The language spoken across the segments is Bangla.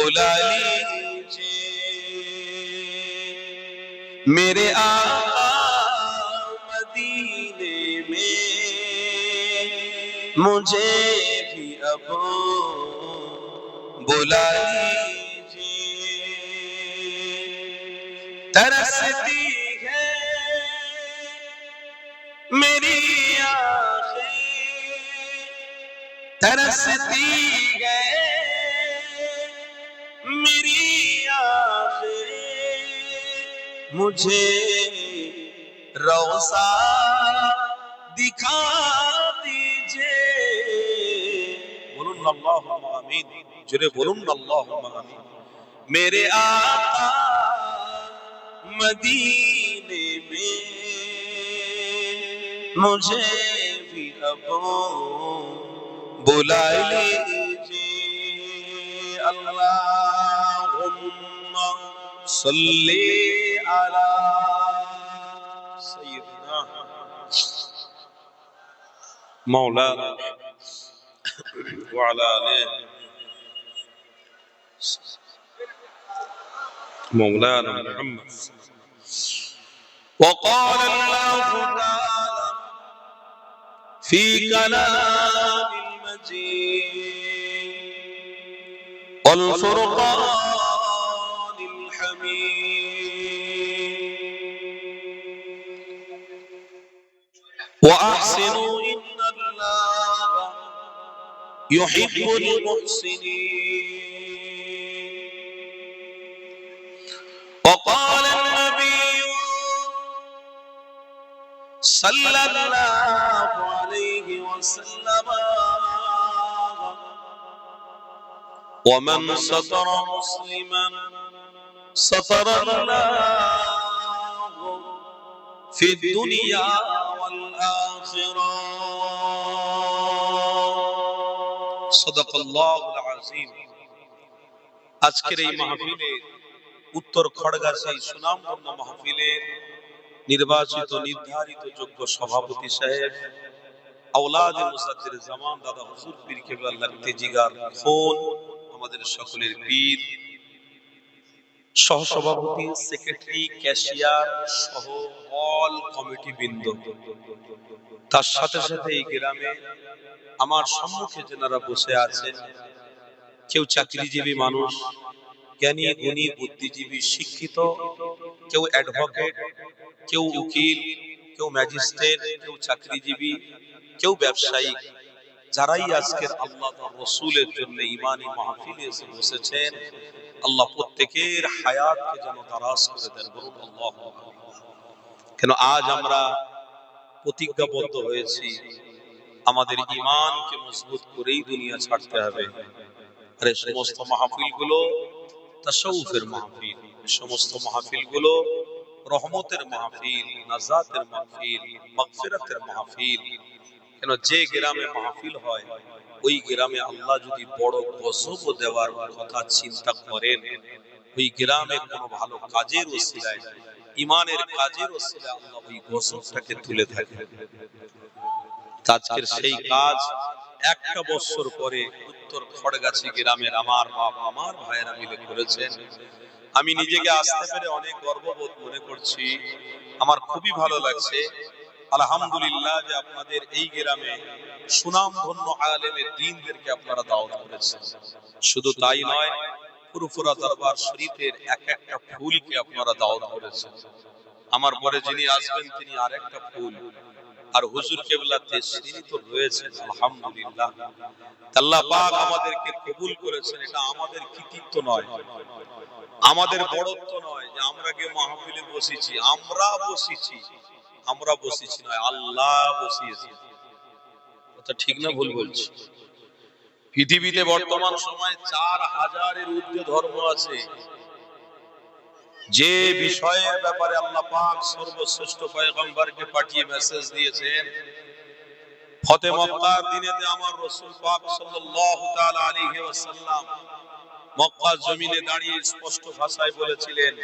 बुला लीजिए मेरे आका मदीने में मुझे भी अब बुला लीजिए। तरसती है मेरी आँखें, तरसती है मेरी आँखें, मुझे रौसा दिखा दीजिए। बोलून अल्लाहुम्मा आमीन, जुरे बोलून अल्लाहुम्मा आमीन। मेरे आका मदीने में मुझे भी अब बुला लीजिए। अल्लाहुम्मा सल्ली अला सय्यिदना मौलाना व अला आलिहि मौलाना मुहम्मद। वक़ाल अल्लाहु तआला फी कलामिल मजीद वल फुरक़ानिल हमीद व अहसिनु इन्नल्लाहा युहिब्बुल मुहसिनीन। वक़ाल सल्लल्लाहु अलैहि वसल्लम वमन सतर मुस्लिमन सतरल्लाहु फिद दुनिया वल आखिरह। सदकाल्लाहुल आज़ीम। আজকের এই মাহফিলে উত্তর খড়গাছি সুনামধন্য মাহফিলের নির্বাচিত নির্ধারিত যোগ্য সভাপতি সাহেব আওলাদ মুসাদ্দির জামান দাদা হুজুর পীর কেবলা লাগতে জিগার ফোন, আমাদের সকলের পীর, সহসভাপতি, সেক্রেটারি, ক্যাশিয়ার সহ অল কমিটি বৃন্দ, তার সাথে সাথে এই গ্রামে আমার সম্মুখে যারা বসে আছেন, কেউ চাকরিজীবী মানুষ, জ্ঞানী গুণী বুদ্ধিজীবী শিক্ষিত, কেউ অ্যাডভোকেট, কেউ উকিল, কেউ ম্যাজিস্ট্রেট, কেউ চাকরিজীবী, কেউ ব্যবসায়ী, যারাই আজকের আল্লাহ তার রাসূলের জন্য ঈমানি মাহফিলে এসে বসেছেন, আল্লাহ প্রত্যেকের হায়াতকে যেন দারাজ করে দেন। বলুন আল্লাহু আকবার। কেন আজ আমরা প্রতিজ্ঞাবদ্ধ হয়েছি আমাদের ঈমানকে মজবুত করেই দুনিয়া ছাড়তে হবে। আর এই সমস্ত মাহফিলগুলো তাসাউফের মাহফিল, সমস্ত মাহফিলগুলো রহমতের মাহফিল, নাজাতের মাহফিল, মাগফিরাতের মাহফিল। কেন যে গ্রামে মাহফিল হয় ওই গ্রামে আল্লাহ যদি বড় গজব দেওয়ার কথা চিন্তা করেন, ওই গ্রামে কোনো ভালো কাজের ওসিলায়, ঈমানের কাজের ওসিলায় আল্লাহ ওই গজবটাকে তুলে থাকেন। আজকের সেই কাজ একটা বছর পরে উত্তর খড়গাছি গ্রামের আমার বাপ আমার ভাইয়েরা মিলে করেছেন। আমি নিজেকে আসতে পেরে অনেক গর্ববোধ মনে করছি, আমার খুবই ভালো লাগছে। আলহামদুলিল্লাহ যে আপনাদের এই গ্রামে সুনামধন্য আলেমের দ্বীনদেরকে আপনারা দাওয়াত করেছেন। শুধু তাই নয়, ফুরফুরা দরবার শরীফের এক একটা ফুলকে আপনারা দাওয়াত করেছেন। আমার পরে যিনি আসবেন তিনি আরেকটা ফুল, আর হুজুর কেবলা তেশরিনি তো রয়েছেন। আলহামদুলিল্লাহ আল্লাহ পাক আমাদেরকে কবুল করেছেন। এটা আমাদের কৃতিত্ব নয়, আমাদের বড়ত্ব নয় যে আমরা গিয়ে মাহফিলে বসেছি, আমরা বসেছি নয়, আল্লাহ বসিয়েছে। কথা ঠিক না ভুল বলছি? পৃথিবীতে বর্তমান সময়ে 4000-এর ঊর্ধ্বে ধর্ম আছে। যে বিষয়ের ব্যাপারে আল্লাহ পাক সর্বশ্রেষ্ঠ পয়গম্বরকে পাঠিয়ে মেসেজ দিয়েছেন, ফতে মক্কার দিনেতে আমার রাসূল পাক সাল্লাল্লাহু তাআলা আলাইহি ওয়াসাল্লাম মক্কার জমিনে দাঁড়িয়ে স্পষ্ট ভাষায় বলেছিলেন,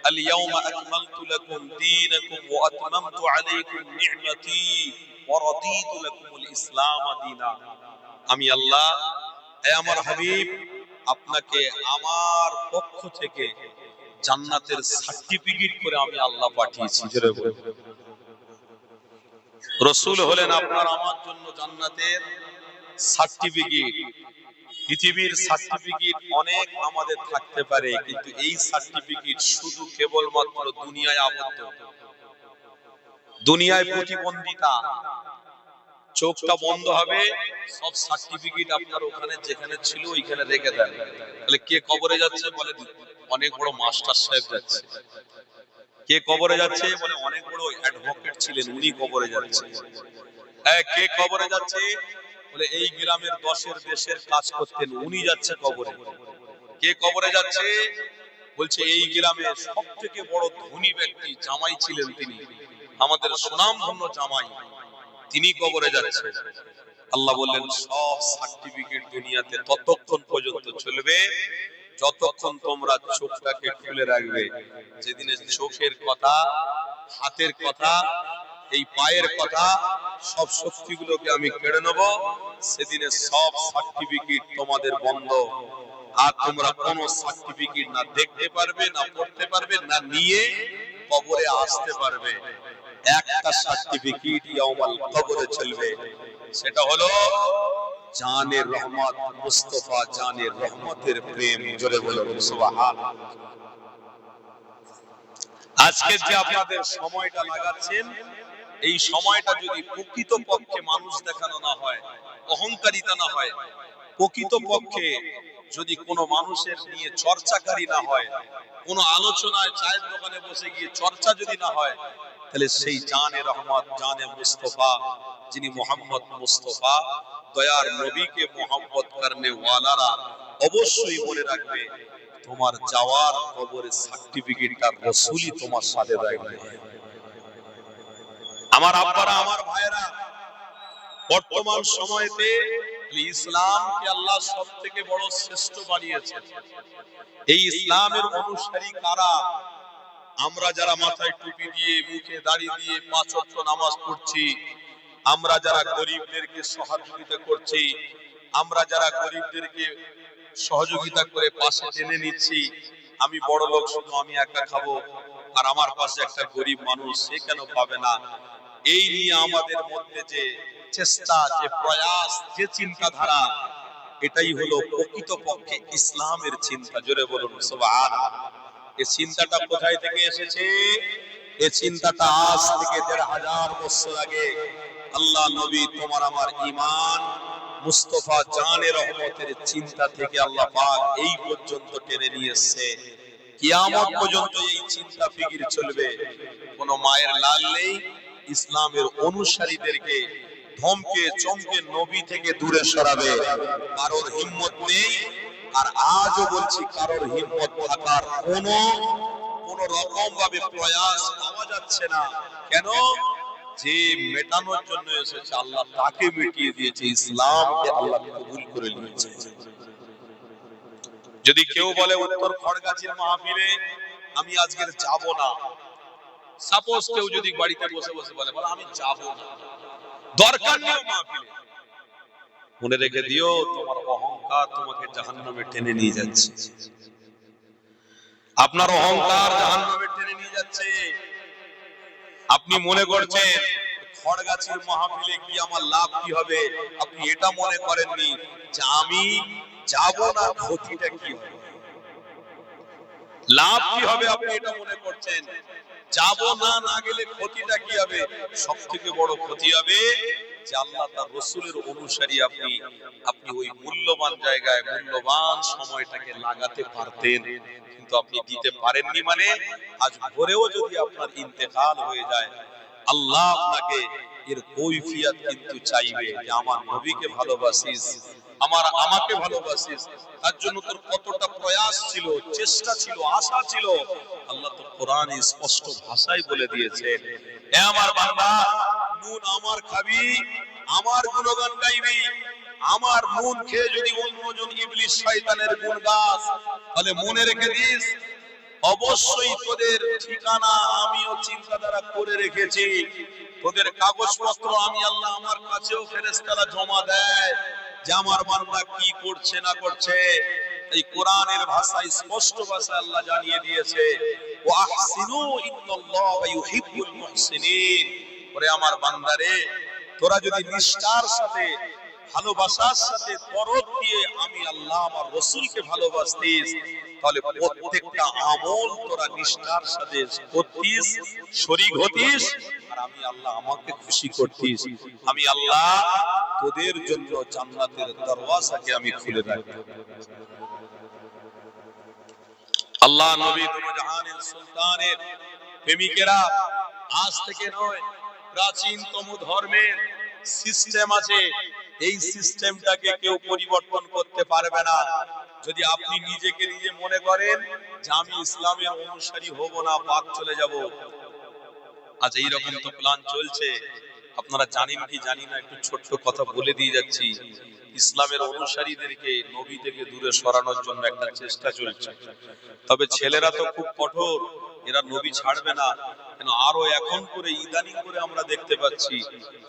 আল ইয়াউমা আকমালতু লাকুম দীনাকুম ওয়া আতমামতু আলাইকুম নি'মাতি ওয়া রাদিতু লাকুমুল ইসলাম দীনা। আমি আল্লাহ, হে আমার হাবিব, আপনাকে আমার পক্ষ থেকে জান্নাতের সার্টিফিকেট করে আমি আল্লাহ পাঠিয়েছি। জোরে বলুন। রাসূল হলেন আপনার আমার জন্য জান্নাতের সার্টিফিকেট। পৃথিবীর সার্টিফিকেট অনেক আমাদের থাকতে পারে, কিন্তু এই সার্টিফিকেট শুধু কেবলমাত্র দুনিয়ায় আবদ্ধ, দুনিয়ায় প্রতিবন্ধিতা। চোখটা বন্ধ হবে, সব সার্টিফিকেট আপনার ওখানে যেখানে ছিল ওইখানে রেখে দেন। তাহলে কে কবরে যাচ্ছে? বলে অনেক বড় মাস্টার সাহেব যাচ্ছে। কে কবরে যাচ্ছে? বলে অনেক বড় অ্যাডভোকেট ছিলেন, উনি কবরে যাচ্ছে। হ্যাঁ, কে কবরে যাচ্ছে? বলে এই গ্রামের 10-এর দেশের কাজ করতেন, উনি যাচ্ছে কবরে। কে কবরে যাচ্ছে? বলছে এই গ্রামের সবথেকে বড় ধনী ব্যক্তি, জামাই ছিলেন তিনি, আমাদের সুনামধন্য জামাই, তিনি কবরে যাচ্ছে। আল্লাহ বললেন সব সার্টিফিকেট দুনিয়াতে ততক্ষণ পর্যন্ত চলবে যতক্ষণ তোমরা চোখটাকে খুলে রাখবে। যেদিনে চোখের কথা, হাতের কথা, এই পায়ের কথা, সব শক্তিগুলোকে আমি কেড়ে নেব, সেদিনে সব সার্টিফিকেট তোমাদের বন্ধ। আর তোমরা কোনো সার্টিফিকেট না দেখতে পারবে, না পড়তে পারবে, না নিয়ে কবরে আসতে পারবে। একটা সার্টিফিকেট ইয়াউমাল কবরে চলবে, সেটা হলো জানের রহমত, মুস্তাফা জানের রহমতের প্রেম। জোরে বলুন সুবহানাল্লাহ। আজকে যে আপনাদের সময়টা লাগাচ্ছেন, এই সময়টা যদি প্রকৃত পক্ষে মানুষ দেখানো না হয়, অহংকারিতা না হয়, প্রকৃত পক্ষে যদি কোনো মানুষের নিয়ে চর্চাকারী না হয়, কোনো আলোচনায় চায়ের দোকানে বসে গিয়ে চর্চা যদি না হয়, তাহলে সেই জানে রহমত, জানে মুস্তাফা, যিনি মোহাম্মদ মুস্তাফা, দয়ার নবীকে মোহাম্মত করনে ওয়ালারা অবশ্যই মনে রাখবে, তোমার যাওয়ার কবরের সার্টিফিকেটটা রাসূলই তোমার সাথে রাখবে। আমার আব্বারা, আমার ভাইয়েরা, বর্তমান সময়তে ইসলামকে আল্লাহ সবথেকে বড় শ্রেষ্ঠ বানিয়েছেন। এই ইসলামের অনুসারী কারা? আমরা যারা মাথায় টুপি দিয়ে, মুখে দাড়ি দিয়ে 5 ওয়াক্ত নামাজ পড়ছি, আমরা যারা গরিবদেরকে সহযোগিতা করছি, আমরা যারা গরিবদেরকে সহযোগিতা করে পাশে টেনে নিচ্ছি, আমি বড় লোক, শুধু আমি একা খাবো, আর আমার পাশে একটা গরিব মানুষ, সে কেন পাবে না? এই নিয়ে আমাদের মধ্যে যে চেষ্টা, যে প্রয়াস, যে চিন্তাধারা, এটাই হলো প্রকৃতপক্ষে ইসলামের চিন্তা। জোরে বলুন সুবহানাল্লাহ। এই চিন্তাটা কোথায় থেকে এসেছে? এই চিন্তাটা আজ থেকে 1500 বছর আগে আল্লাহ নবী তোমার আমার ঈমান মুস্তাফা জানের রহমতের চিন্তা থেকে আল্লাহ পাক এই পর্যন্ত টেনে নিয়ে এসেছে। কিয়ামত পর্যন্ত এই চিন্তা ফিকির চলবে। কোন মায়ের লাল নেই ইসলামের অনুসারীদেরকে ধমকে চমকে নবী থেকে দূরে সরাবে, কারোর হিম্মত নেই। আর আজও বলছি, কারোর হিম্মত থাকার কোন রকম ভাবে প্রয়াস পাওয়া যাচ্ছে না। কেন? যে মেটানোর জন্য এসেছে আল্লাহ তাকে মিটিয়ে দিয়েছে, ইসলামকে আল্লাহ কবুল করে নিয়েছে। যদি কেউ বলে উত্তর খড়গাছির মাহফিলে আমি আজকে যাব না, সাপোজ কেউ যদি বাড়িতে বসে বসে বলে আমি যাব না, দরকার নেই মাহফিলে, মনে রেখে দিও তোমার অহংকার তোমাকে জাহান্নামে টেনে নিয়ে যাচ্ছে। আপনার অহংকার জাহান্নামে টেনে নিয়ে যাচ্ছে। আপনি মনে করছেন খড়গাছির মাহফিলে কি আমার লাভ কি হবে, আপনি এটা মনে করেননি যে আমি যাব না ক্ষতিটা কি হবে, লাভ কি হবে আপনি এটা মনে করছেন। যাব না, না গেলে ক্ষতিটা কি হবে? সবথেকে বড় ক্ষতি হবে যে আল্লাহ তার রাসূলের অনুসারী আপনি ওই মূল্যবান জায়গায় মূল্যবান সময়টাকে লাগাতে পারতেন, কিন্তু আপনি দিতে পারেননি। মানে আজ ভোরেও যদি আপনার ইন্তেকাল হয়ে যায়, আল্লাহ আপনাকে এর কৈফিয়ত কিন্তু চাইবে যে আমার নবীকে ভালোবাসিস, আমাকে ভালোবাসিস, তার জন্য তোর কতটা প্রয়াস ছিল, চেষ্টা ছিল, আশা ছিল। আল্লাহ তো কোরআনে স্পষ্ট ভাষায় বলে দিয়েছেন, হে আমার বান্দা, নুন আমার খাবি, আমার গুণগান গাইবি। আমার নুন খেয়ে যদি অন্যজন ইবলিস শয়তানের গুণ গাস, তাহলে মনে রেখে দিস অবশ্যই তোদের ঠিকানা আমিও চিন্তাধারা করে রেখেছি। তোদের কাগজপত্র আমি আল্লাহ আমার কাছেও ফেরেশতারা জমা দেয় যে আমার বান্দা কি করছে না করছে। এই কোরআনের ভাষায় স্পষ্ট ভাষায় আল্লাহ জানিয়ে দিয়েছে, ওয়া আহসিনু ইন্নাল্লাহা ইউহিব্বুল মুহসিনিন। ওরে আমার বান্দারে, তোরা যদি নিষ্ঠার সাথে, ভালোবাসার সাথে, দরদ দিয়ে আমি আল্লাহ আমার রাসূলকে ভালোবাসতিস, তাহলে প্রত্যেকটা আমল তোরা নিষ্ঠার সাথে করতিস, শরীক হতিস, আর আমি আল্লাহ আমাকে খুশি করতিস, আমি আল্লাহ তোদের জন্য জান্নাতের দরওয়াজাকে আমি খুলে রাখব। আল্লাহ নবী দুজাহানের সুলতানের প্রেমিকেরা আজ থেকে নয়, প্রাচীনতম ধর্মের সিস্টেম আছে, এই সিস্টেমটাকে কেউ পরিবর্তন করতে পারবে না। যদি আপনি নিজেকে নিজে মনে করেন যে আমি ইসলামের অনুসারী হব না, পাক চলে যাব, আজ এইরকম তো প্ল্যান চলছে। আপনারা জানেন কি জানি না, একটু ছোট্ট কথা বলে দিয়ে যাচ্ছি। ইসলামের অনুসারীদেরকে নবী থেকে দূরে সরানোর জন্য একটা চেষ্টা চলছে। তবে ছেলেরা তো খুব কঠোর, এরা নবী ছাড়বে না। কেন আরো এখন করে ইদানিং করে আমরা দেখতে পাচ্ছি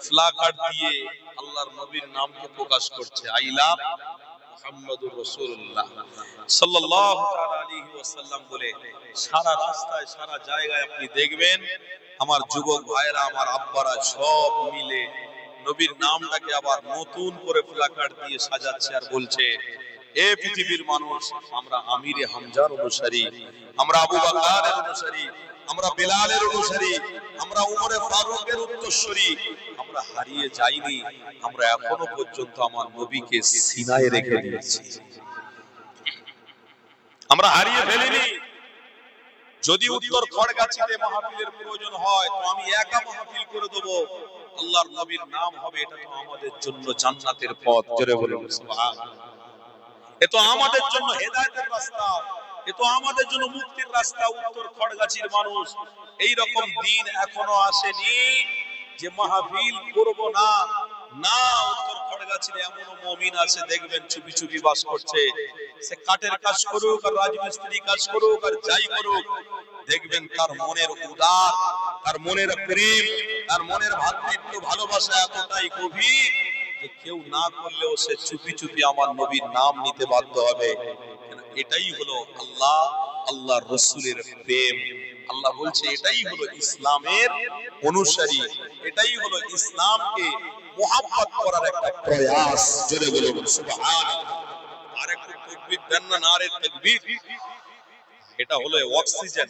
ফ্ল্যাকার্ড দিয়ে আল্লাহর নবীর নামকে প্রকাশ করছে, আই লাভ মুহাম্মাদুর রাসূলুল্লাহ সাল্লাল্লাহু আলাইহি ওয়াসাল্লাম বলে। সারা রাস্তায় সারা জায়গায় আপনি দেখবেন আমার যুবক ভাইরা, আমার আব্বারা সব মিলে নবীর নামটাকে আবার নতুন করে প্ল্যাকার্ড দিয়ে সাজাচ্ছে আর বলছে, এ পৃথিবীর মানুষ, আমরা আমিরে হামজার অনুসারী, আমরা আবু বকরের অনুসারী, আমরা বেলালের অনুসারী, আমরা উমরে ফারুকের উত্তরসূরি, আমরা হারিয়ে যাইনি, আমরা এখনো পর্যন্ত আমার নবীকে সিনায় রেখে দিয়েছি, আমরা হারিয়ে ফেলিনি। যদি উত্তর খড়গাছিতে মাহফিলের প্রয়োজন হয় তো আমি একা মাহফিল করে দেব, আল্লাহর নবীর নাম হবে, এটা তো আমাদের জন্য জান্নাতের পথ। জোরে বলুন সুবহানাল্লাহ। এ তো আমাদের জন্য হেদায়েতের রাস্তা, এ তো আমাদের জন্য মুক্তির রাস্তা। উত্তর খড়গাছির মানুষ, এই রকম দিন এখনো আসেনি যে মাহফিল করব না। না, উত্তর খড়গাছির এমনও মুমিন আছে দেখবেন চুপি চুপি বাস করছে, সে কাঠের কাজ করুক আর রাজমিস্ত্রি কাজ করুক আর যাই করুক, দেখবেন তার মনের উদার, তার মনের প্রেম, তার মনের ভাতৃত্ব ভালোবাসা এতটাই গভীর যে কেউ না করলেও সে চুপি চুপি আমার নবীর নাম নিতে বাধ্য হবে। এটাই হলো আল্লাহ, আল্লাহর রাসূলের প্রেম। আল্লাহ বলছে এটাই হলো ইসলামের অনুসারী, এটাই হলো ইসলামকে মুহাব্বত করার একটা প্রয়াস। জোরে বলুন সুবহানাল্লাহ। আরেকটু তাকবীর দেন না, নারে তাকবীর। এটা হলো অক্সিজেন।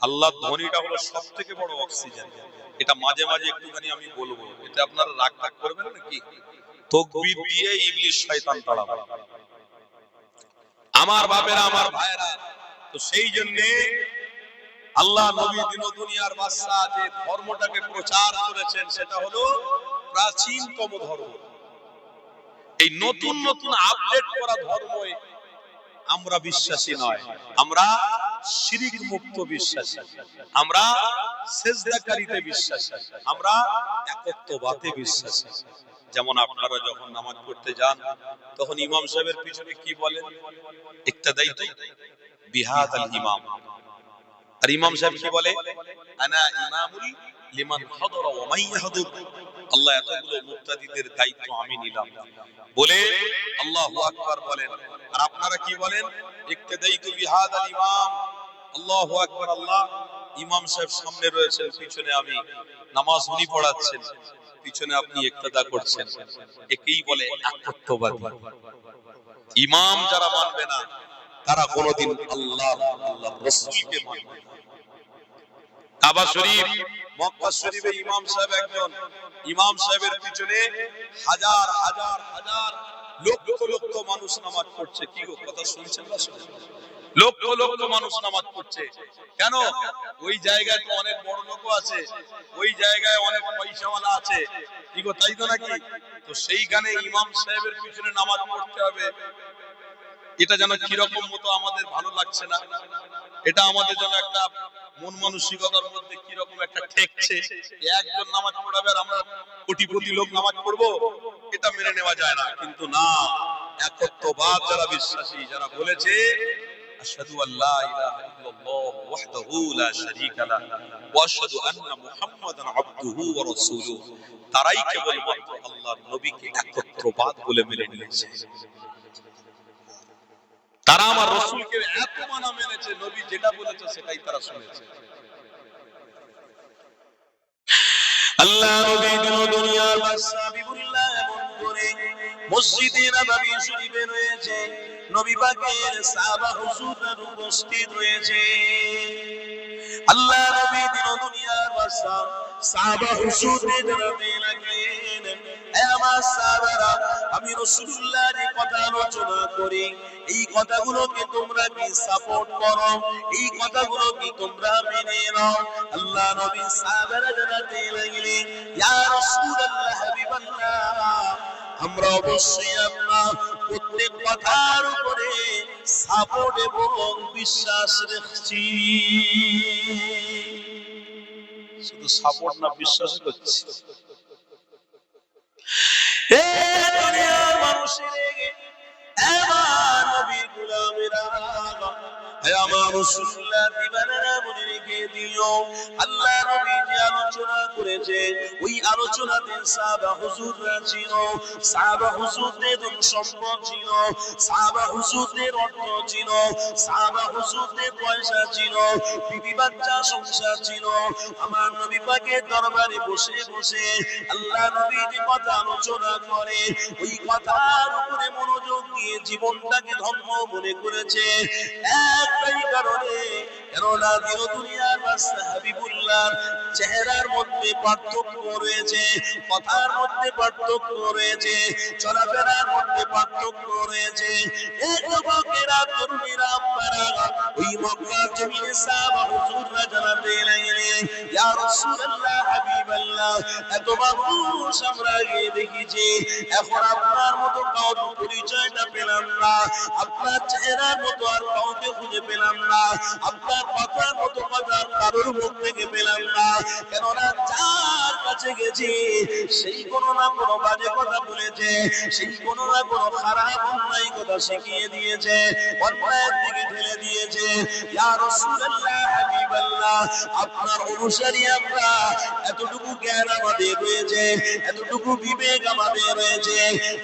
আল্লাহর ধ্বনিটা হলো সবথেকে বড় অক্সিজেন। এটা মাঝে মাঝে একটুখানি আমি বলবো, এটা আপনারা রাগ টাগ করবেন নাকি? তাকবীর দিয়ে ইবলিশ শয়তান তাড়াবে। আমার বাপেরা, আমার ভাইয়েরা, তো সেই জন্য আল্লাহ নবী দিন দুনিয়ার বাদশা যে ধর্মটাকে প্রচার করেছেন সেটা হলো প্রাচীনতম ধর্ম। এই নতুন নতুন আপডেট করা ধর্মে আমরা বিশ্বাসী নয়, আমরা শিরিক মুক্ত বিশ্বাসী, আমরা সিজদাকারীতে বিশ্বাসী, আমরা একত্ববাদে বিশ্বাসী। যেমন আপনারা যখন নামাজ পড়তে যান তখন ইমাম সাহেবের পিছনে কি বলেন? ইক্তাদাইতু বিহাদাল ইমাম। আর ইমাম সাহেব কি বলে? আনা ইমামুল লিমান হাদারা ওয়া মান ইয়াহদুর। আল্লাহ এতগুলো মুক্তাদিদের দায়িত্ব আমি নিলাম বলে আল্লাহু আকবার বলেন। আর আপনারা কি বলেন? ইক্তাদাইতু বিহাদাল ইমাম। আল্লাহু আকবার। আল্লাহ ইমাম সাহেব সামনে রয়েছেন, পিছনে আমি, নামাজ উনি পড়াচ্ছেন, পিছনে আপনি ইক্তাদা করছেন। একেই বলে একত্ববাদী। ইমাম যারা মানবে না তারা কোনোদিন আল্লাহ, আল্লাহর রাসূলকে মানবে না। কাবা শরীফ, মক্কা শরীফে ইমাম সাহেব একজন, ইমাম সাহেবের পিছনে হাজার হাজার হাজার লক্ষ লক্ষ মানুষ নামাজ পড়ছে। কি গো, কথা শুনছেন না? লক্ষ লক্ষ মানুষ নামাজ পড়ছে। কেন? ওই জায়গায় তো অনেক বড় লোক আছে, ওই জায়গায় অনেক পয়সাওয়ালা আছে। কি গো, তাই তো নাকি? তো সেইখানে ইমাম সাহেবের পিছনে নামাজ পড়তে হবে, এটা যেন কিরকম মতো আমাদের ভালো লাগছে না। এটা আমাদের জন্য একটা মন মানসিকতার মধ্যে কিরকম একটা ঠেকছে। একজন নামাজ পড়াবে আর আমরা কোটিপতি লোক নামাজ পড়বো, এটা মেনে নেওয়া যায় না। কিন্তু না, একত্ববাদ যারা বিশ্বাসী, যারা বলেছে আশহাদু আল্লা ইলাহা ইল্লাল্লাহ ওয়াহদাহু লা শারীকা লাহু ওয়া আশহাদু আন্না মুহাম্মাদান আবদুহু ওয়া রাসূলুহু, তারাই কেবলমাত্র আল্লাহর নবীকে একত্ববাদ বলে মেনে নিয়েছে। তারা আমার রাসূলকে এত মানা মেনেছে, নবী যেটা বলেছে সেটাই তারা শুনেছে। আল্লাহ নবী দুনিয়ার বাদশা হাবিবুল্লাহ এমন করে মসজিদে নববী শরীফে রয়েছে, নবী পাকের সাহাবা হুজুররা উপস্থিত রয়েছে। আল্লাহ নবী দুনিয়ার বাদশা সাহাবা হুজুরদের জানাতে লাগলেন, হে আমার সাহাবারা, আমি রাসূলুল্লাহর কথা আলোচনা করি, এই কথাগুলোকে তোমরা কি সাপোর্ট করো, এই কথাগুলো কি তোমরা মেনে নাও? আল্লাহ নবী সাহাবারা জানাতে লাগলেন, ইয়া রাসূলুল্লাহ হাবিবাল্লাহ, আমরা অবশ্যই আপনার প্রত্যেক কথার উপরে সাপোর্ট এবং বিশ্বাস রাখছি। শুধু সাপোর্ট না, বিশ্বাস করছি। হে দুনিয়ার মানুষের আমার নবীর গোলামেরা, হে আমার রাসূলুল্লাহ দিবানারা মনে রেখে দিও, আল্লাহ নবী যে আলোচনা করেছে ওই আলোচনাতে সাহাবা হুজুররা ছিল, সাহাবা হুজুরদের ধন সম্পদ ছিল, সাহাবা হুজুরদের অর্থ ছিল, সাহাবা হুজুরদের পয়সা ছিল, বিবি বাচ্চা সংসার ছিল। আমার নবী পাকের দরবারে বসে বসে আল্লাহ নবী যে কথা আলোচনা করে ওই কথার উপরে মনোযোগ দিয়ে জীবনটাকে ধর্ম মনে করেছে। একটাই কারণে, কেননা দুনিয়ার বাদশা হাবিবুল্লাহর চেহারার মধ্যে পার্থক্য রয়েছে, কথার মধ্যে পার্থক্য রয়েছে, চলাফেরার মধ্যে পার্থক্য রয়েছে। এই যুবকেরা, তরুণীরা, আপনারা ওই মক্কার জমিনে সাহাবা হুজুররা জানাতে লাগলেন, ইয়া রাসূলুল্লাহ হাবিবাল্লাহ, এত মানুষ আমরা আগে দেখেছি, এখন আপনার মতো কাউকে পরিচয়টা পেলাম না, আপনার চেহারার মতো আর কাউকে খুঁজে পেলাম না, আপনার কথার মতো কথা কারোর মুখ থেকে পেলাম না। কেননা যার কাছে গেছি সেই কোনো না কোনো বাজে কথা বলেছে, সেই কোনো না কোনো খারাপ অন্যায় কথা শিখিয়ে দিয়েছে, অন্যায়ের দিকে ঠেলে দিয়েছে। ইয়া রাসূলুল্লাহ হাবিবাল্লাহ, আপনার অনুসারী আমরা, এতটুকু জ্ঞান আমাদের রয়েছে, এতটুকু বিবেক আমাদের রয়েছে।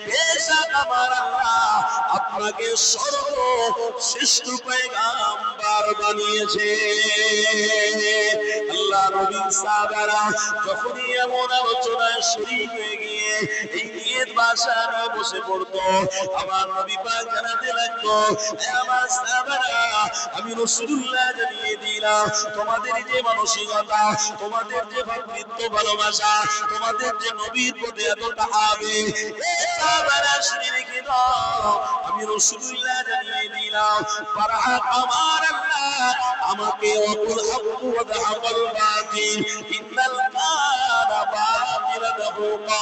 বেশক আমার আল্লাহ আপনাকে সর্বশ্রেষ্ঠ পয়গাম্বর বানিয়েছে। আল্লাহ নবী সাহাবারা যখনই এমন আলোচনায় শরীক হয়ে গিয়ে এই নিয়ত ভাষা নিয়ে বসে পড়তো, আমার নবী পাক জানাতে লাগতো, হে আমার সাহাবারা, আমি রাসূলুল্লাহ জানিয়ে দিলাম, তোমাদের যে মানসিকতা, তোমাদের যে ভাতৃত্ব ভালোবাসা, তোমাদের যে নবীর প্রতি এতটা আবেগ, এই সাহাবারা শুনে রেখে দাও, আমি রাসূলুল্লাহ জানিয়ে দিলাম, ফারহাক আমার আল্লাহ আমাকে ওয়াকুল হাক্কু ওয়া যাহাকাল বাতিল ইন্নাল কানা বাতিলান যাহুকা,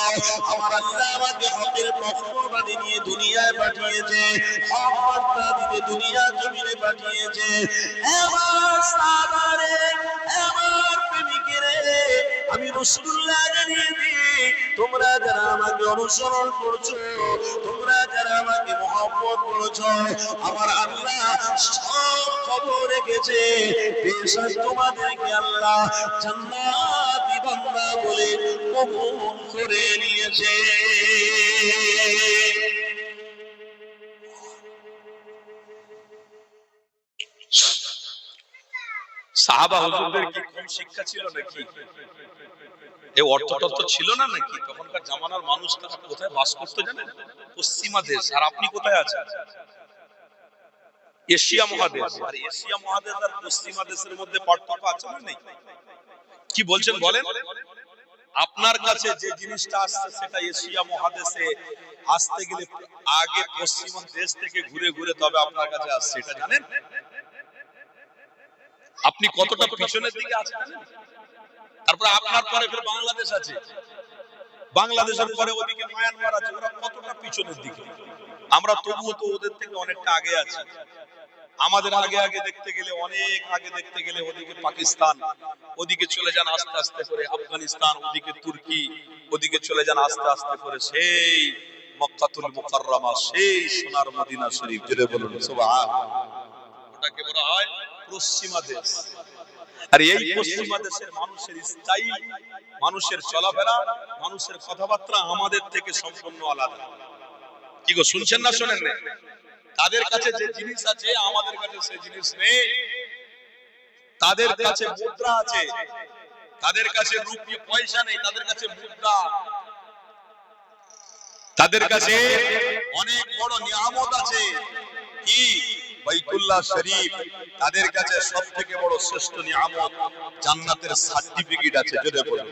আমার আল্লাহ আমাকে হকের পক্ষ বানিয়ে দুনিয়ায় পাঠিয়েছে, হক বার্তা দিতে দুনিয়ার জমিনে পাঠিয়েছে। আমার সাহাবারে, আমার প্রেমিকেরে, আমি রাসূলুল্লাহ জানিয়ে দিই, তোমরা যারা আমাকে অনুসরণ করছো, তোমরা যারা আমাকে মহব্বত করছো, আমার আল্লাহ সব খবর রেখেছে। বেশক তোমাদেরকে আল্লাহ জান্নাতি বান্দা বলে কবুল করে নিয়েছে। সাহাবা হুজুরদের কি কম শিক্ষা ছিল নাকি? এই অর্থতত্ত্ব ছিল না নাকি? তখনকার জামানার মানুষ তারা কোথায় বাস করতে জানেন? পশ্চিমা দেশ। আর আপনি কোথায় আছেন? এশিয়া মহাদেশ। আর এশিয়া মহাদেশ আর পশ্চিমা দেশের মধ্যে পার্থক্য আছে না নেই? কি বলছেন বলেন? আপনার কাছে যে জিনিসটা আসছে সেটা এশিয়া মহাদেশে আসতে গেলে আগে পশ্চিমা দেশ থেকে ঘুরে ঘুরে তবে আপনার কাছে আসছে, এটা জানেন? আপনি কতটা পিছনের দিকে আছেন জানেন? তারপরে আপনার পরে ফের বাংলাদেশ আছে, বাংলাদেশের পরে ওদিকে মায়ানমার আছে, ওরা কতটা পিছনের দিকে। আমরা তবুও তো ওদের থেকে অনেকটা আগে আছি। আমাদের আগে আগে দেখতে গেলে, অনেক আগে দেখতে গেলে ওদিকে পাকিস্তান, ওদিকে চলে যান আস্তে আস্তে করে আফগানিস্তান, ওদিকে তুর্কি, ওদিকে চলে যান আস্তে আস্তে করে সেই মক্কাতুল মুকাররমা, সেই সোনার মদিনা শরীফ। জোরে বলুন সুবহানাল্লাহ। ওটাকে বলা হয় পশ্চিমা দেশ। আর এই পশ্চিমা দেশের মানুষের স্টাইল, মানুষের চলাফেরা, মানুষের কথাবার্তা আমাদের থেকে সম্পূর্ণ আলাদা। কি গো, শুনছেন না শোনেন না? তাদের কাছে যে জিনিস আছে আমাদের কাছে সে জিনিস নেই। তাদের কাছে মুদ্রা আছে, তাদের কাছে রুপি পয়সা নেই, তাদের কাছে মুদ্রা। তাদের কাছে অনেক বড় নিয়ামত আছে, কি বাইতুল্লাহ শরীফ। তাদের কাছে সবথেকে বড় শ্রেষ্ঠ নিয়ামত জান্নাতের সার্টিফিকেট আছে। জোরে বলুন।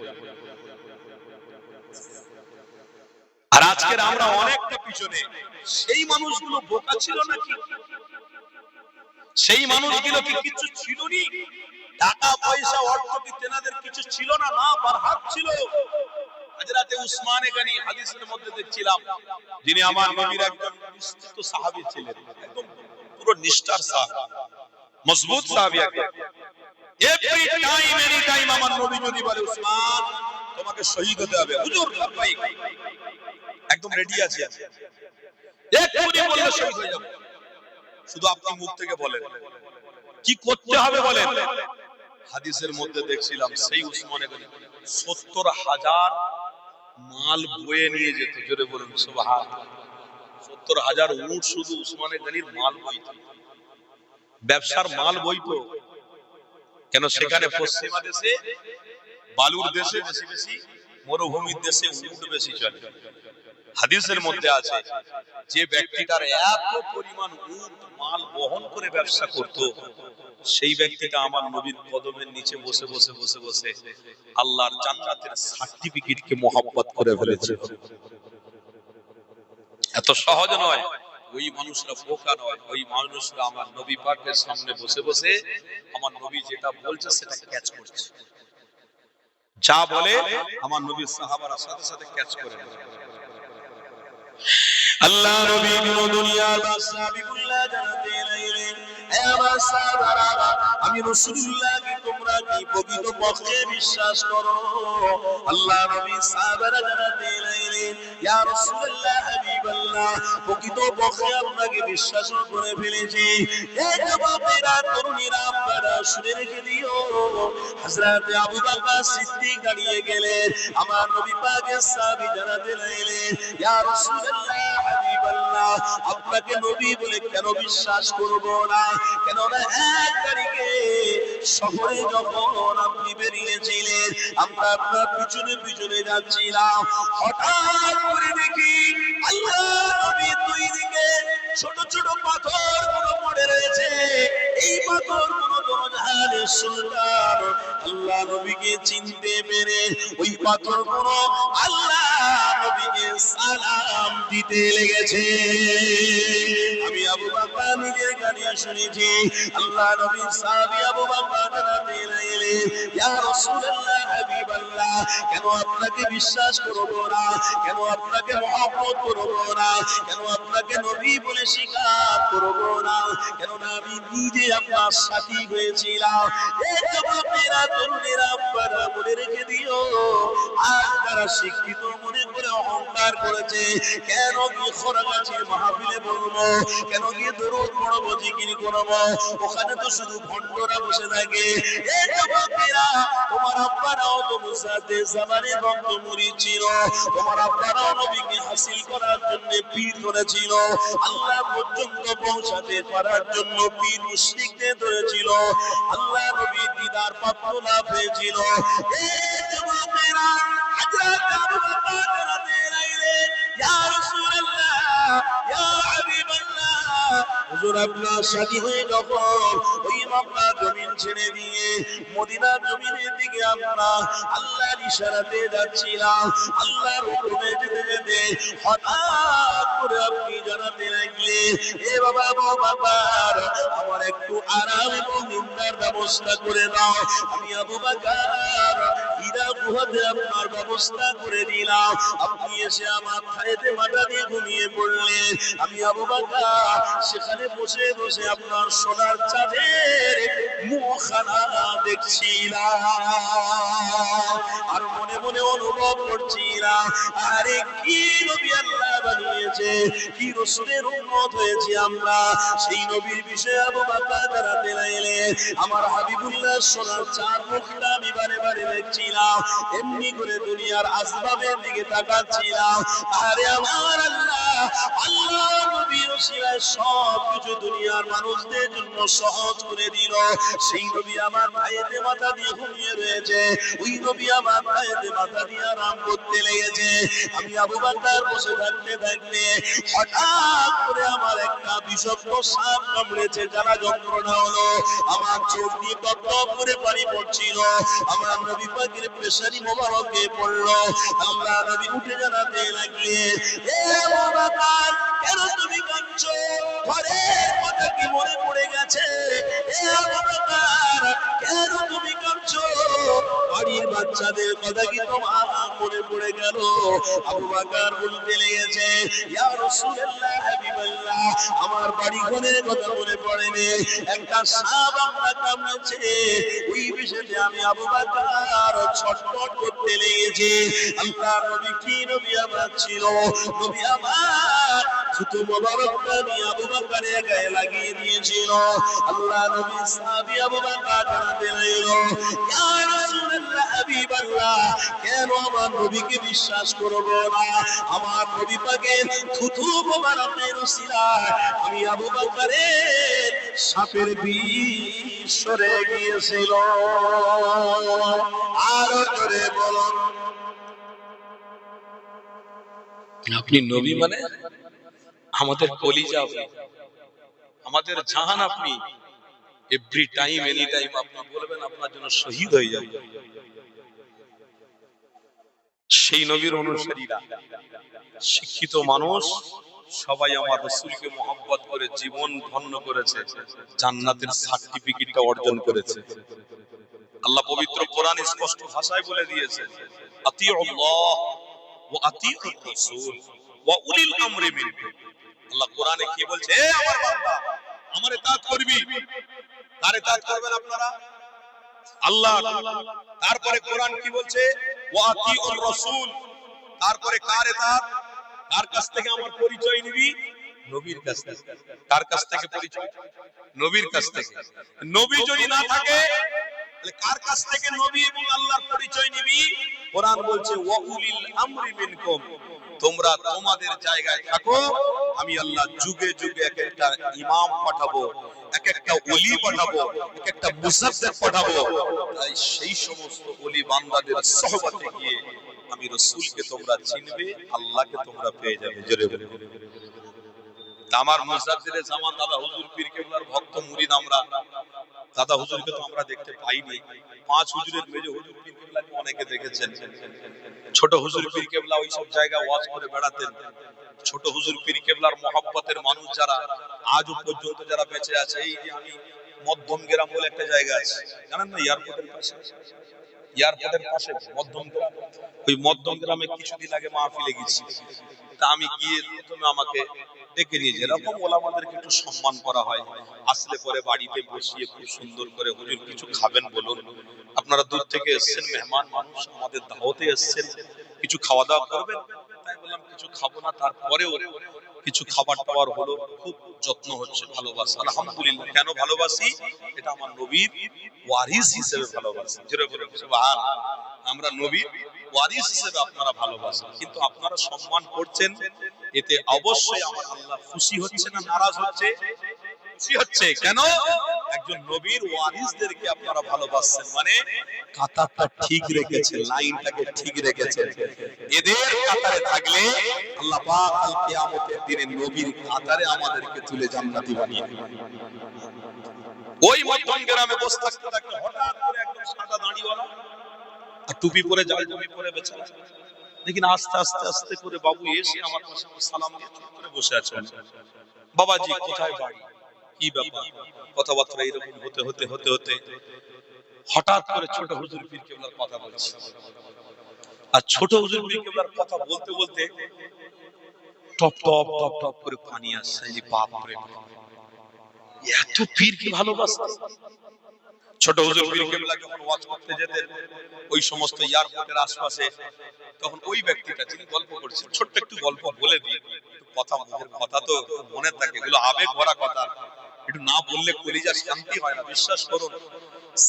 আর আজকের আমরা অনেকটা পিছনে। সেই মানুষগুলো বোকা ছিল নাকি? সেই মানুষগুলো কি কিছু ছিল নি? টাকা পয়সা অর্থ কি তেনাদের কিছু ছিল না? না, বারহাত ছিল। হযরতে উসমান গনি হাদিসের মধ্যে দেখছিলাম, যিনি আমার নবীর একজন নিষ্ঠিত সাহাবী ছিলেন, একদম পুরো নিষ্ঠার সাহাবী, মজবুত সাহাবী। এভরি টাইম এনি টাইম আমার নবী যদি বলে উসমান তোমাকে শহীদ হতে হবে, হুজুর লাব্বাইক, একদম রেডি আছে, এক্ষুনি বললে শহীদ হয়ে যাবে। শুধু আপনি মুখ থেকে বলেন কি করতে হবে বলেন। হাদিসের মধ্যে দেখছিলাম সেই উসমান গনি ৭০,০০০ মাল বয়ে নিয়ে যেত। জোরে বলুন সুবহানাল্লাহ। ৭০,০০০ উট শুধু উসমান গনির মাল বইত, ব্যবসার মাল বইত। কেন? সেখানে পশ্চিমা দেশে, বালুর দেশে বেশি বেশি, মরুভূমির দেশে উট বেশি চলে। হাদিসের মধ্যে আছে যে ব্যক্তিটার এত পরিমাণ উট মাল বহন করে ব্যবসা করত, সেই ব্যক্তিটা আমার নবীর কদমের নিচে বসে বসে বসে বসে আল্লাহর জান্নাতের সার্টিফিকেটকে মহব্বত করে ফেলেছে। এত সহজ নয়। ওই মানুষরা বোকা নয়, ওই মানুষরা আমার নবী পাকের সামনে বসে বসে আমার নবী যেটা বলছে সেটা ক্যাচ করছে। যা বলে আমার নবীর সাহাবারা সাথে সাথে ক্যাচ করে নেয়। আল্লাহ নবী দুনিয়ার বাদশা বিকুল্লাহ জানাতে লাগলেন, হে আমার সাহাবারা, আমি রাসূলুল্লাহ কি তোমরা কি প্রকৃত পক্ষে বিশ্বাস করো? আল্লাহ নবী সাহাবারা জানাতে লাগলেন, ইয়া রাসূলুল্লাহ হাবিবাল্লাহ, প্রকৃত পক্ষে আপনাকে বিশ্বাস করে ফেলেছি। এই যুবকেরা, তরুণীরা, আপনারা শুনে রেখে দিও। হযরত আবু বকর সিদ্দিক দাঁড়িয়ে গেলেন, আমার নবী পাকের সাহাবী জানাতে লাগলেন, ইয়া রাসূলুল্লাহ হাবিবাল্লাহ, আপনাকে নবী বলে কেন বিশ্বাস করব না? কেন না এক তারিখে শহরে যখন আপনি বেরিয়েছিলেন, আমরা আপনার পিছনে পিছনে যাচ্ছিলাম, হঠাৎ করে দেখি আল্লাহ নবীর দুই দিকে ছোট ছোট পাথর গুলো পড়ে রয়েছে। এই পাথর গুলো দরজার সুলতান আল্লাহ নবীকে চিনতে পেরে ওই পাথর গুলো আল্লাহ নবীকে সালাম দিতে লেগেছে। আমি আবু বকর নিজের কানে শুনেছি, আল্লাহ নবীর সাহাবী আবু বকর জানাতে লাগলেন, ইয়া রাসূলুল্লাহ হাবিবাল্লাহ, কেন আপনাকে বিশ্বাস করব না? কেন আপনাকে মহব্বত করব না? কেন আপনাকে নবী বলে স্বীকার করব না? কেন না আমি নিজে আপনার সাথী হয়েছিলাম। এই যুবকেরা, তরুণেরা, আপনারা মনে রেখে দিও, আর যারা শিক্ষিত মনে করে অহংকার করেছে, কেন কি খোরাগাছির মাহফিলে বলবো, কেন কি দরুদ পড়বো, জিকির করবো, ওখানে তো শুধু ভণ্ডরা বসে থাকে। এই যুবকেরা, তোমার আব্বারাও তো মুসাতে জামানে রক্ত মুড়ি ছিল, তোমার আব্বারাও নবীকে হাসিল করার জন্য পীর ধরেছিল, আল্লাহ পর্যন্ত পৌঁছাতে পারার জন্য পীর মুশরিকদের ধরেছিল, আল্লাহ নবী দিদার প্রাপ্ত লাভ হয়েছিল। এই যুবকেরা, হযরত আবু বকর জানাতে লাগলেন, ইয়া রাসূলুল্লাহ, ইয়া হাবিবাল্লাহ, হুজুর আপনার সাথী হয়ে যখন ওই মক্কা জমিন ছেড়ে দিয়ে মদিনার জমিনের দিকে আমরা আল্লাহর ইশারাতে যাচ্ছিলাম, আল্লাহর হুকুমে যেতে যেতে হঠাৎ করে আপনি জানাতে লাগলেন, এ বাবা গো বাবার, আমার একটু আরাম এবং নিন্দার ব্যবস্থা করে দাও। আমি আবু বকর হীরা গুহাতে আপনার ব্যবস্থা করে দিলাম। আপনি এসে আমার ঠাইতে মাথা দিয়ে ঘুমিয়ে পড়লেন। আমি আবু বকর সেখানে বসে বসে আপনার সোনার চাঁদের মুখখানা দেখছিলাম, আর মনে মনে অনুভব করছিলাম, আরে কি নবী আল্লাহ বানিয়েছে, কি রাসূলের উম্মত হয়েছে আমরা। সেই নবীর বিষয়ে আবু বকর জানাতে লাগলেন, আমার হাবিবুল্লাহ সোনার চার মুখটা আমি বারে বারে দেখছিলাম, এমনি করে দুনিয়ার আসবাবের দিকে তাকাচ্ছিলাম। আরে আমার আল্লাহ, আল্লাহ নবীর ওসিলায় সব কিছু দুনিয়ার মানুষদের জন্য সহজ করে দিল। সেই নবী আমার পায়েতে মাথা দিয়ে ঘুমিয়ে রয়েছে, ওই নবী আমার পায়েতে মাথা দিয়ে আরাম করতে লেগেছে। আমি আবু বকর বসে থাকতে থাকতে হঠাৎ করে আমার একটা বিষাক্ত সাপ কামড়েছে, জ্বালা যন্ত্রণা হলো, আমার চোখ দিয়ে টপ টপ করে পানি পড়ছিল। আমার নবী পাকের পেশারি মোবারকে পড়লো। আল্লাহ নবী উঠে জানাতে লাগলেন, এ আবু বকর, কেন তুমি কাঁদছো? ঘরের কথা কি মনে পড়ে গেছে? এ আবু বকর, কেন তুমি কাঁদছো? বাড়ির বাচ্চাদের কথা কি তোমার মনে পড়ে গেল? আবু বকর বলতে লেগেছে, ইয়া রাসূলুল্লাহ, হাবিবাল্লাহ, আমার বাড়ি ঘরের কথা মনে পড়েনি, একটা সাপ আমরা কামড়েছে, ওই বিষয়তে আমি আবু বকর ছটফট করতে লেগেছি। আল্লাহ নবী কি নবী আমার ছিল, নবী আমার জুতো মোবারকটা নিয়ে আবু বকরের গায়ে লাগিয়ে দিয়েছিল। আল্লাহ নবী সাহাবী আবু বকর জানাতে লাগলো, ইয়া রাসূলুল্লাহ, হাবিবাল্লাহ, কেন আমার নবীকে বিশ্বাস করব না? আমার নবী পাকের থুতু মোবারকের ওসিলায় আমি আবু বকরের সাপের বিষ সরে গিয়েছিল। আরো জোরে বলুন। আপনি নবী মানে আমাদের কলিজা, আমাদের জাহান, আপনি এভরি টাইম এনি টাইম আপনি বলবেন আপনার জন্য শহীদ হয়ে যাবে। সেই নবীর অনুসারীরা, শিক্ষিত মানুষ সবাই আমার রাসূলকে মহব্বত করে জীবন ধন্য করেছে, জান্নাতের সার্টিফিকেটটা অর্জন করেছে। আল্লাহ পবিত্র কোরআন স্পষ্ট ভাষায় বলে দিয়েছে, আতিউল্লাহ ওয়া আতিউর রাসূল ওয়া উলিল আমরি মিনকুম। আল্লাহ কোরআনে কি বলছে? হে আমার বান্দা, আমার ইতাআত করবি। কার ইতাআত করবেন আপনারা? আল্লাহ। তারপরে কোরআন কি বলছে? ওয়া আতিউর রাসূল। তারপরে কার ইতাআত? কার কাছ থেকে আমার পরিচয় নিবি? নবীর কাছ থেকে। কার কাছ থেকে পরিচয়? নবীর কাছ থেকে। নবী যদি না থাকে তাহলে কার কাছ থেকে নবী এবং আল্লাহর পরিচয় নিবি? কোরআন বলছে ওয়া উলিল আমরি মিনকুম, তোমরা তোমাদের জায়গায় থাকো, আমি আল্লাহ যুগে যুগে এক একটা ইমাম পাঠাবো, এক একটা ওলি পাঠাবো, এক একটা মুসাদ্দিক পাঠাবো। তাই সেই সমস্ত ওলি বান্দাদের সোহবতে গিয়ে আমি রাসূলকে তোমরা চিনবে, আল্লাহকে তোমরা পেয়ে যাবে। জোরে বলে। আমার মুজাদ্দিদে জামান দাদা হুজুর পীর কেবলার ভক্ত মুরিদ আমরা। দাদা হুজুরকে তো আমরা দেখতে পাইনি, পাঁচ হুজুরের মেজো হুজুর পীর কেবলাকে অনেকে দেখেছেন। ছোট হুজুর পীর কেবলা ওই সব জায়গায় ওয়াজ করে বেড়াতেন। ছোট হুজুর পীর কেবলার মহব্বতের মানুষ যারা আজও পর্যন্ত যারা বেঁচে আছে, এই যে আমি মধ্যম গ্রাম বলে একটা জায়গা আছে, জানেন না? এয়ারপোর্টের পাশে, এয়ারপোর্টের পাশে মধ্যম গ্রাম। ওই মধ্যম গ্রামে কিছুদিন আগে মাহফিলে গেছি। তা আমি গিয়ে প্রথমে আমাকে ডেকে নিয়ে, যেরকম ওলামাদেরকে একটু সম্মান করা হয়, আসলে পরে বাড়িতে বসিয়ে খুব সুন্দর করে, হুজুর কিছু খাবেন বলুন, আপনারা দূর থেকে এসেছেন, মেহমান মানুষ, আমাদের দাওয়াতে এসেছেন, কিছু খাওয়া দাওয়া করবেন। তাই বললাম কিছু খাবো না, তারপরেও কিছু খাবার টাবার হলো, খুব যত্ন হচ্ছে, ভালোবাসা। আলহামদুলিল্লাহ। কেন ভালোবাসি? এটা আমার নবীর ওয়ারিস হিসেবে ভালোবাসি। জোরে বলে সুবহানাল্লাহ। আমরা নবীর ওয়ারিস হিসেবে আপনারা ভালোবাসেন, কিন্তু আপনারা সম্মান করছেন, এতে অবশ্যই আমার আল্লাহ খুশি হচ্ছে না নারাজ হচ্ছে? খুশি হচ্ছে। কেন? একজন নবীর ওয়ারিসদেরকে আপনারা ভালোবাসছেন মানে কাতারটা ঠিক রেখেছেন, লাইনটাকে ঠিক রেখেছেন। এদের কাতারে থাকলে আল্লাহ পাক কাল কিয়ামতের দিনে নবীর কাতারে আমাদেরকে তুলে জান্নাতি বানিয়ে দিবেন। ওই মধ্যম গ্রামে বসে থাকতে থাকতে হঠাৎ করে একদম সাদা দাড়িওয়ালা আর টুপি পরে, জাল টুপি পরে বেচারা, लेकिन আস্তে আস্তে আস্তে করে বাবু এসে আমার পাশে সালাম দিয়ে চুপ করে বসে আছে। বাবাজি কোথায় বাড়ি, কি ব্যাপার? কথাবার্তা এরকম হতে হতে হতে হতে হঠাৎ করে ছোট হুজুর পীর কেবলার কথা বলছে। আর ছোট হুজুর পীর কেবলার কথা বলতে বলতে টপ টপ টপ টপ করে পানি আসছে। বাপ রে, এত পীর কি ভালোবাসে! ছোট হুজুর পীর কেবলা যখন ওয়াজ করতে যেতেন ওই সমস্ত এয়ারপোর্টের আশপাশে, তখন ওই ব্যক্তিটা যিনি গল্প করছেন, ছোট্ট একটু গল্প বলে দিই, কথা মুখের কথা তো মনে থাকে, এগুলো আবেগ ভরা কথা, একটু না বললে কলিজা শান্তি হয় না। বিশ্বাস করুন,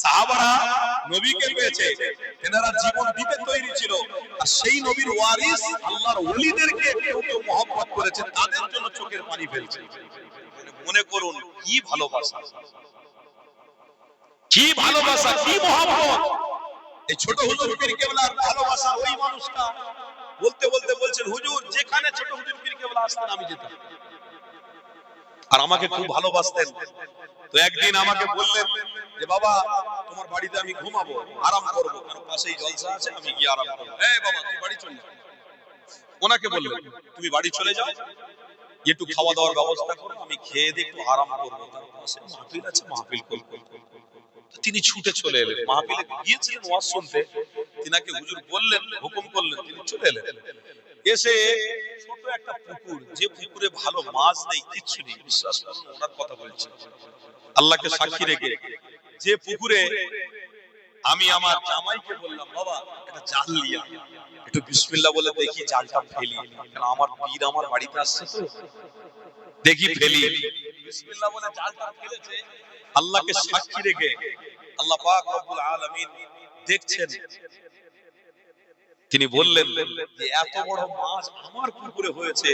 সাহাবারা নবীকে পেয়েছে, এনারা জীবন দিতে তৈরি ছিল, আর সেই নবীর ওয়ারিস আল্লাহর ওলিদেরকে কেউ কেউ মহব্বত করেছে, তাদের জন্য চোখের পানি ফেলছে। মনে করুন কি ভালোবাসা, কি ভালোবাসা, কি মহব্বত। এই ছোট হুজুর পীর কেবলার ভালোবাসা ওই মানুষটা বলতে বলতে বলছেন, হুজুর যেখানে ছোট হুজুর পীর কেবলা আসতেন আমি যেতাম, আর আমাকে খুব ভালোবাসতেন। তো একদিন আমাকে বললেন যে বাবা তোমার বাড়িতে আমি ঘুমাবো, আরাম করবো, কারণ পাশেই জলসা আছে, আমি গিয়ে আরাম করবো। এই বাবা তুই বাড়ি চলে যা। ওনাকে বললেন তুমি বাড়ি চলে যাও, একটু খাওয়া দাওয়ার ব্যবস্থা করো, আমি খেয়ে দিয়ে একটু আরাম করবো, তার পাশে মাহফিল আছে, মাহফিল করবো। তিনি ছুটে চলে এলেন, মাহফিলে গিয়েছিলেন ওয়াজ শুনতে, তিনাকে হুজুর বললেন, হুকুম করলেন, তিনি চলে এলেন। এসে ছোট একটা পুকুর, যে পুকুরে ভালো মাছ নেই, কিচ্ছু নেই, বিশ্বাস করুন ওনার কথা বলছি, আল্লাহকে সাক্ষী রেখে, যে পুকুরে আমি আমার জামাইকে বললাম বাবা একটা জাল লিয়া, একটু বিসমিল্লাহ বলে দেখি জালটা ফেলি, কারণ আমার পীর আমার বাড়িতে আসছে তো, দেখি ফেলি। বিসমিল্লাহ বলে জালটা ফেলেছে, আল্লাহকে সাক্ষী রেখে, আল্লাহ পাক রব্বুল আলামিন দেখছেন। তিনি বললেন যে এত বড় মাছ আমার পুকুরে হয়েছে,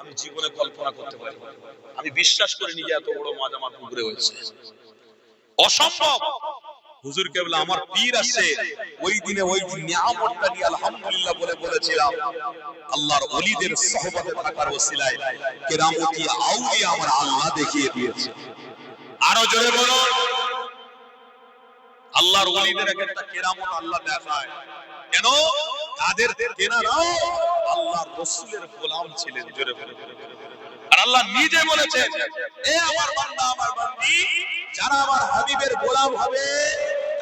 আমি জীবনে কল্পনা করতে পারি, আমি বিশ্বাস করিনি যে এত বড় মাছ আমার পুকুরে হয়েছে, অসম্ভব। হুজুর কেবলা আমার পীর আসছে, ওই দিনে ওই নিয়ামতটা নিয়ে আলহামদুলিল্লাহ বলে বলেছিলাম, আল্লাহর ওলিদের সুহবতে থাকার ওসিলায় কেরামতি আউলিয়া আমার আল্লাহ দেখিয়ে দিয়েছে। আরো জোরে বলুন, আল্লাহর ওলিদের একটা কেরামত আল্লাহ দেখায়। কেন? তাদের তেনারাও আল্লাহর রাসূলের গোলাম ছিলেন। জোরে বলুন। আর আল্লাহ নিজে বলেছেন, এ আমার বান্দা আমার বান্দি, যারা আমার হাবিবের গোলাম হবে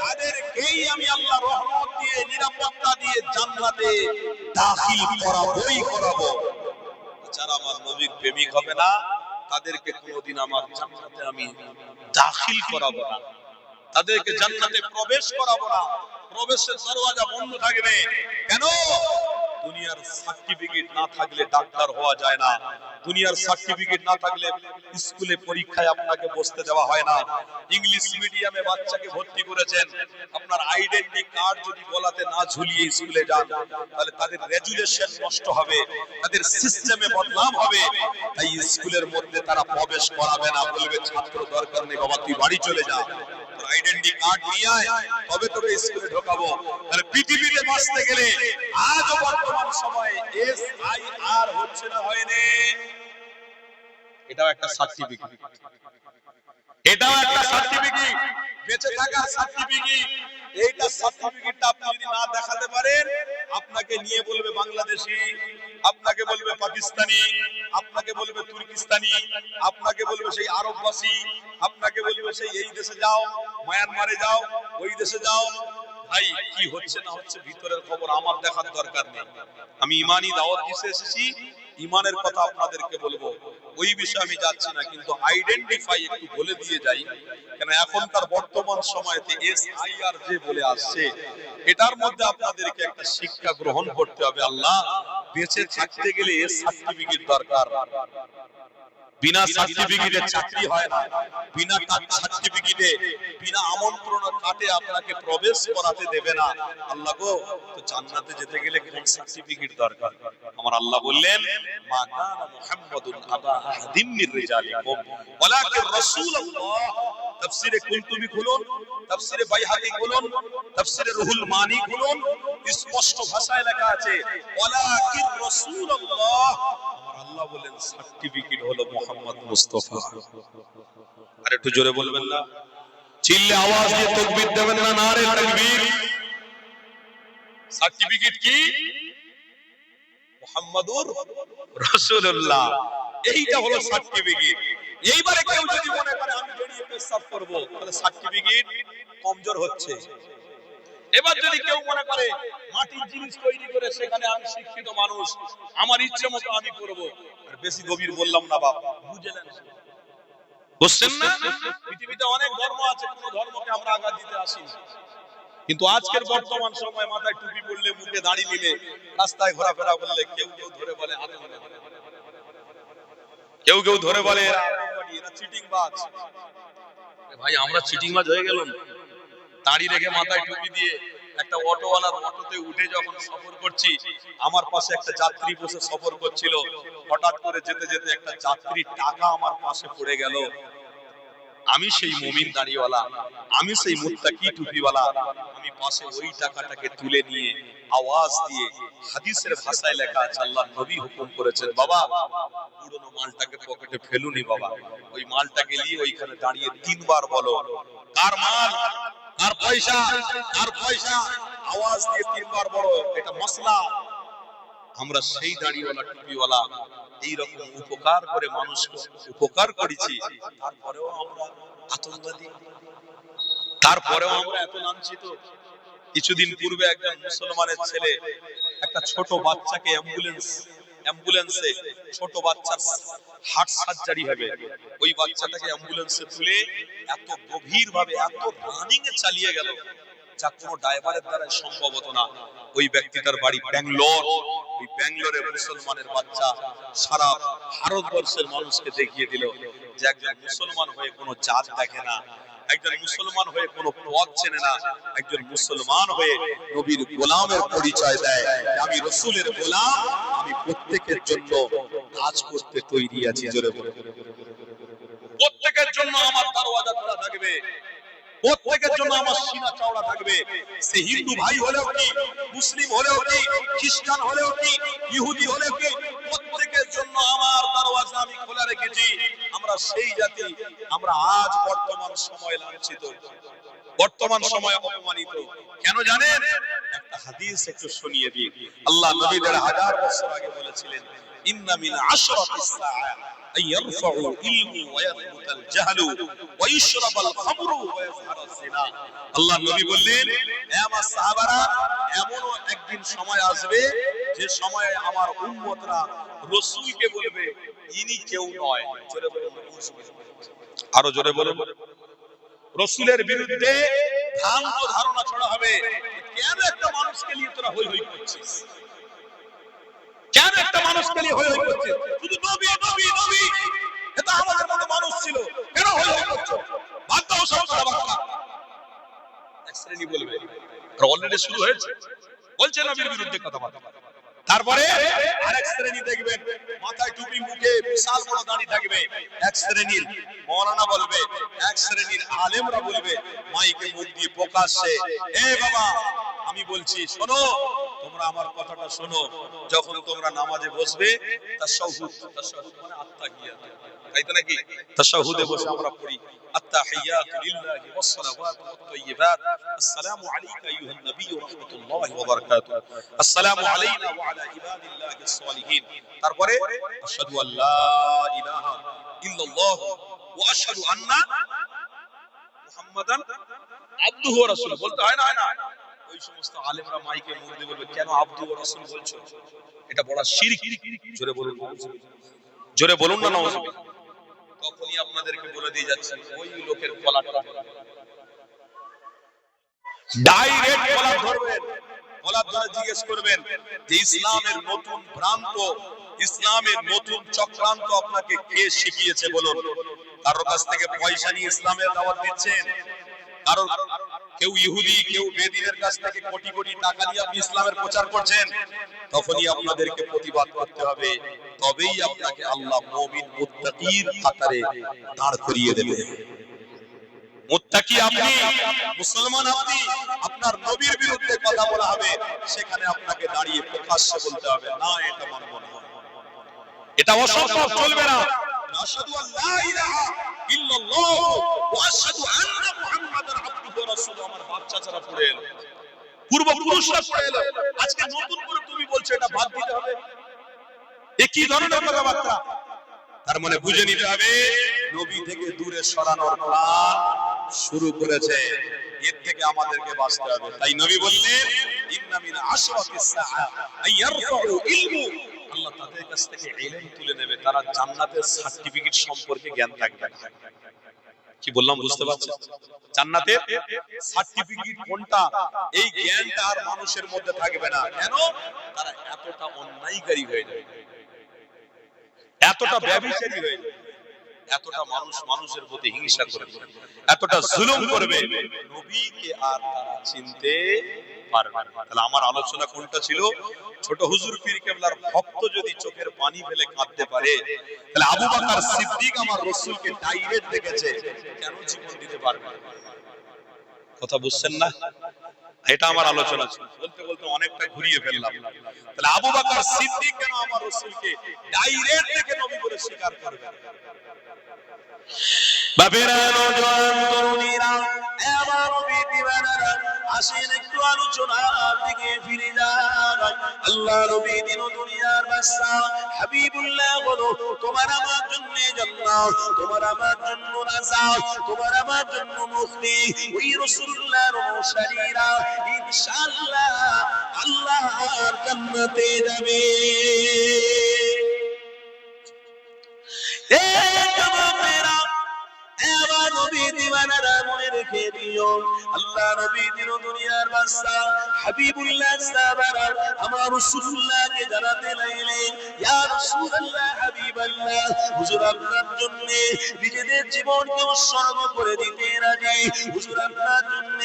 তাদেরকেই আমি আল্লাহ রহমত দিয়ে, নিরাপত্তা দিয়ে জান্নাতে দাখিল করাবোই করাবো। যারা আমার নবীর প্রেমিক হবে না, তাদেরকে কোনোদিন আমার জান্নাতে আমি দাখিল করাবো না, তাদেরকে জান্নাতে প্রবেশ করাবো না। প্রবেশের দরওয়াজা বন্ধ থাকবে। কেন? দুনিয়ার সার্টিফিকেট না থাকলে ডাক্তার হওয়া যায় না, দুনিয়ার সার্টিফিকেট না থাকলে স্কুলে পরীক্ষায় আপনাকে বসতে দেওয়া হয় না। ইংলিশ মিডিয়ামে বাচ্চাকে ভর্তি করেছেন, আপনার আইডেন্টি কার্ড যদি গলাতে না ঝুলিয়ে স্কুলে যান, তাহলে তাদের রেজুলেশন নষ্ট হবে, তাদের সিস্টেমে বদনাম হবে। তাই স্কুলের মধ্যে তারা প্রবেশ করাবে না, বলবে ছাত্র দরকার নেই, বাবা তুই বাড়ি চলে যা, আইডেন্টি কার্ড নিয়ে আয়, তবে তোকে স্কুলে ঢোকাবো। তাহলে পৃথিবীতে বাঁচতে গেলে আজও বর্তমান সময়ে SIR হচ্ছে না, হয়নি? এটাও একটা সার্টিফিকেট, এটাও একটা সার্টিফিকেট, বেঁচে থাকার সার্টিফিকেট। এইটা সার্টিফিকেটটা আপনি যদি না দেখাতে পারেন, আপনাকে নিয়ে বলবে বাংলাদেশি, আপনাকে বলবে পাকিস্তানি, আপনাকে বলবে তুর্কিস্তানি, আপনাকে বলবে সেই আরববাসী, আপনাকে বলবে সেই এই দেশে যাও, মায়ানমারে যাও, ওই দেশে যাও। ভাই কি হচ্ছে না হচ্ছে ভিতরের খবর আমার দেখার দরকার নেই। আমি ইমানি দাওয়াত দিতে এসেছি, ইমানের কথা আপনাদেরকে বলবো, ওই বিষয়ে আমি যাচ্ছি না, কিন্তু আইডেন্টিফাই একটু বলে দিয়ে যাই। কেন এখনকার বর্তমান সময়তে SIR যে বলে আসছে, এটার মধ্যে আপনাদেরকে একটা শিক্ষা গ্রহণ করতে হবে। আল্লাহ বেঁচে থাকতে গেলে এর সার্টিফিকেট দরকার, বিনা সার্টিফিকেটে চাকরি হয় না, বিনা সার্টিফিকেটে, বিনা আমন্ত্রণে কাটে আপনাকে প্রবেশ করাতে দেবে না। আল্লাহ গো, তো জান্নাতে যেতে গেলে কোন সার্টিফিকেট দরকার? আমার আল্লাহ বললেন, মা কানা মুহাম্মাদুন আবা আহাদিম মির রিজালিকুম ওয়ালাকিন রাসূলুল্লাহ। তাফসীরে কুরতুবী খুলুন, তাফসীরে বাইহাকী খুলুন, তাফসীরে রুহুল মানি খুলুন, স্পষ্ট ভাষায় লেখা আছে ওয়ালাকিন রাসূলুল্লাহ। আল্লাহ বলেন সার্টিফিকেট হলো মুহাম্মদ মুস্তাফা। আর একটু জোরে বলবেন না? চিল্লে আওয়াজ দিয়ে তাকবীর দেবেন না? নারে তাকবীর। সার্টিফিকেট কি? মুহাম্মাদুর রাসূলুল্লাহ, এইটা হলো সার্টিফিকেট। এইবারে কেউ যদি মনে করে আমি বেরিয়ে পেশাব করব, তাহলে সার্টিফিকেট কমজোর হচ্ছে। এবার যদি কেউ মনে করে মাটির জিনিস তৈরি করে সেখানে আমি শিক্ষিত মানুষ, আমার ইচ্ছে মতো আমি করব, আর বেশি গভীর বললাম না বাপ, বুঝলেন? বুঝছেন না? পৃথিবীতে অনেক ধর্ম আছে, কোন ধর্মকে আমরা আঘাত দিতে আসিনি, কিন্তু আজকের বর্তমান সময় মাথায় টুপি পরলে, মুখে দাড়ি নিলে, রাস্তায় ঘোরাফেরা করলে কেউ কেউ ধরে বলে আতঙ্কবাদী, কেউ কেউ ধরে বলে জানি এরা চিটিংবাজ। ভাই আমরা চিটিংবাজ হয়ে গেলাম? দাড়ি রেখে মাথায় টুপি দিয়ে একটা অটোওয়ালার অটোতে উঠে যখন সফর করছি, আমার পাশে একটা যাত্রী বসে সফর করছিল, হঠাৎ করে যেতে যেতে একটা যাত্রীর টাকা আমার পাশে পড়ে গেল। আমি সেই মুমিন দাড়িওয়ালা, আমি সেই মুত্তাকি টুপিওয়ালা, আমি পাশে ওই টাকাটাকে তুলে নিয়ে আওয়াজ দিয়ে, হাদিসের ভাষায় লেখা আছে আল্লাহর নবী হুকুম করেছেন, বাবা পুরনো মালটাকে পকেটে ফেলুনি বাবা, ওই মালটাকে নিয়ে ওইখানে দাঁড়িয়ে 3 বার বলো, কার মাল, কার পয়সা, কার পয়সা, আওয়াজ দিয়ে 3 বার বলো, এটা মাসলা। আমরা সেই দাড়িওয়ালা টুপিওয়ালা এইরকম উপকার করে মানুষকে উপকার করেছি, তারপরেও আমরা আতঙ্কবাদী, তারপরেও আমরা এত লাঞ্ছিত। কিছুদিন পূর্বে একজন মুসলমানের ছেলে একটা ছোট বাচ্চাকে অ্যাম্বুলেন্সে ছোট বাচ্চার হার্ট সার্জারি হবে, ওই বাচ্চাটাকে অ্যাম্বুলেন্সে তুলে এত গভীর ভাবে এত রানিং এ চালিয়ে গেল যা কোনো ড্রাইভারের দ্বারা সম্ভব হতো না। ওই ব্যক্তিটার বাড়ি ব্যাঙ্গালোর, ওই ব্যাঙ্গালোরে মুসলমানের বাচ্চা সারা ভারতবর্ষের মানুষকে দেখিয়ে দিল যে একজন মুসলমান হয়ে কোনো জাত দেখে না, একজন মুসলমান হয়ে কোনো পথ চেনে না, একজন মুসলমান হয়ে নবীর গোলামের পরিচয় দেয়, আমি রাসূলের গোলাম, আমি প্রত্যেকের জন্য কাজ করতে তৈরি আছি। জোরে বলে, প্রত্যেকের জন্য আমার দরওয়াজা খোলা থাকবে, প্রত্যেকের জন্য আমার সিনা চওড়া থাকবে। সে হিন্দু ভাই হলেও কি, মুসলিম হলেও কি, খ্রিস্টান হলেও কি, ইহুদি হলেও কি, প্রত্যেকের জন্য আমার দরওয়াজা আমি খোলা রেখেছি। আমরা সেই জাতি, আমরা আজ বর্তমান সময় লাঞ্ছিত, বর্তমান সময় অপমানিত। কেন জানেন? একটা হাদিস একটু শুনিয়ে দিই। আল্লাহ নবী 1000 বছর আগে বলেছিলেন, ইন্না মিন আশরাতিস সাআ আইয়ারফাউ ইলমু ওয়া ইয়াথবুতাল জাহলু ওয়া ইশরাবাল খামরু ওয়া ইয়াযহারাজ জিনা। আল্লাহ নবী বললেন, হে আমার সাহাবারা, এমন একদিন সময় আসবে যে সময়ে আমার উম্মতরা রাসূলকে বলবে ইনি কেউ নয়। জোরে বলুন, আরো জোরে বলুন। রাসূলের বিরুদ্ধে ভ্রান্ত ধারণা ছড়া হবে। কেন একটা মানুষকে নিয়ে তোরা হই হই করছিস? কেন একটা মানুষকে নিয়ে হই হই করছিস? শুধু নবী নবী নবী, এটা আমাদের মতো মানুষ ছিল, কেন হই হই করছো? বাদ দাও সব কথাবার্তা। এক শ্রেণী বলবে, আর অলরেডি শুরু হয়েছে, বলছে নবীর বিরুদ্ধে কথাবার্তা। তারপরে আরেক শ্রেণী দেখবেন মাথায় টুপি, মুখে বিশাল বড় দাড়ি থাকবে, এক শ্রেণীর মাওলানা বলবে, এক শ্রেণীর আলেমরা বলবে মাইকে মুখ দিয়ে প্রকাশ্যে, এ বাবা আমি বলছি শোনো, তোমরা আমার কথাটা শোনো, যখন তোমরা নামাজে বসবে তাশাহুদ, তাশাহুদ মানে আত্তাহিয়াত, তাই তো নাকি? তাশাহুদে বসে আমরা পড়ি আত্তাহিয়াতু লিল্লাহি ওয়াস সালাওয়াতু ওয়াত তাইয়্যিবাত, আসসালামু আলাইকা আইয়ুহান নাবিয়্যু ওয়া রাহমাতুল্লাহি ওয়া বারাকাতুহু, আসসালামু আলাইনা ওয়া আলা ইবাদিল্লাহিস সালিহিন। তারপরে আশহাদু আল্লা ইলাহা ইল্লাল্লাহ ওয়া আশহাদু আন্না মুহাম্মাদান আবদুহু ওয়া রাসূলুহু বলতে হয় না, হয় না? ওই সমস্ত আলেমরা মাইকে মুখ দিয়ে বলবে, কেন আব্দু ওয়া রাসূল বলছো? এটা বড় শিরক। জোরে বলুন, জোরে বলুন না নাউযুবিল্লাহ। তখনই আপনাদেরকে বলে দিয়ে যাচ্ছি, ওই লোকের কলারটা ডাইরেক্ট কলার ধরবেন, কলার ধরে জিজ্ঞেস করবেন যে ইসলামের নতুন ভ্রান্ত, ইসলামের নতুন চক্রান্ত আপনাকে কে শিখিয়েছে বলুন? কারোর কাছ থেকে পয়সা নিয়ে ইসলামের দাওয়াত দিচ্ছেন? কারণ কেউ ইহুদি, কেউ বেদিনের কাছ থেকে কোটি কোটি টাকা নিয়ে আপনি ইসলামের প্রচার করছেন? তখনই আপনাদেরকে প্রতিবাদ করতে হবে, তবেই আপনাকে আল্লাহ মুমিন মুত্তাকির কাতারে দাঁড় করিয়ে দেবে। মুত্তাকি আপনি, মুসলমান আপনি, আপনার নবীর বিরুদ্ধে কথা বলা হবে, সেখানে আপনাকে দাঁড়িয়ে প্রকাশ্যে বলতে হবে, না এটা মানব না, এটা অসম্ভব, চলবে না। আশহাদু আল্লা ইলাহা ইল্লাল্লাহ ওয়া আশহাদু আন্না মুহাম্মাদান আবদুহু ওয়া রাসূলুহু, আমার বাপ চাচারা পড়ে এলো, পূর্বপুরুষরা পড়ে এলো, আজকে নতুন করে তুমি বলছো এটা বাদ দিতে হবে? এ কি ধরনের কথাবার্তা? তার মানে বুঝে নিতে হবে নবী থেকে দূরে সরানোর প্ল্যান শুরু করেছে, এর থেকে আমাদেরকে বাঁচতে হবে। তাই নবী বললেন, ইন্না মিন আশরাতিস সাআ আইয়ারফাউ ইলমু, আল্লাহ তাদের কাছ থেকে ইলম তুলে নেবে, তারা জান্নাতের সার্টিফিকেট সম্পর্কে জ্ঞান থাকবে না। কি বললাম বুঝতে পারছেন? জান্নাতের সার্টিফিকেট কোনটা, এই জ্ঞানটা আর মানুষের মধ্যে থাকবে না। কেন? তারা এতটা অন্যায়কারী হয়ে যাবে, এতটা ব্যভিচারী হয়ে যাবে। এতটা মানুষ মানুষের প্রতি হিংসা করবে, এতটা জুলুম করবে, নবীকে আর তারা চিনতে পারবে না। তাহলে আমার আলোচনা কোনটা ছিল? ছোট হুজুর পীর কেবলার ভক্ত যদি চোখের পানি ফেলে কাঁদতে পারে, তাহলে আবু বকর সিদ্দিক আমার রাসূলকে ডাইরেক্ট দেখেছে, কেন জীবন দিতে পারবে না? কথা বুঝছেন না? এটা আমার আলোচনা ছিল। বলতে বলতে অনেকটা ঘুরিয়ে ফেললাম। তাহলে আবু বকর সিদ্দিক কেন আমার রাসূলকে ডাইরেক্ট দেখে নবী বলে স্বীকার করবে? বাবেরা, নওজোয়ান তরুণীরা, আমার নবী দিওয়ানারা, আসেন একটু আলোচনার দিকে ফিরে যাই। আল্লাহ নবী দিন দুনিয়ার বাদশা হাবিবুল্লাহ বলো, তোমার আমার জন্য জান্নাত, তোমার আমার জন্য নাজাত, তোমার আমার জন্য মুক্তি। ওই রাসূলুল্লাহর অনুসারীরা ইনশাআল্লাহ আল্লাহর জান্নাতে যাবে। মনে রেখে দিও, আল্লাহ নবী দিন দুনিয়ার বাদশা হাবিবুল্লাহ সাহাবারা আমার রাসূলুল্লাহকে জানাতে লাগলেন, ইয়া রাসূলুল্লাহ, হাবিবাল্লাহ, হুজুর আপনার জন্য নিজেদের জীবনকে উৎসর্গ করে দিতে রাজি, হুজুর আপনার জন্য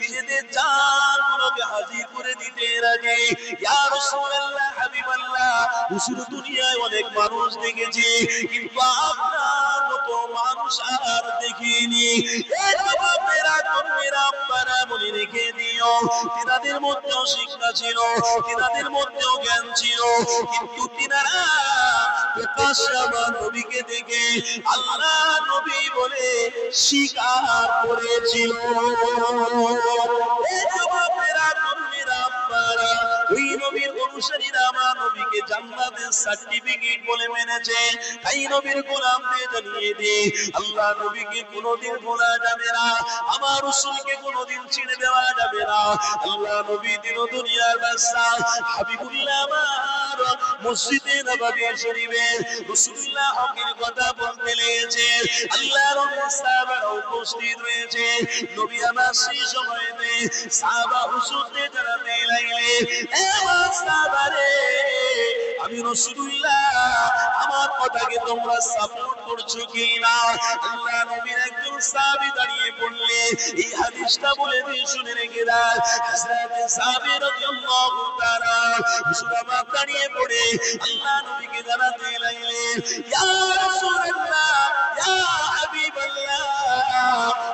নিজেদের জানগুলোকে হাজির করে দিতে রাজি। ইয়া রাসূলুল্লাহ, হাবিবাল্লাহ, হুজুর দুনিয়ায় অনেক মানুষ দেখেছি, কিন্তু আপনার মতো মানুষ আর দেখিনি। মনে রেখে দিও, তিনাদের মধ্যেও শিক্ষা ছিল, তিনাদের মধ্যেও জ্ঞান ছিল, কিন্তু তিনারা প্রকাশ্যে আমার নবীকে দেখে আল্লাহ নবী বলে স্বীকার করেছিল। ওই নবীর অনুসারীরা আমার নবীকে জান্নাতের সার্টিফিকেট বলে মেনেছে। তাই নবীর গোলামদের জানিয়ে দিই, আল্লাহ নবীকে কোনোদিন ভোলা যাবে না, আমার রাসূলকে কোনোদিন ছেড়ে দেওয়া যাবে না। আল্লাহ নবী দিন দুনিয়ার বাদশা হাবিবুল্লাহ আমার মসজিদে নববী শরীফে রাসূলুল্লাহ হকের কথা বলতে লেগেছে। আল্লাহর সাহাবারা উপস্থিত রয়েছে। নবী আমার সেই সময়তে সাহাবা হুজুরদের জানাতে লাগলেন, এ সাহাবারে, আমি রাসূলুল্লাহ, আমার কথাকে তোমরা সাপোর্ট করছো কি না? আল্লাহ নবীর একজন সাহাবী দাঁড়িয়ে পড়লে এই হাদিসটা বলে দিয়ে শুনে রেখে দেন। হযরত সাহাবী রাদিয়াল্লাহু তাআলা হুজুর আমার দাঁড়িয়ে পড়ে আল্লাহ নবীকে জানাতে লাগলেন, ইয়া রাসূলুল্লাহ, ইয়া হাবিবাল্লাহ,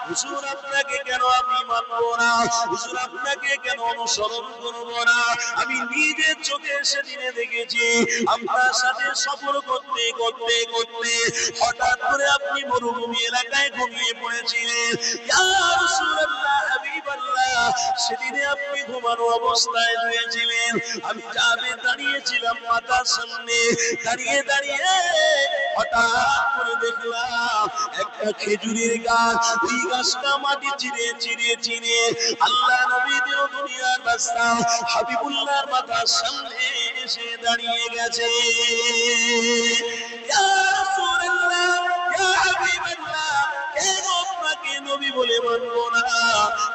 হুজুর আপনাকে কেন আমি মানবো না? হুজুর আপনাকে কেন অনুসরণ করবো না? আমি নিজের চোখে সেদিনে দেখেছি আপনার সাথে সফর করতে করতে করতে হঠাৎ করে আপনি মরুভূমি এলাকায় ঘুমিয়ে পড়েছিলেন। ইয়া রাসূলুল্লাহ, হাবিবাল্লাহ, সেদিনে আপনি ঘুমানো অবস্থায় শুয়েছিলেন। আমি যাবে দাঁড়িয়েছিলাম মাথার সামনে, দাঁড়িয়ে দাঁড়িয়ে হঠাৎ করে দেখলাম একটা খেজুরের গাছ, ওই গাছটা মাটি চিরে চিরে চিরে আল্লাহ নবী দুনিয়ার বাদশা হাবিবুল্লাহর মাথার সামনে এসে দাঁড়িয়ে গেছে। ইয়া রাসূলুল্লাহ, ইয়া হাবিবাল্লাহ, কেন আপনাকে নবী বলে মানবো না?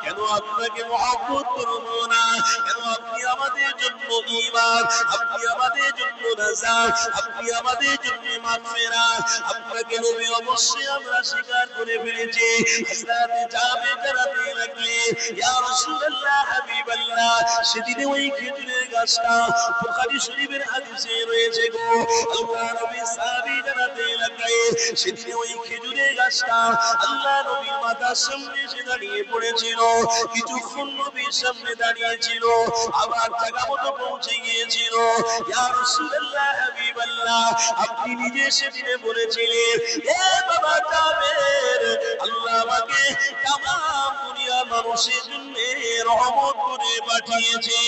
কেন আপনাকে মহব্বত করবো না? কেন আপনি আমাদের জন্য ঈমান, আপনি আমাদের জন্য নাজাত, আপনি আমাদের জন্য মাগফিরাত, আপনাকে নবী অবশ্যই আমরা স্বীকার করে ফেলেছি। হযরত জাবের জানাতে লাগলেন, ইয়া রাসূলুল্লাহ, হাবিবাল্লাহ, সেদিনে ওই খেজুরের গাছটা বুখারী শরীফের হাদিসে রয়েছে গো। আল্লাহ নবী সাহাবী জানাতে লাগলেন, সেদিনে ওই খেজুরের গাছটা আল্লাহ নবীর মাথার সামনে এসে দাঁড়িয়ে পড়েছিল। কিছুক্ষণ নবীর সামনে দাঁড়িয়েছিল, আবার জায়গা মতো পৌঁছে গিয়েছিল। ইয়া রাসূলুল্লাহ, হাবিবাল্লাহ, আপনি নিজে সেদিনে বলেছিলেন, এ বাবা জাবের, আল্লাহ আমাকে তামাম দুনিয়ার মানুষের জন্য রহমত করে পাঠিয়েছে।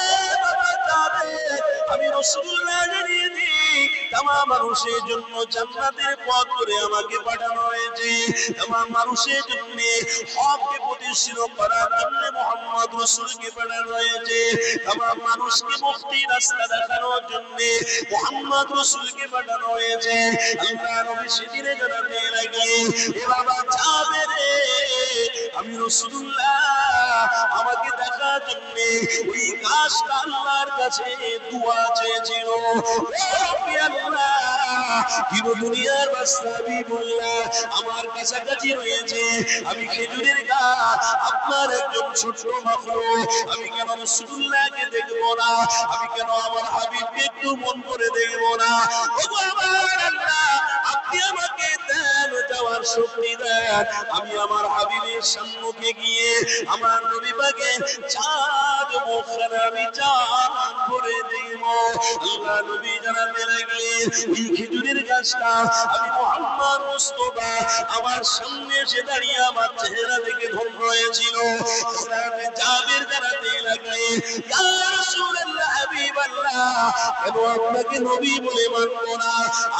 এ বাবা জাবের, আমি রাসূলুল্লাহ জানিয়ে দিই, তামাম মানুষের জন্য জান্নাতের পথ করে আমাকে পাঠানো হয়েছে। তামাম মানুষের জন্য হককে প্রতিষ্ঠিত করার জন্য মুহাম্মদ রাসূলকে পাঠানো হয়েছে। তামাম মানুষকে মুক্তির রাস্তা দেখানোর জন্য মুহাম্মদ রাসূলকে পাঠানো হয়েছে। আল্লাহ নবী সেদিনে জানাতে লাগলেন, এ বাবা জাবের, আমি রাসূলুল্লাহ আমাকে দেখার জন্য ওই গাছটা আল্লাহর কাছে দোয়া চেয়েছিল। কিন্তু দুনিয়ার বাদশাহ বললা আমার কাছাকাছি রয়েছে, আমি খেজুরের গাছ, আপনার একজন ছোট মাখলুক, আমি কেন রাসূলুল্লাহকে দেখবো না? আমি কেন আমার হাবিবকে একটু মন করে দেখবো না? ওগো আমার আল্লাহ, আপনি আমাকে দেন যাওয়ার শক্তি দেন, আমি আমার হাবিবের সম্মুখে গিয়ে আমার নবী পাকের চাঁদ মুখখানা আমি চাঁদ করে দেব। আল্লাহ নবী জানাতে লাগলেন এই খেজুরের গাছটা আমি মুহাম্মদ মুস্তাফা আমার সামনে এসে দাঁড়িয়ে আমার চেহারা দেখে ধন্য হয়েছিল। হযরত জাবির জানাতে লাগলেন ইয়া রাসূলুল্লাহ হাবিবাল্লাহ, কেন আপনাকে নবী বলে মানব না?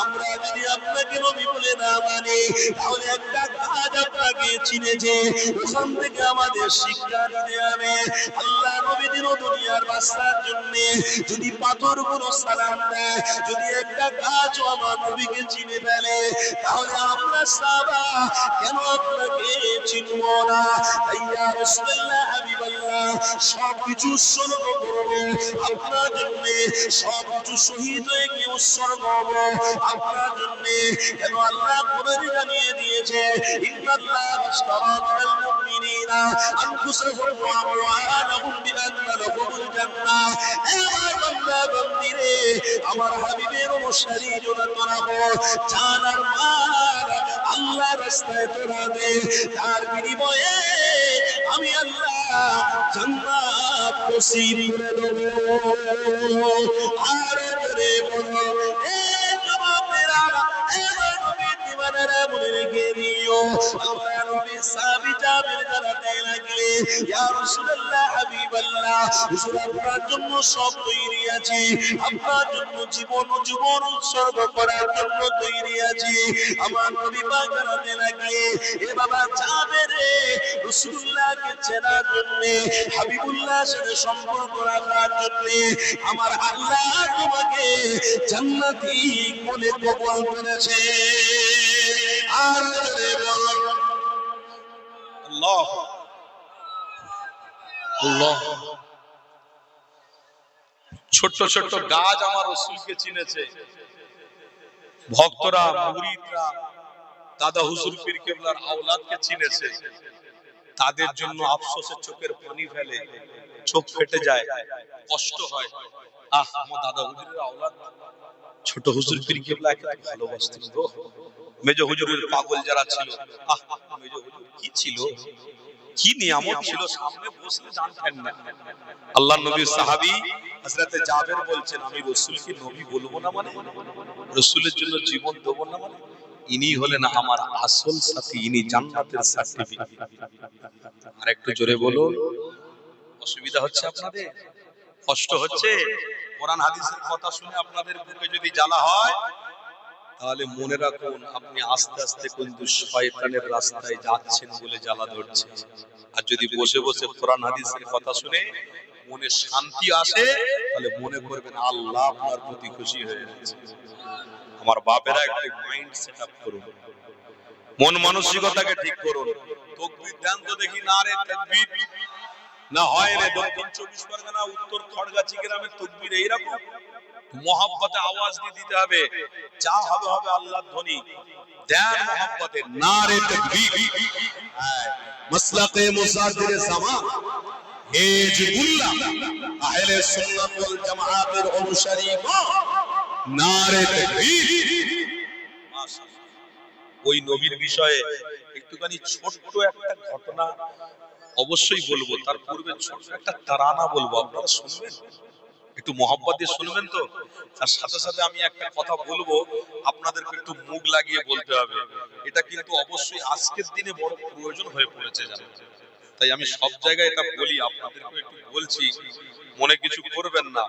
আমরা যদি আপনাকে নবী বলে না মানি তাহলে একটা কাজ আপনাকে চিনেছে, ওখান থেকে আমাদের শিক্ষা নিতে হবে। আল্লাহ নবী দিন দুনিয়ার বাদশার জন্য যদি পাথরগুলো সালাম দেয়, যদি একটা গাছ আমার নবীকে চিনে ফেলে, তাহলে আমরা সাহাবা কেন আপনাকে চিনব না? ইয়া রাসূলুল্লাহ হাবিবাল্লাহ, সব কিছু উৎসর্গ করব আপনার জন্য, সব কিছু শহীদ হয়ে গিয়ে উৎসর্গ হব আপনার জন্য। কেন আল্লাহ কোরআনে জানিয়ে দিয়েছে ইন্নাল্লাহা আশতারা মিনাল মুমিনিনা আনফুসাহুম ওয়া আমওয়ালাহুম বিআন্না লাহুমুল জান্নাহ। হে আমার বান্দা বান্দীরে, আমার হাবিবের অনুসারী যারা তোরা হও, জান আর মাল আল্লাহর রাস্তায় তোরা দে, তার বিনিময়ে আমি আল্লাহ জান্নাত নসিব করে দেব। আর করে বলো এ জবাবেরা, এ নবীর দিওয়ানারা মনে রেখে দিও। আল্লাহ নবী সাহাবী জাবির জানাতে লাগলেন ইয়া রাসূলুল্লাহ হাবিবাল্লাহ, হুজুর আপনার জন্য সব তৈরি আছে, আপনার জন্য জীবন উৎসর্গ করার জন্য তৈরি আছে। আমার নবী পাক জানাতে লাগলেন এ বাবা জাবের রে, রাসূলুল্লাহকে চেনার জন্য, হাবিবুল্লাহর সাথে সম্পর্ক রাখার জন্য আমার আল্লাহ তোমাকে জান্নাতি বলে কবুল করেছে। আর আল্লাহ আল্লাহ, ছোট ছোট গাছ আমার রাসূলকে চিনেছে। ভক্তরা, মুরিদরা দাদা হুজুর পীর কেবলার আওলাদকে চিনেছে। তাদের জন্য আফসোসে চোখের পানি ফেলে, চোখ ফেটে যায়, কষ্ট হয়। আমার দাদা হুজুরের আওলাদ ছোট হুজুর পীর কেবলাকে ভালোবাসতেন গো। মেজ হুজুরের পাগল যারা ছিল, মেজ হুজুর কি ছিল, কি নিয়ামত ছিল, সামনে বসলে জানতেন না। আল্লাহর নবীর সাহাবী হযরত জাবের বলছেন আমি রাসূলকে নবী বলবো না মানে, রাসূলের জন্য জীবন দেব না মানে, ইনি হলেন আমার আসল সাথী, ইনি জান্নাতের সার্টিফিকেট। আর একটু জোরে বলুন, অসুবিধা হচ্ছে আপনাদের, কষ্ট হচ্ছে? কোরআন হাদিসের কথা শুনে আপনাদের বুকে যদি জ্বালা হয়, তাহলে মনে রাখুন আপনি আস্তে আস্তে কিন্তু শয়তানের রাস্তায় যাচ্ছেন বলে জ্বালা ধরছে। আর যদি বসে বসে কোরআন হাদিসের কথা শুনে মনে শান্তি আসে, তাহলে মনে করবেন আল্লাহ আপনার প্রতি খুশি হয়ে গেছে। আমার বাপেরা একটু মাইন্ড সেটআপ করুন, মন মানসিকতাকে ঠিক করুন। তাকবীর দেন তো দেখি, নারে তাকবীর না হয় রে। দক্ষিণ 24 পরগনা উত্তর খড়গাছি গ্রামে তাকবীর এইরকম মোহাব্বতে আওয়াজ দিয়ে দিতে হবে, যা হবে হবে আল্লাহর ধ্বনি দেন মোহাব্বতে, নারে তাকবীর। মাসলাকে মুসাদ্দির জামান হিজবুল্লাহ আহলে সুন্নাত ওয়াল জামাতের অনুসারী, নারে তাকবীর। মাশাআল্লাহ। ওই নবীর বিষয়ে একটুখানি ছোট্ট একটা ঘটনা অবশ্যই বলবো, তার পূর্বে ছোট্ট একটা তারানা বলবো, আপনারা শুনবেন, একটু মহব্বত দিয়ে শুনবেন তো। তার সাথে সাথে আমি একটা কথা বলবো, আপনাদেরকে একটু মুখ লাগিয়ে বলতে হবে। এটা কিন্তু অবশ্যই আজকের দিনে বড় প্রয়োজন হয়ে পড়েছে জানেন, তাই আমি সব জায়গায় এটা বলি, আপনাদেরকে একটু বলছি, মনে কিছু করবেন না।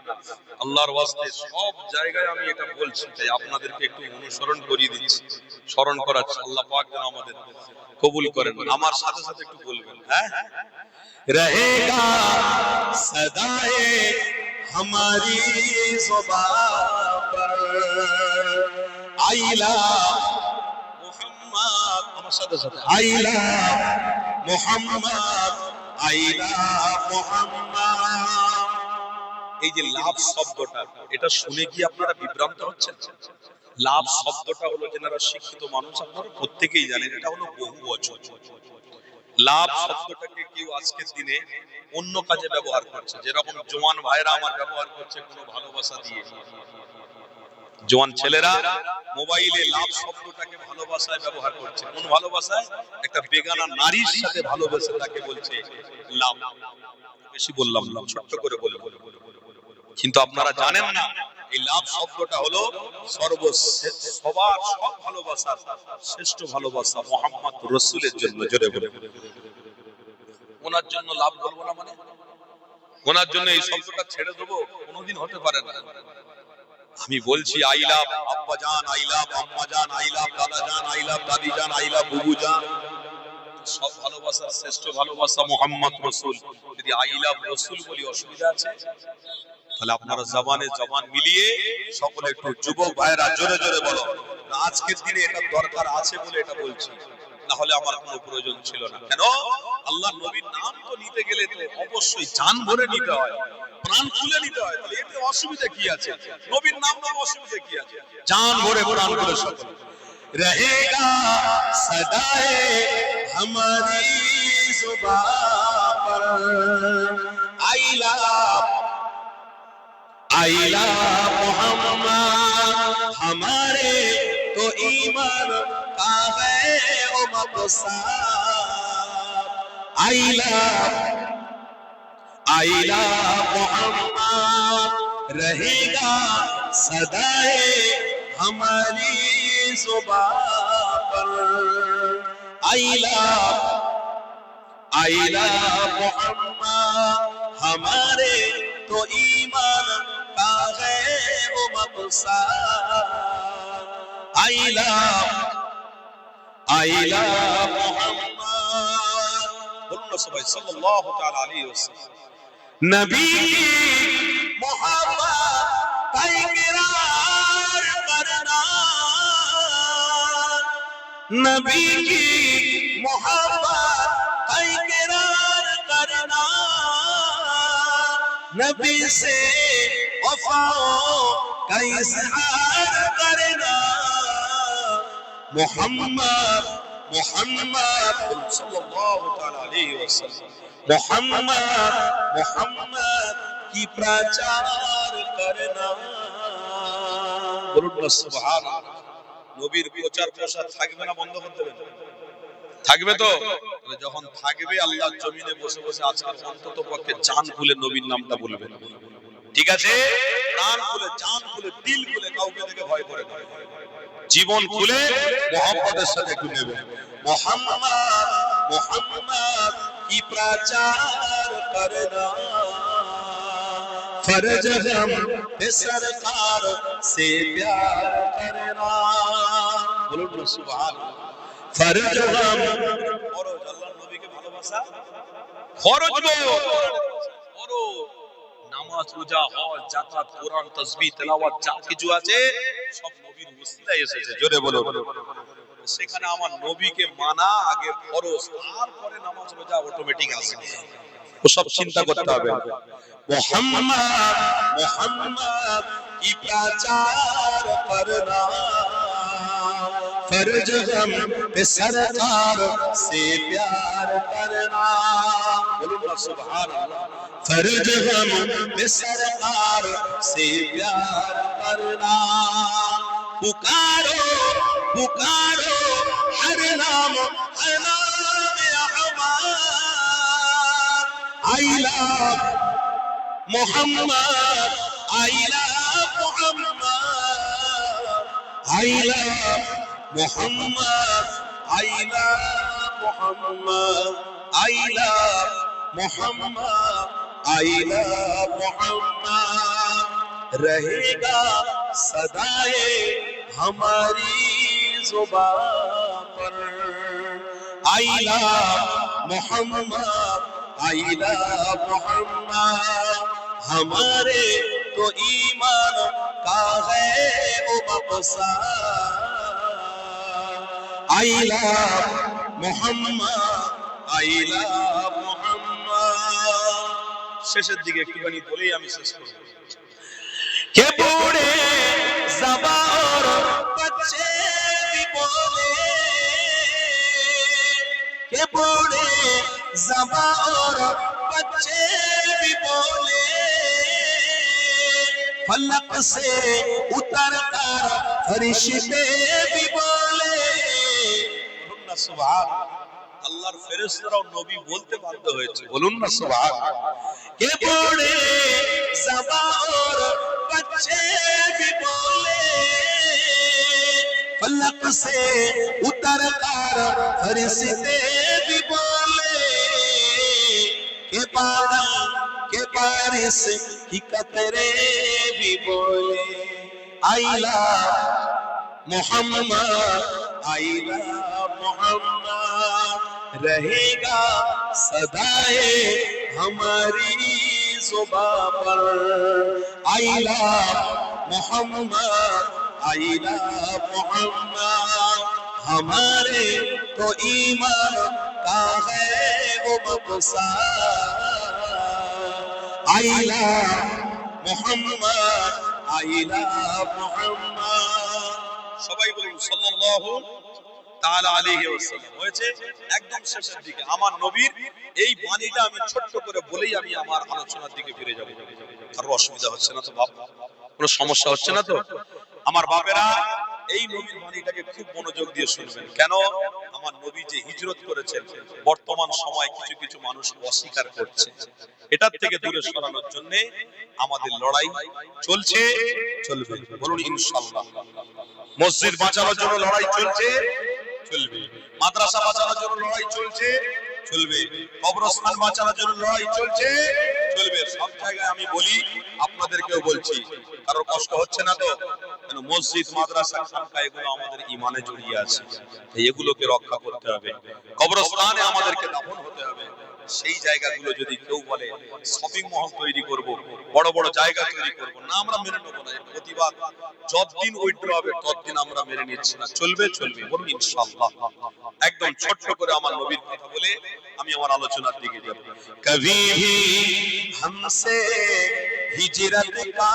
আল্লাহর ওয়াস্তে সব জায়গায় আমি এটা বলছি, তাই আপনাদেরকে একটু অনুসরণ করিয়ে দিচ্ছি, স্মরণ করাচ্ছি। আল্লাহ পাক যেন আমাদের কবুল করেন। আমার সাথে সাথে একটু বলবেন, হ্যাঁ। रहेगा सदाए हमारी ज़ुबान पर आइला মোহাম্মদ, আমার সাথে সাথে I love Mohammad, I love Mohammad. এই যে লাভ শব্দটা, এটা শুনে কি আপনারা বিভ্রান্ত হচ্ছেন? লাভ শব্দটা হলো, যারা শিক্ষিত মানুষ আপনারা প্রত্যেকেই জানেন, এটা হলো বহুবচন। লাভ শব্দটাকে কেউ আজকের দিনে অন্য কাজে ব্যবহার করছে, যেরকম জওয়ান ভাইরা আমার ব্যবহার করছে কোনো ভালোবাসা দিয়ে। জওয়ান ছেলেরা মোবাইলে লাভ শব্দটাকে ভালোবাসায় ব্যবহার করছে। কোন ভালোবাসায়? একটা বেগানা নারীর সাথে ভালোবেসে তাকে বলছে লাভ। বেশি বললাম না, ছোট্ট করে বললাম। কিন্তু আপনারা জানেন না, এই লাভ শব্দটা হলো সবার সব ভালোবাসার শ্রেষ্ঠ ভালোবাসা মুহাম্মদ রাসূলের জন্য। জোরে বলে, ওনার জন্য লাভ বলবো না মানে ওনার জন্য এই শব্দটা ছেড়ে দেবো? কোনোদিন হতে পারে না। আমি বলছি আই লাভ আব্বা জান, আই লাভ আম্মা জান, আই লাভ দাদা জান, আই লাভ দাদি জান, আই লাভ বুবু জান। সব ভালোবাসার শ্রেষ্ঠ ভালোবাসা মুহাম্মদ রাসূল। যদি আই লাভ রাসূল বলি অসুবিধা আছে? তাহলে আপনারা জবানে জবান মিলিয়ে সকলে একটু যুবক ভাইরা জোরে জোরে বলো, আজকের দিনে এটা দরকার আছে বলে এটা বলছি, না হলে আমার কোনো প্রয়োজন ছিল না। কেন? আল্লাহ নবীর নাম তো নিতে গেলে তো অবশ্যই জান ভরে নিতে হয়, প্রাণ খুলে নিতে হয়। তাহলে এতে অসুবিধা কি আছে? নবীর নাম নাম অসুবিধা কি আছে? জান ভরে প্রাণ খুলে সব रहेगा सदाए हमारी जुबान पर आई लाभ मोहम्मद, हमारे तो ईमान का है ओ मक़सद। आई लाभ मोहम्मद, रहेगा सदाए हमारी जुबान पर। आई लाभ मोहम्मद, हमारे तो ईमान का है वो मक़सद। आई लाभ मोहम्मद। बोलो सबाई सल्लल्लाहु तआला अलैहि वसल्लम। नबी की मोहब्बत का इकरार करना, नबी की मोहब्बत का इकरार करना, नबी से वफाओं का इज़हार करना। मोहम्मद मोहम्मद सल्लल्लाहु तआला अलैहि वसल्लम, मोहम्मद की प्रचार करना। বলুন সুবহানাল্লাহ। নবীর প্রচার প্রসার থাকবে না, বন্ধ করতে হবে? থাকবে তো? যখন থাকবে আল্লাহর জমিনে বসে বসে আজকে অন্তত পক্ষে জান খুলে নবীর নামটা বলবেন। ঠিক আছে? প্রাণ খুলে, জান খুলে, দিল খুলে, কাউকে দেখে ভয় করে না, জীবন খুলে মোহাম্মদের সাথে একটু নেবেন। मोहम्मद की प्रचार करना, फर्ज हम पे सरकार से प्यार करना। बोलो सुभान अल्लाह। फर्ज हम फरज আল্লাহর নবীকে ভালোবাসা ফরজ গো, ফরজ। নামাজ, রোজা, হজ, যাকাত, কোরআন, তাসবিহ, তেলাওয়াত যা কিছু আছে সব নবীর ওসিলায় এসেছে। জোরে বলো। সেখানে আমার নবীকে মানা আগে ফরজ, তারপরে নামাজ রোজা অটোমেটিক আসবে। ও সব চিন্তা করতে হবে। मोहम्मद की प्रचार करना, फर्ज हम पे सरकार से प्यार करना। बोलो सुभान अल्लाह। फर्ज हम पे सरकार से प्यार करना। पुकारो पुकारो हर नाम आई लाभ मोहम्मद, आई लाभ मोहम्मद, आई लाभ मोहम्मद, आई लाभ मोहम्मद, आई लाभ मोहम्मद, आई लाभ मोहम्मद। रहेगा सदाए हमारी जुबान पर। आई लाभ मोहम्मद, आई लाभ मोहम्मद, हमारे तो ईमान का है वो मक़सद। I love Muhammad, I love Muhammad। শেষের দিকে একটুখানি বলেই আমি শেষ করব। কে বুড়ে যাবা और बच्चे भी बोले, के बूढ़े ज़बा और बच्चे भी बोले, फलक से उतर कर फरिश्ते भी बोले। बोलून ना सुभान, আল্লাহর ফেরেশতারাও নবী বলতে বাধ্য হয়েছে, বলুন না সুবহান। के बूढ़े ज़बा और बच्चे भी बोले, फलक से उतर कर फरिश्ते भी बोले, के बादल के बारिश की कतरे भी बोले, I love Mohammad, I love Mohammad, रहेगा सदाए हमारी जुबां पर, I love Mohammad, I love Mohammad, हमारे तो ईमान का है वो मक़सद, I love Mohammad, I love Mohammad. সবাই বলুন সাল্লাল্লাহু তাআলা আলাইহি ওয়াসাল্লাম। হয়েছে একদম শেষের দিকে আমার নবীর এই বাণীটা আমি ছোট্ট করে বলেই আমি আমার আলোচনার দিকে ফিরে যাব। কারো অসুবিধা হচ্ছে না তো বাপ? কোনো সমস্যা হচ্ছে না তো? আমার বাপেরা এই নবীর বাণীটাকে খুব মনোযোগ দিয়ে শুনবেন। কেন? আমার নবী যে হিজরত করেছেন বর্তমান সময় কিছু কিছু মানুষ অস্বীকার করছে, এটার থেকে দূরে সরানোর জন্য আমাদের লড়াই চলছে, চলবে। বলুন ইনশাআল্লাহ। মসজিদ বাঁচানোর জন্য লড়াই চলছে, চলবে। মাদ্রাসা বাঁচানোর জন্য লড়াই চলছে, চলবে। কবরস্থান বাঁচানোর জন্য লড়াই চলছে, চলবে। সব জায়গায় আমি বলি, আপনাদেরকেও বলছি, কারোর কষ্ট হচ্ছে না তো? কেন? মসজিদ মাদ্রাসা খানকা এগুলো আমাদের ঈমানে জড়িয়ে আছে, এগুলোকে রক্ষা করতে হবে। কবরস্থানে আমাদেরকে দাফন হতে হবে। সেই জায়গাগুলো যদি কেউ বলে শপিং মহল তৈরি করব, বড় বড় জায়গা তৈরি করব, না আমরা মেনে নেব না। এর প্রতিবাদ যতদিন উইথড্র হবে ততদিন আমরা মেনে নিচ্ছি না। চলবে, চলবে। বলুন ইনশাআল্লাহ। একদম ছোট্ট করে আমার নবীর কথা বলে আমি আমার আলোচনার দিকে যাব। কভি ভি हमसे हिजरत का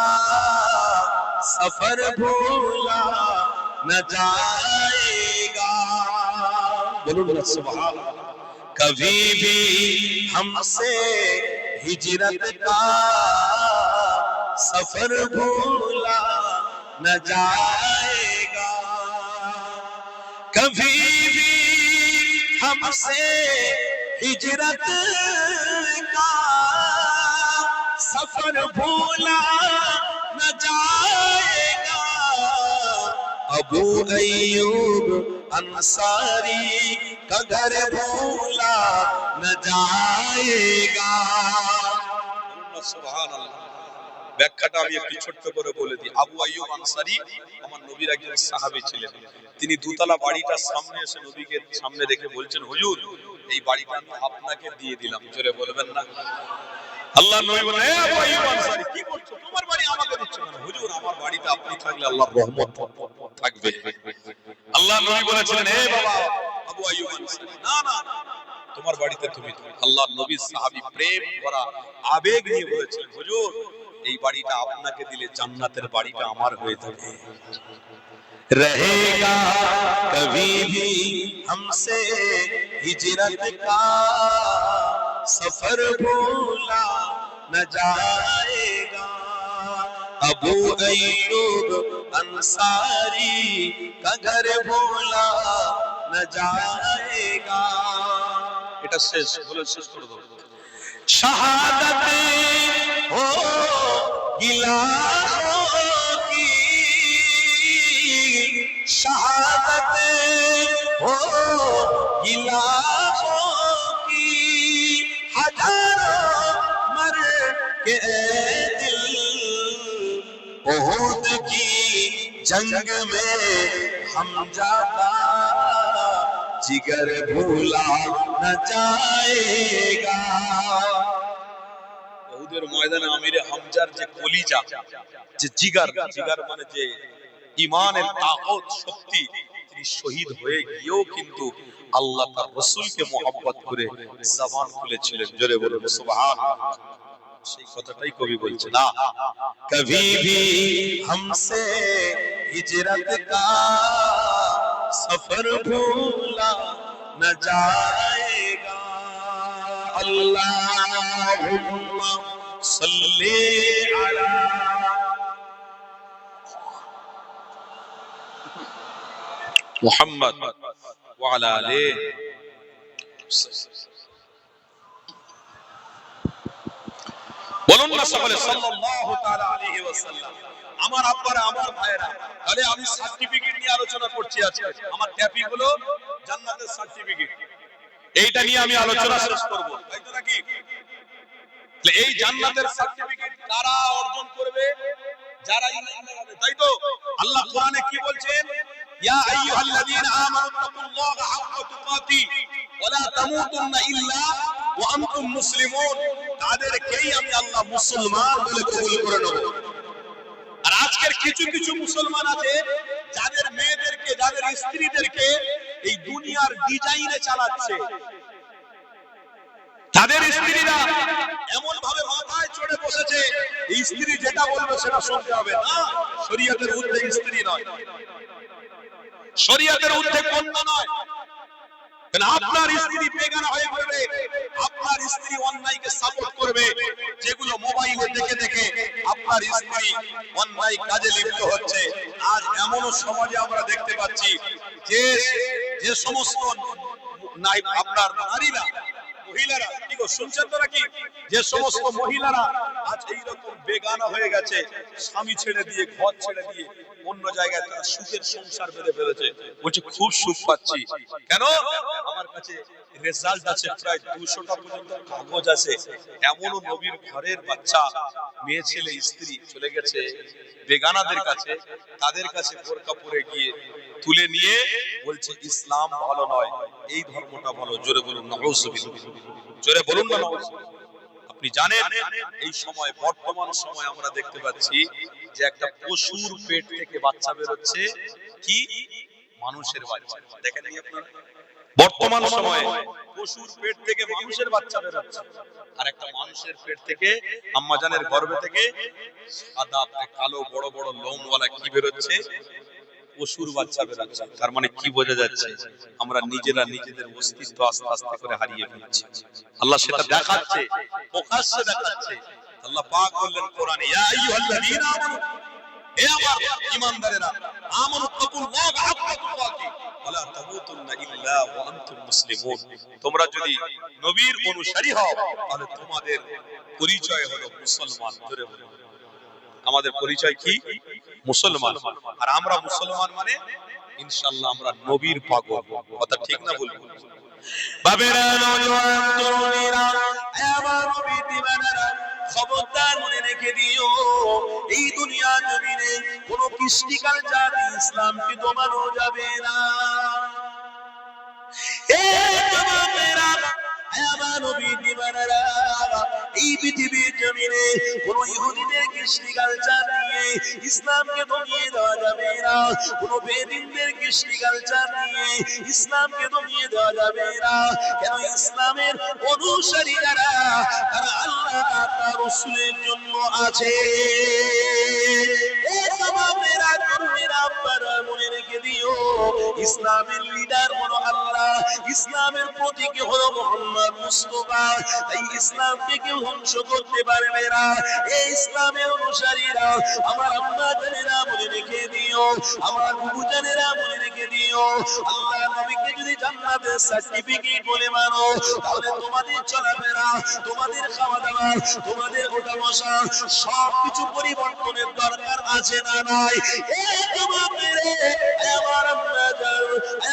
सफर भूला न जाएगा, बोलो ना सुभान। कभी भी हमसे हिजरत का सफर भूला न जाएगा, कभी भी हमसे हिजरत का सफर भूला न जाएगा, अबू अय्यूब अंसारी का घर भूला न जाएगा। सुबहानाल्लाह। ব্যাখ্যাটা আমি একটু ছোট্ট করে বলে দিই। আবু আইয়ুব আনসারী আমার নবীর একজন সাহাবী ছিলেন। তিনি দুতলা বাড়িটার সামনে এসে নবীকে সামনে রেখে বলছেন, হুজুর এই বাড়িটা আমি আপনাকে দিয়ে দিলাম। জোরে বলবেন না? আল্লাহর নবী বলেন, এ আবু আইয়ুব আনসারী কি করছো? তোমার বাড়ি আমাকে দিচ্ছ কেন? হুজুর আমার বাড়িতে আপনি থাকলে আল্লাহর রহমত থাকবে। আল্লাহর নবী বলেছিলেন, হে বাবা আবু আইয়ুব আনসারী, না না তোমার বাড়িতে তুমি থাকো। আল্লাহর নবীর সাহাবী প্রেম ভরা আবেগ নিয়ে বলেছিলেন, হুজুর এই বাড়িটা আপনাকে দিলে জান্নাতের বাড়িটা আমার হয়ে যাবে। रहेगा कभी भी हमसे हिजरत का सफर भूला न जाएगा, अबू अय्यूब अंसारी का घर भूला न जाएगा। এটা শেষ বলে শেষ করে দাও। शहादत हो गिलाओं की, शहादत हो गिलाओं की, हजारों मर के दिल उहुद की जंग में हमजा का जिगर भूला न जाएगा। উহুদের ময়দানে আমিরে হামজার যে কলিজা, যে জিগার, জিগার মানে যে ঈমানের তাকত শক্তি, তিনি শহীদ হয়ে গিয়েও কিন্তু আল্লাহ তার রাসূলকে মহব্বত করে জবান খুলেছিলেন। জোরে বলুন সুবহানাল্লাহ। সেই কথাটাই কবি বলছে না, কভি ভি हमसे हिजरत का सफर भूला न जाएगा, अल्लाहुम्मा सल्ली अला मुहम्मद व अला आलिहि। বলুন না সকলে সাল্লাল্লাহু তাআলা আলাইহি ওয়াসাল্লাম। আমার আব্বারা, আমার ভাইরা, তাহলে আমি সার্টিফিকেট নিয়ে আলোচনা করছি আজকে। আমার ট্যাপি হলো জান্নাতের সার্টিফিকেট, এইটা নিয়ে আমি আলোচনা শেষ করব, তাই তো নাকি? এই জান্নাতের সার্টিফিকেট কারা অর্জন করবে? যারা ঈমানদার হবে, তাই তো? আল্লাহ কোরআনে কি বলছেন? ইয়া আইয়ুহাল্লাযীনা আমানু তাকুল্লাহা হাক্কা তুকাতি ওয়া লা তামুতুন্না ইল্লা ওয়া আনতুম মুসলিমুন। তাদেরকেই আমি আল্লাহ মুসলমান বলে কবুল করে নেব। আর আজকের কিছু কিছু মুসলমান আছে যাদের মেয়েদেরকে, যাদের স্ত্রীদেরকে এই দুনিয়ার ডিজাইনে চালাচ্ছে। তাদের স্ত্রীরা এমন ভাবে মাথায় চড়ে বসেছে, এই স্ত্রী যেটা বলবে সেটা শুনতে হবে। না, শরীয়তের ঊর্ধ্বে স্ত্রী নয়, শরীয়তের ঊর্ধ্বে কন্যা নয়। আপনার স্ত্রী বেগানা হয়ে পড়বে, আপনার স্ত্রী অন্যায়কে সাপোর্ট করবে, যেগুলো মোবাইলে দেখে দেখে আপনার স্ত্রী অন্যায় কাজে লিপ্ত হচ্ছে। আজ এমনও সমাজে আমরা দেখতে পাচ্ছি যে যে সমস্ত আপনার নারীরা, মহিলারা, কি গো শুনছেন তো নাকি? যে সমস্ত মহিলারা আজ এইরকম বেগানা হয়ে গেছে, স্বামী ছেড়ে দিয়ে, ঘর ছেড়ে দিয়ে অন্য জায়গায় তারা সুখের সংসার বেঁধে ফেলেছে। বলছে খুব সুখ পাচ্ছি। কেন? আমার কাছে রেজাল্ট আছে, প্রায় 200টা পর্যন্ত কাগজ আছে। এমনও নবীর ঘরের বাচ্চা, মেয়ে ছেলে স্ত্রী চলে গেছে বেগানাদের কাছে, তাদের কাছে বোরকা পরে গিয়ে তুলে নিয়ে বলছে ইসলাম ভালো নয়, এই ধর্মটা ভালো। জোরে বলুন নাউযুবিল্লাহ, জোরে বলুন না নাউযুবিল্লাহ। আপনি জানেন এই সময়, বর্তমান সময় আমরা দেখতে পাচ্ছি যে একটা পশুর পেট থেকে বাচ্চা বের হচ্ছে, কি মানুষের বাচ্চা। দেখেন আপনারা, বর্তমান সময়ে পশুর পেট থেকে মানুষের বাচ্চা বের হচ্ছে, আর একটা মানুষের পেট থেকে, আম্মাজানের গর্ভে থেকে সাদা কালো বড় বড় লোমওয়ালা কি বের হচ্ছে? পশুর বাচ্চা বেরোচ্ছে। তার মানে কি বোঝা যাচ্ছে? আমরা নিজেরা নিজেদের অস্তিত্ব আস্তে আস্তে করে হারিয়ে ফেলছি। আল্লাহ সেটা দেখাচ্ছে, প্রকাশ্যে দেখাচ্ছে। আল্লাহ পাক বললেন কোরআনে, ইয়া আইয়ুহাল্লাযীনা আমানু, হে আমার ঈমানদারেরা, আমানু তাকুল্লাহা হাক্কা তুকাতি ওয়া লা তামুতুন্না ইল্লা ওয়া আনতুম মুসলিমুন। তোমরা যদি নবীর অনুসারী হও তাহলে তোমাদের পরিচয় হলো মুসলমান। ধরে বলো, আমাদের পরিচয় কি? মুসলমান। আর আমরা মুসলমান মানে ইনশাআল্লাহ আমরা নবীর পাগল। কথা ঠিক না বলবো? বাবেরা, নওজোয়ান তরুণীরা, আমার নবীর দিওয়ানারা, খবরদার মনে রেখে দিও, এই দুনিয়া জমিনে কোনো কৃষ্টি কালচার ইসলামকে দমানো যাবে না। এই পৃথিবীর জমিনে কোন ইহুদিদের কৃষ্টি কালচার নিয়ে ইসলামকে দমিয়ে দেওয়া যাবে না, কোন বেদিনদের কৃষ্টি কালচার নিয়ে ইসলামকে দমিয়ে দেওয়া যাবে না। কেন? ইসলামের অনুসারী যারা, তারা আল্লাহ তার রাসূলের জন্য আছে। মনে রেখে দিও, ইসলামের লিডার হলো আল্লাহ, ইসলামের প্রতীক হলো মুহাম্মদ মুস্তাফা। তাই ইসলামকে কেউ ধ্বংস করতে পারবে না। এই ইসলামের অনুসারীরা, আমার আম্মা জানেরা মনে রেখে দিও, আমার বুবু জানেরা মনে রেখে দিও, আল্লাহ নবীকে যদি জান্নাতের সার্টিফিকেট বলে মানো, তাহলে তোমাদের চলাফেরা, তোমাদের খাওয়া দাওয়া, তোমাদের ওঠা বসা সবকিছু পরিবর্তনের দরকার আছে না নাই?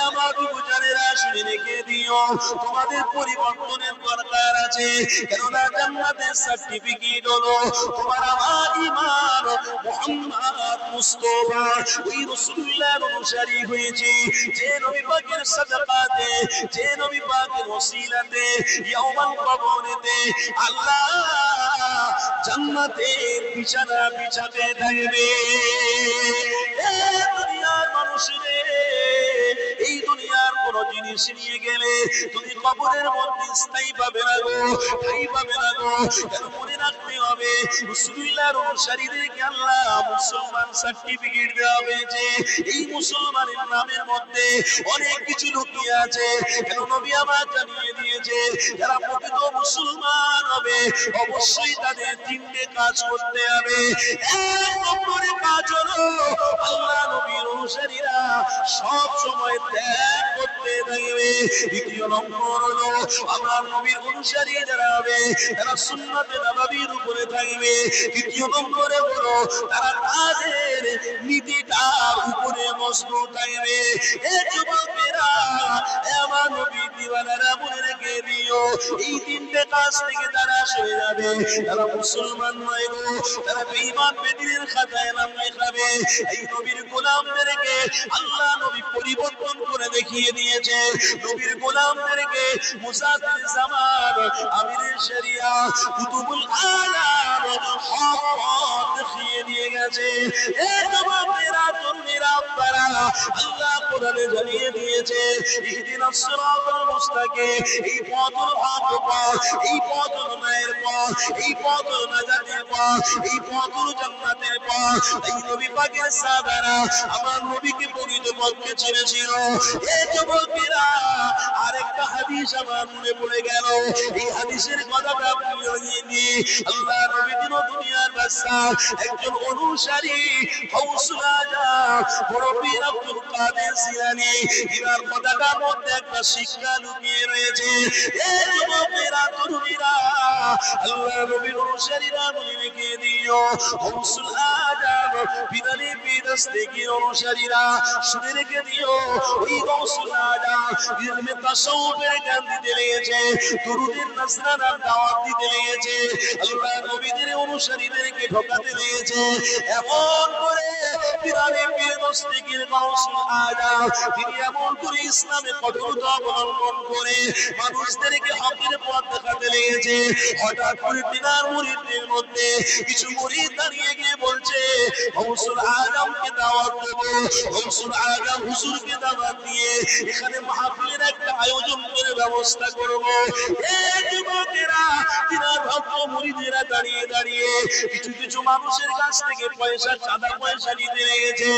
আমার বুবু জানেরা শুনে রেখে দিও, তোমাদের পরিবর্তনের দরকার আছে। কেননা জান্নাতের সার্টিফিকেট হলো তোমার আমার ঈমান মুহাম্মদ মুস্তাফা, ওই রাসূলুল্লাহর অনুসারী হয়েছে। যে নবী পাকের সাদাকাতে, যে নবী পাকের ওসিলাতে ইয়াউমাল কবরেতে আল্লাহ জান্নাতের বিছানা বিছাতে থাকবে। এ দুনিয়ার মানুষদের জিনিস নিয়ে গেলে তুমি কবরের মধ্যে স্থায়ী পাবে না গো, ঠাই পাবে না গো। কেন মনে রাখতে হবে রাসূলুল্লাহর অনুসারীদেরকে আল্লাহ মুসলমান সার্টিফিকেট দেওয়া হয়েছে। এই মুসলমানের নামের মধ্যে অনেক কিছু লুকিয়ে আছে। কেন নবী আমার জানিয়ে দিয়েছে যারা প্রকৃত মুসলমান হবে অবশ্যই তাদের তিনটে কাজ করতে হবে। এক নম্বরে কাজ হলো আল্লাহ নবীর অনুসারীরা সব সময় ত্যাগ করতে থাকবে। দ্বিতীয় নম্বর হলো আমার নবীর অনুসারী যারা হবে তারা সুন্নাতে নববীর উপরে থাকবে। তৃতীয় নম্বরে হলো তারা তাদের নীতিটার উপরে মজবুত থাকবে। এই যুবকেরা আমার নবীর দিওয়ানারা মনে রেখে দিও, এই তিনটে কাজ থেকে তারা সরে যাবে, তারা মুসলমান নয় গো, তারা বেঈমান বেদিনের খাতায় নাম লেখাবে। এই নবীর গোলামদেরকে আল্লাহ নবী পরিবর্তন করে দেখিয়ে দিয়েছে। নবীর গোলামদেরকে মুসাফির জামান, আমিরের শরিয়া, কুতুবুল আলাম হক দেখিয়ে দিয়ে গেছে। এ যুবকেরা তরুণীরা আপনারা আল্লাহ কোরআনে জানিয়ে দিয়েছে ইহদিনাস সিরাতাল মুস্তাকিম, এই পথ হক পথ, এই পথ ন্যায়ের পথ, এই পথ নাজাতের পথ, এই পথ জান্নাতের পথ। এই নবী পাকের সাহাবারা আমার নবীকে প্রকৃত পথে ছেড়েছিল। এই যুবকেরা আরেকটা হাদিস আমার মনে পড়ে গেল, এই হাদিসের কথাটা আপনি নিয়ে আল্লাহ নবী দিন দুনিয়ার বাদশাহ একজন অনুসারী গাউসুল আজম বড় পীর আব্দুল কাদের জিলানী, ইনার কথাটার মধ্যে একটা শিক্ষা লুকিয়ে রয়েছে। এই যুবকেরা তরুণীরা আল্লাহ নবীর অনুসারীরা মনে রেখে দিও, গাউসুল আজম বিদানি পীরস্তেগীর অনুসারীরা শুনে রেখে দিও, ওই গাউসুল আজম ইলমে তাসাউফের জ্ঞান দিতে লেগেছে, দুরুদের নজরানার দাওয়াত দিতে লেগেছে, আল্লাহ নবীদের অনুসারীদেরকে ঢোকাতে লেগেছে। এমন করে বিদানি পীরস্তেগীর গাউসুল আজম তিনি এমন করে ইসলামে কঠোরতা অবলম্বন করে মানুষদেরকে হকের পথ দেখাতে লেগেছে। হঠাৎ করে তিনার মুরিদদের মধ্যে কিছু মুরিদ দাঁড়িয়ে গিয়ে বলছে গাউসুল আজমকে দাওয়াত দেব, গাউসুল আজম হুজুরকে দাওয়াত দিয়ে এখানে মাহফিলের একটা আয়োজন করে ব্যবস্থা করব। এই যুবকেরা তিনার ভক্ত মুরিদেরা দাঁড়িয়ে দাঁড়িয়ে কিছু কিছু মানুষের কাছ থেকে পয়সা চাঁদা পয়সা নিতে লেগেছে।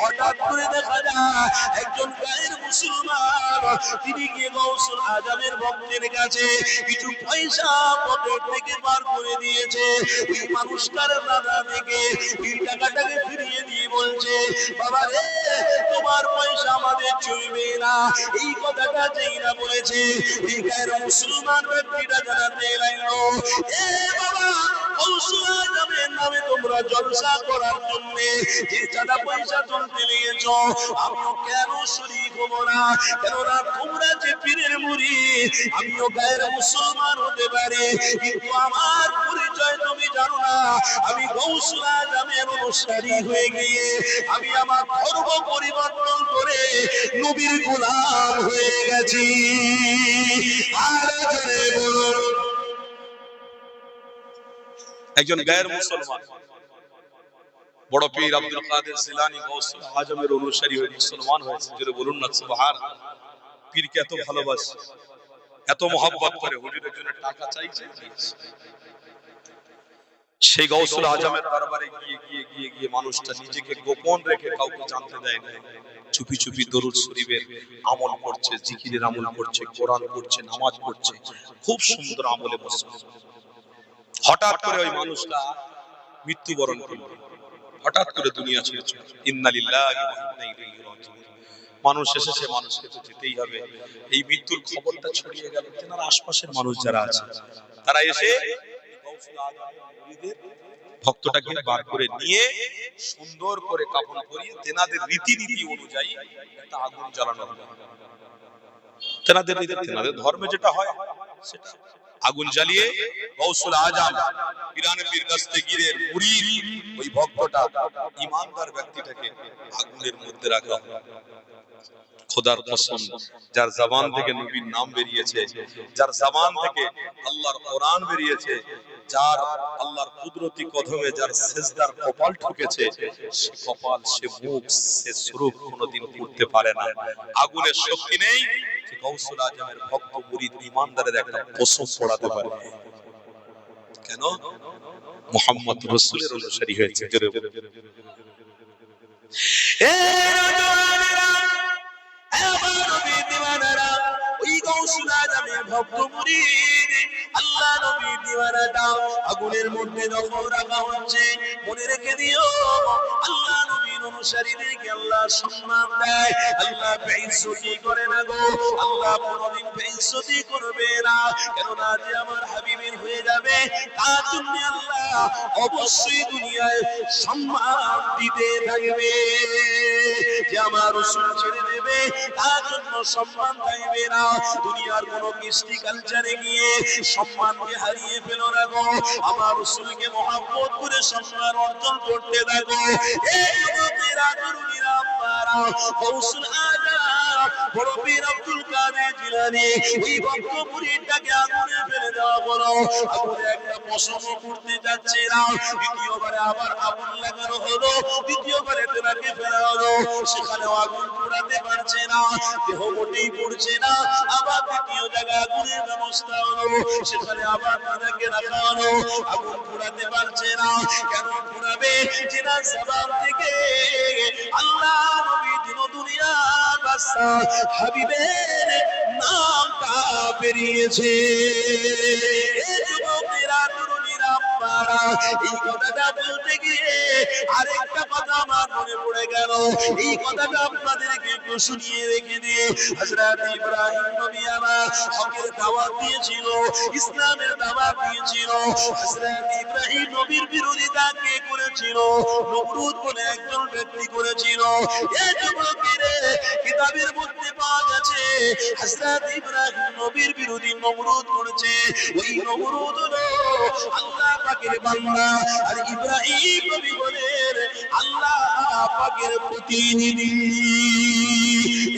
হঠাৎ করে দেখা যায় একজন গায়ের মুসলমান তিনি গিয়ে গাউসুল আজমের ভক্তের কাছে কিছু পয়সা পকেট থেকে বার করে দিয়েছে। ওই মানুষটার দাদা থেকে এই টাকাটাকে ফিরিয়ে দিয়ে বলছে বাবা রে তোমার পয়সা আমাদের চলবে না। এই কথাটা যেই না বলেছে এই গায়ের মুসলমান ব্যক্তিটা জানাতে লাগলো এ বাবা গাউসুল আজমের নামে তোমরা জলসা করার জন্য যে চাঁদা পয়সা তুলতে লেগেছ আমিও কেন শরীক হব না? কেননা তোমরা যে পীরের মুরিদ আমিও গায়ের মুসলমান হতে পারে কিন্তু আমার পরিচয় তুমি জানো না। আমি গাউসুল আজমের অনুসারী হয়ে গিয়ে আমি আমার ধর্ম পরিবর্তন করে নবীর গোলাম হয়ে গেছি। আর জোরে বলুন একজন গায়ের মুসলমান বড় পীর আব্দুল কাদের জিলানী গাউসুল আজমের অনুসারী হয়ে মুসলমান হয়েছে। জোরে বলুন না সুবহান। পীরকে এত ভালোবাসে, এত মহব্বত করে, হুজুরের জন্য টাকা চাইছে। সেই গাউসুল আজমের দরবারে গিয়ে গিয়ে গিয়ে গিয়ে মানুষটা নিজেকে গোপন রেখে কাউকে জানতে দেয় না, চুপি চুপি দরুদ শরীফের আমল করছে, জিকিরের আমল করছে, কোরআন পড়ছে, নামাজ পড়ছে, খুব সুন্দর আমলে বসে। হঠাৎ করে ওই মানুষটা মৃত্যুবরণ করলো, হঠাৎ করে দুনিয়া ছেড়ে চলে। ইন্না লিল্লাহি ওয়া ইন্না ইলাইহি রাজিউন। মানুষ এসেছে, মানুষকে তো যেতেই হবে। এই মৃত্যুর খবরটা ছড়িয়ে গেল, তেনার আশপাশের মানুষ যারা আছে তারা এসে গাউসুল আজমের মুরিদের ভক্তটাকে বার করে নিয়ে সুন্দর করে কাফন পরিয়ে তেনাদের রীতিনীতি অনুযায়ী একটা আগুন জ্বালানো হলো। তেনাদের ধর্মে যেটা হয় সেটা আগুন জ্বালিয়ে গাউসুল আজম পিরানে পীর দস্তগীরের মুরিদ ওই ভক্তটা ইমানদার ব্যক্তিটাকে আগুনের মধ্যে রাখা হলো। খোদার কসম, যার জবান থেকে নবীর নাম বেরিয়েছে, যার জবান থেকে আল্লাহর কোরআন বেরিয়েছে, যার আল্লাহর কুদরতি কদমে যার সিজদার কপাল ঠুকেছে, সে কপাল, সে মুখ, সে স্বরূপ কোনোদিন উঠতে পারে না। আগুনের শক্তি নেই যে গৌসুল আজমের ভক্ত মুরিদ ইমানদারের একটা কসম পড়াতে পারে। কেন? মুহাম্মদ রাসূলের অনুসারী হয়েছে। আল্লাহ নবীর দিওয়ানাটা আগুনের মধ্যে যখন রাখা হচ্ছে, মনে রেখে দিও আল্লাহ নবীর অনুসারীদেরকে আল্লাহ সম্মান দেয়, আল্লাহ বেইজ্জতি করে না গো, আল্লাহ কোনোদিন বেইজ্জতি করবে না। কেননা যে আমার হাবিবের হয়ে যাবে তার জন্য আল্লাহ অবশ্যই দুনিয়ায় সম্মান দিতে থাকবে। যে আমার রাসূল ছেড়ে দেবে তার জন্য সম্মান থাকবে না। দুনিয়ার কোনো কৃষ্টি কালচারে গিয়ে সম্মানকে হারিয়ে ফেলো না গো, আমার রাসূলকে মহব্বত করে সম্মান অর্জন করতে থাকো। এই যুবকেরা, তরুণীরা, আপনারা গৌসুল আজম বড় পীর আব্দুল কাদের জিলানী ওই ভক্ত মুরিদটাকে আগুনে ফেলে দেওয়া হলো। আগুনে একটা পশম করতে যাচ্ছে না, দ্বিতীয়বারে আবার আগুন লাগানো হলো, দ্বিতীয়বারে তেনাকে ফেলা হলো, সেখানেও আগুন পোড়াতে পারছে না, দেহ মোটেই পড়ছে না। আবার দ্বিতীয় জায়গায় আগুনের ব্যবস্থা হলো, সেখানে আবার তাদেরকে রাখা হলো, আগুন পোড়াতে পারছে না। কেন পোড়াবে? যে না জবান থেকে আল্লাহ নবী দিন দুনিয়ার বাদশা হাবিবের নামটা বেরিয়েছে। এই যুবকেরা, তরুণীরা, আপনারা এই কথাটা বলতে গিয়ে আরেকটা কথা আমার মনে পড়ে গেল। এই কথাটা আপনাদেরকে একটু শুনিয়ে রেখে দিয়ে, হযরত ইব্রাহিম নবী আমার হকের দাওয়াত দিয়েছিল, ইসলামের দাওয়াত দিয়েছিল। হযরত ইব্রাহিম নবীর বিরোধিতা কে করেছিল? নমরুদ বলে একজন ব্যক্তি করেছিল। এই যুবকেরা, কিতাবের মধ্যে পাওয়া গেছে হযরত ইব্রাহিম নবীর বিরোধী নমরুদ করেছে। ওই নমরুদ হলো আল্লাহ পাকের বান্দা, আর ইব্রাহিম নবী বলেন আল্লাহ পাকের প্রতিনিধি।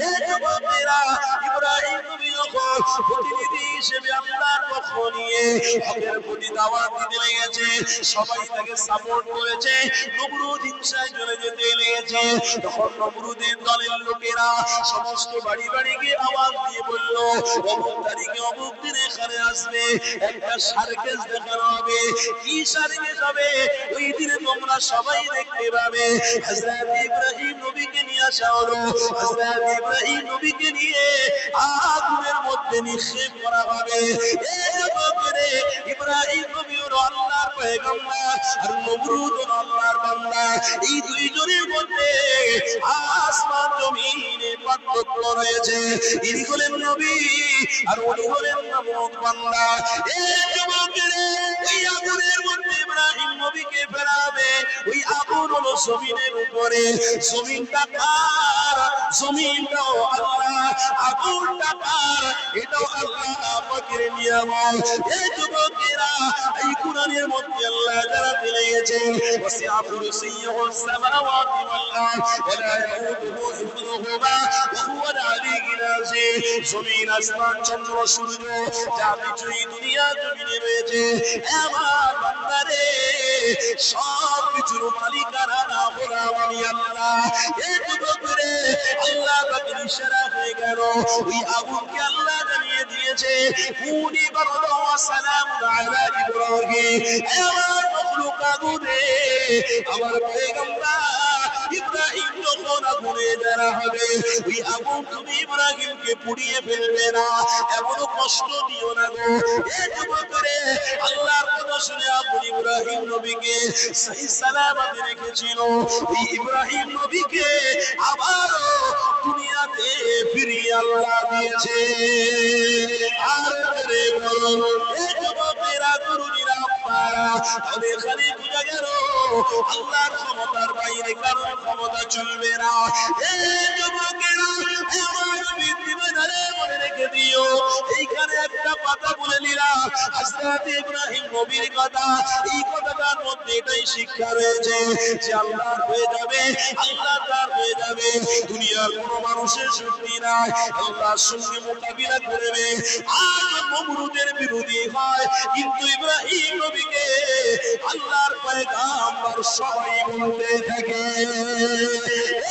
এই যুবকেরা, ইব্রাহিম নবী যখন প্রতিনিধি হিসেবে আল্লাহর পক্ষ নিয়ে হকের প্রতি দাওয়াত দিতে লেগেছে, সবাই তাকে সাপোর্ট করেছে। নমরুদ হিংসায় চলে যেতে লেগেছে। তখন নমরুদের দলের লোকেরা সমস্ত বাড়ি বাড়ি গিয়ে আওয়াজ দিয়ে বলল, অমুক তারিখে অমুক দিনে এখানে আসবে, একটা সার্কাস দেখানো হবে। কি সার্কাস হবে? ওই দিনে তোমরা সবাই দেখতে পাবে। হযরত ইব্রাহিম নবীকে নিয়ে আসা হলো, হযরত ইব্রাহিম নবীকে নিয়ে আগুনের মধ্যে নিক্ষেপ করা হবে। এই যুবকেরা, ইব্রাহিম নবী হলো আল্লাহর পয়গম্বর, আর নমরুদ হলো আল্লাহর বান্দা। এই দুইজনের মধ্যে আসমান জমিনের পার্থক্য রয়েছে। ইনি হলেন নবী আর উনি হলেন নমরুদ বান্দা। এই যুবকেরা, এই আগুনের মধ্যে ইব্রাহিম নবীকে ফেরাবে। ওই আগুন হলো জমিনের উপরে। জমিনটা কার? জমিনটাও আল্লাহ, আগুনটা কার? এটাও আল্লাহ পাকের নিয়ামত। এই যুবকেরা, এই কুরআনের মধ্যে আল্লাহ যারা ফেলে গেছে, ওয়াসিআ কুরসিয়ুহুস সামাওয়াতি ওয়াল আরদ ওয়া লা ইয়াউদুহু হিফযুহুমা ওয়া হুয়াল আলিয়্যুল আযীম। জমিন, আসমান, চন্দ্র, সূর্য যা কিছু এই দুনিয়া জমিনে রয়েছে, আমার বান্দারে সব কিছুর মালিকানা গোলাম আমি আল্লাহ। এই যুবকেরা, আল্লাহ পাকের ইশারা হয়ে গেল। ওই আগুনকে আল্লাহ জানিয়ে দিয়েছে, কুনি বারদা ওয়া সালামুন আলা ইব্রাহিম। আমার মখলুক আগুনে, আমার পয়গম্বর ইব্রাহিম যখন আগুনে যারা হবে, ওই আগুন তুমি ইব্রাহিমকে পুড়িয়ে ফেলবে না, এমন কষ্ট দিও না গো। এই যুবকেরা, আল্লাহর কথা শুনে আগুন ইব্রাহিম নবীকে সহি সালামতে রেখেছিল। ওই ইব্রাহিম নবীকে আবার দুনিয়াতে ফিরিয়ে আল্লাহ দিয়েছে। আর রে বলুন, এই যুবকেরা, তরুণীরা, আপনারা তাহলে এখানে বোঝা গেল আল্লাহর ক্ষমতার বাইরে কারোর ক্ষমতা চলবে না। এই যুবকেরা, আমার বিদ্যমান মনে রেখে দিও। এইখানে একটা কথা বলে নিলাম, হযরত ইব্রাহিম নবীর কথা, এই কথাটার মধ্যে এটাই শিক্ষা রয়েছে যে আল্লাহ হয়ে যাবে, আল্লাহ তার হয়ে যাবে, দুনিয়ার কোন মানুষের শক্তি নাই আল্লাহর সঙ্গে মোকাবিলা করবে। আর নমরুদের বিরোধী হয়, কিন্তু ইব্রাহিম নবীকে আল্লাহর পয়গাম্বর সবাই বলতে থাকে।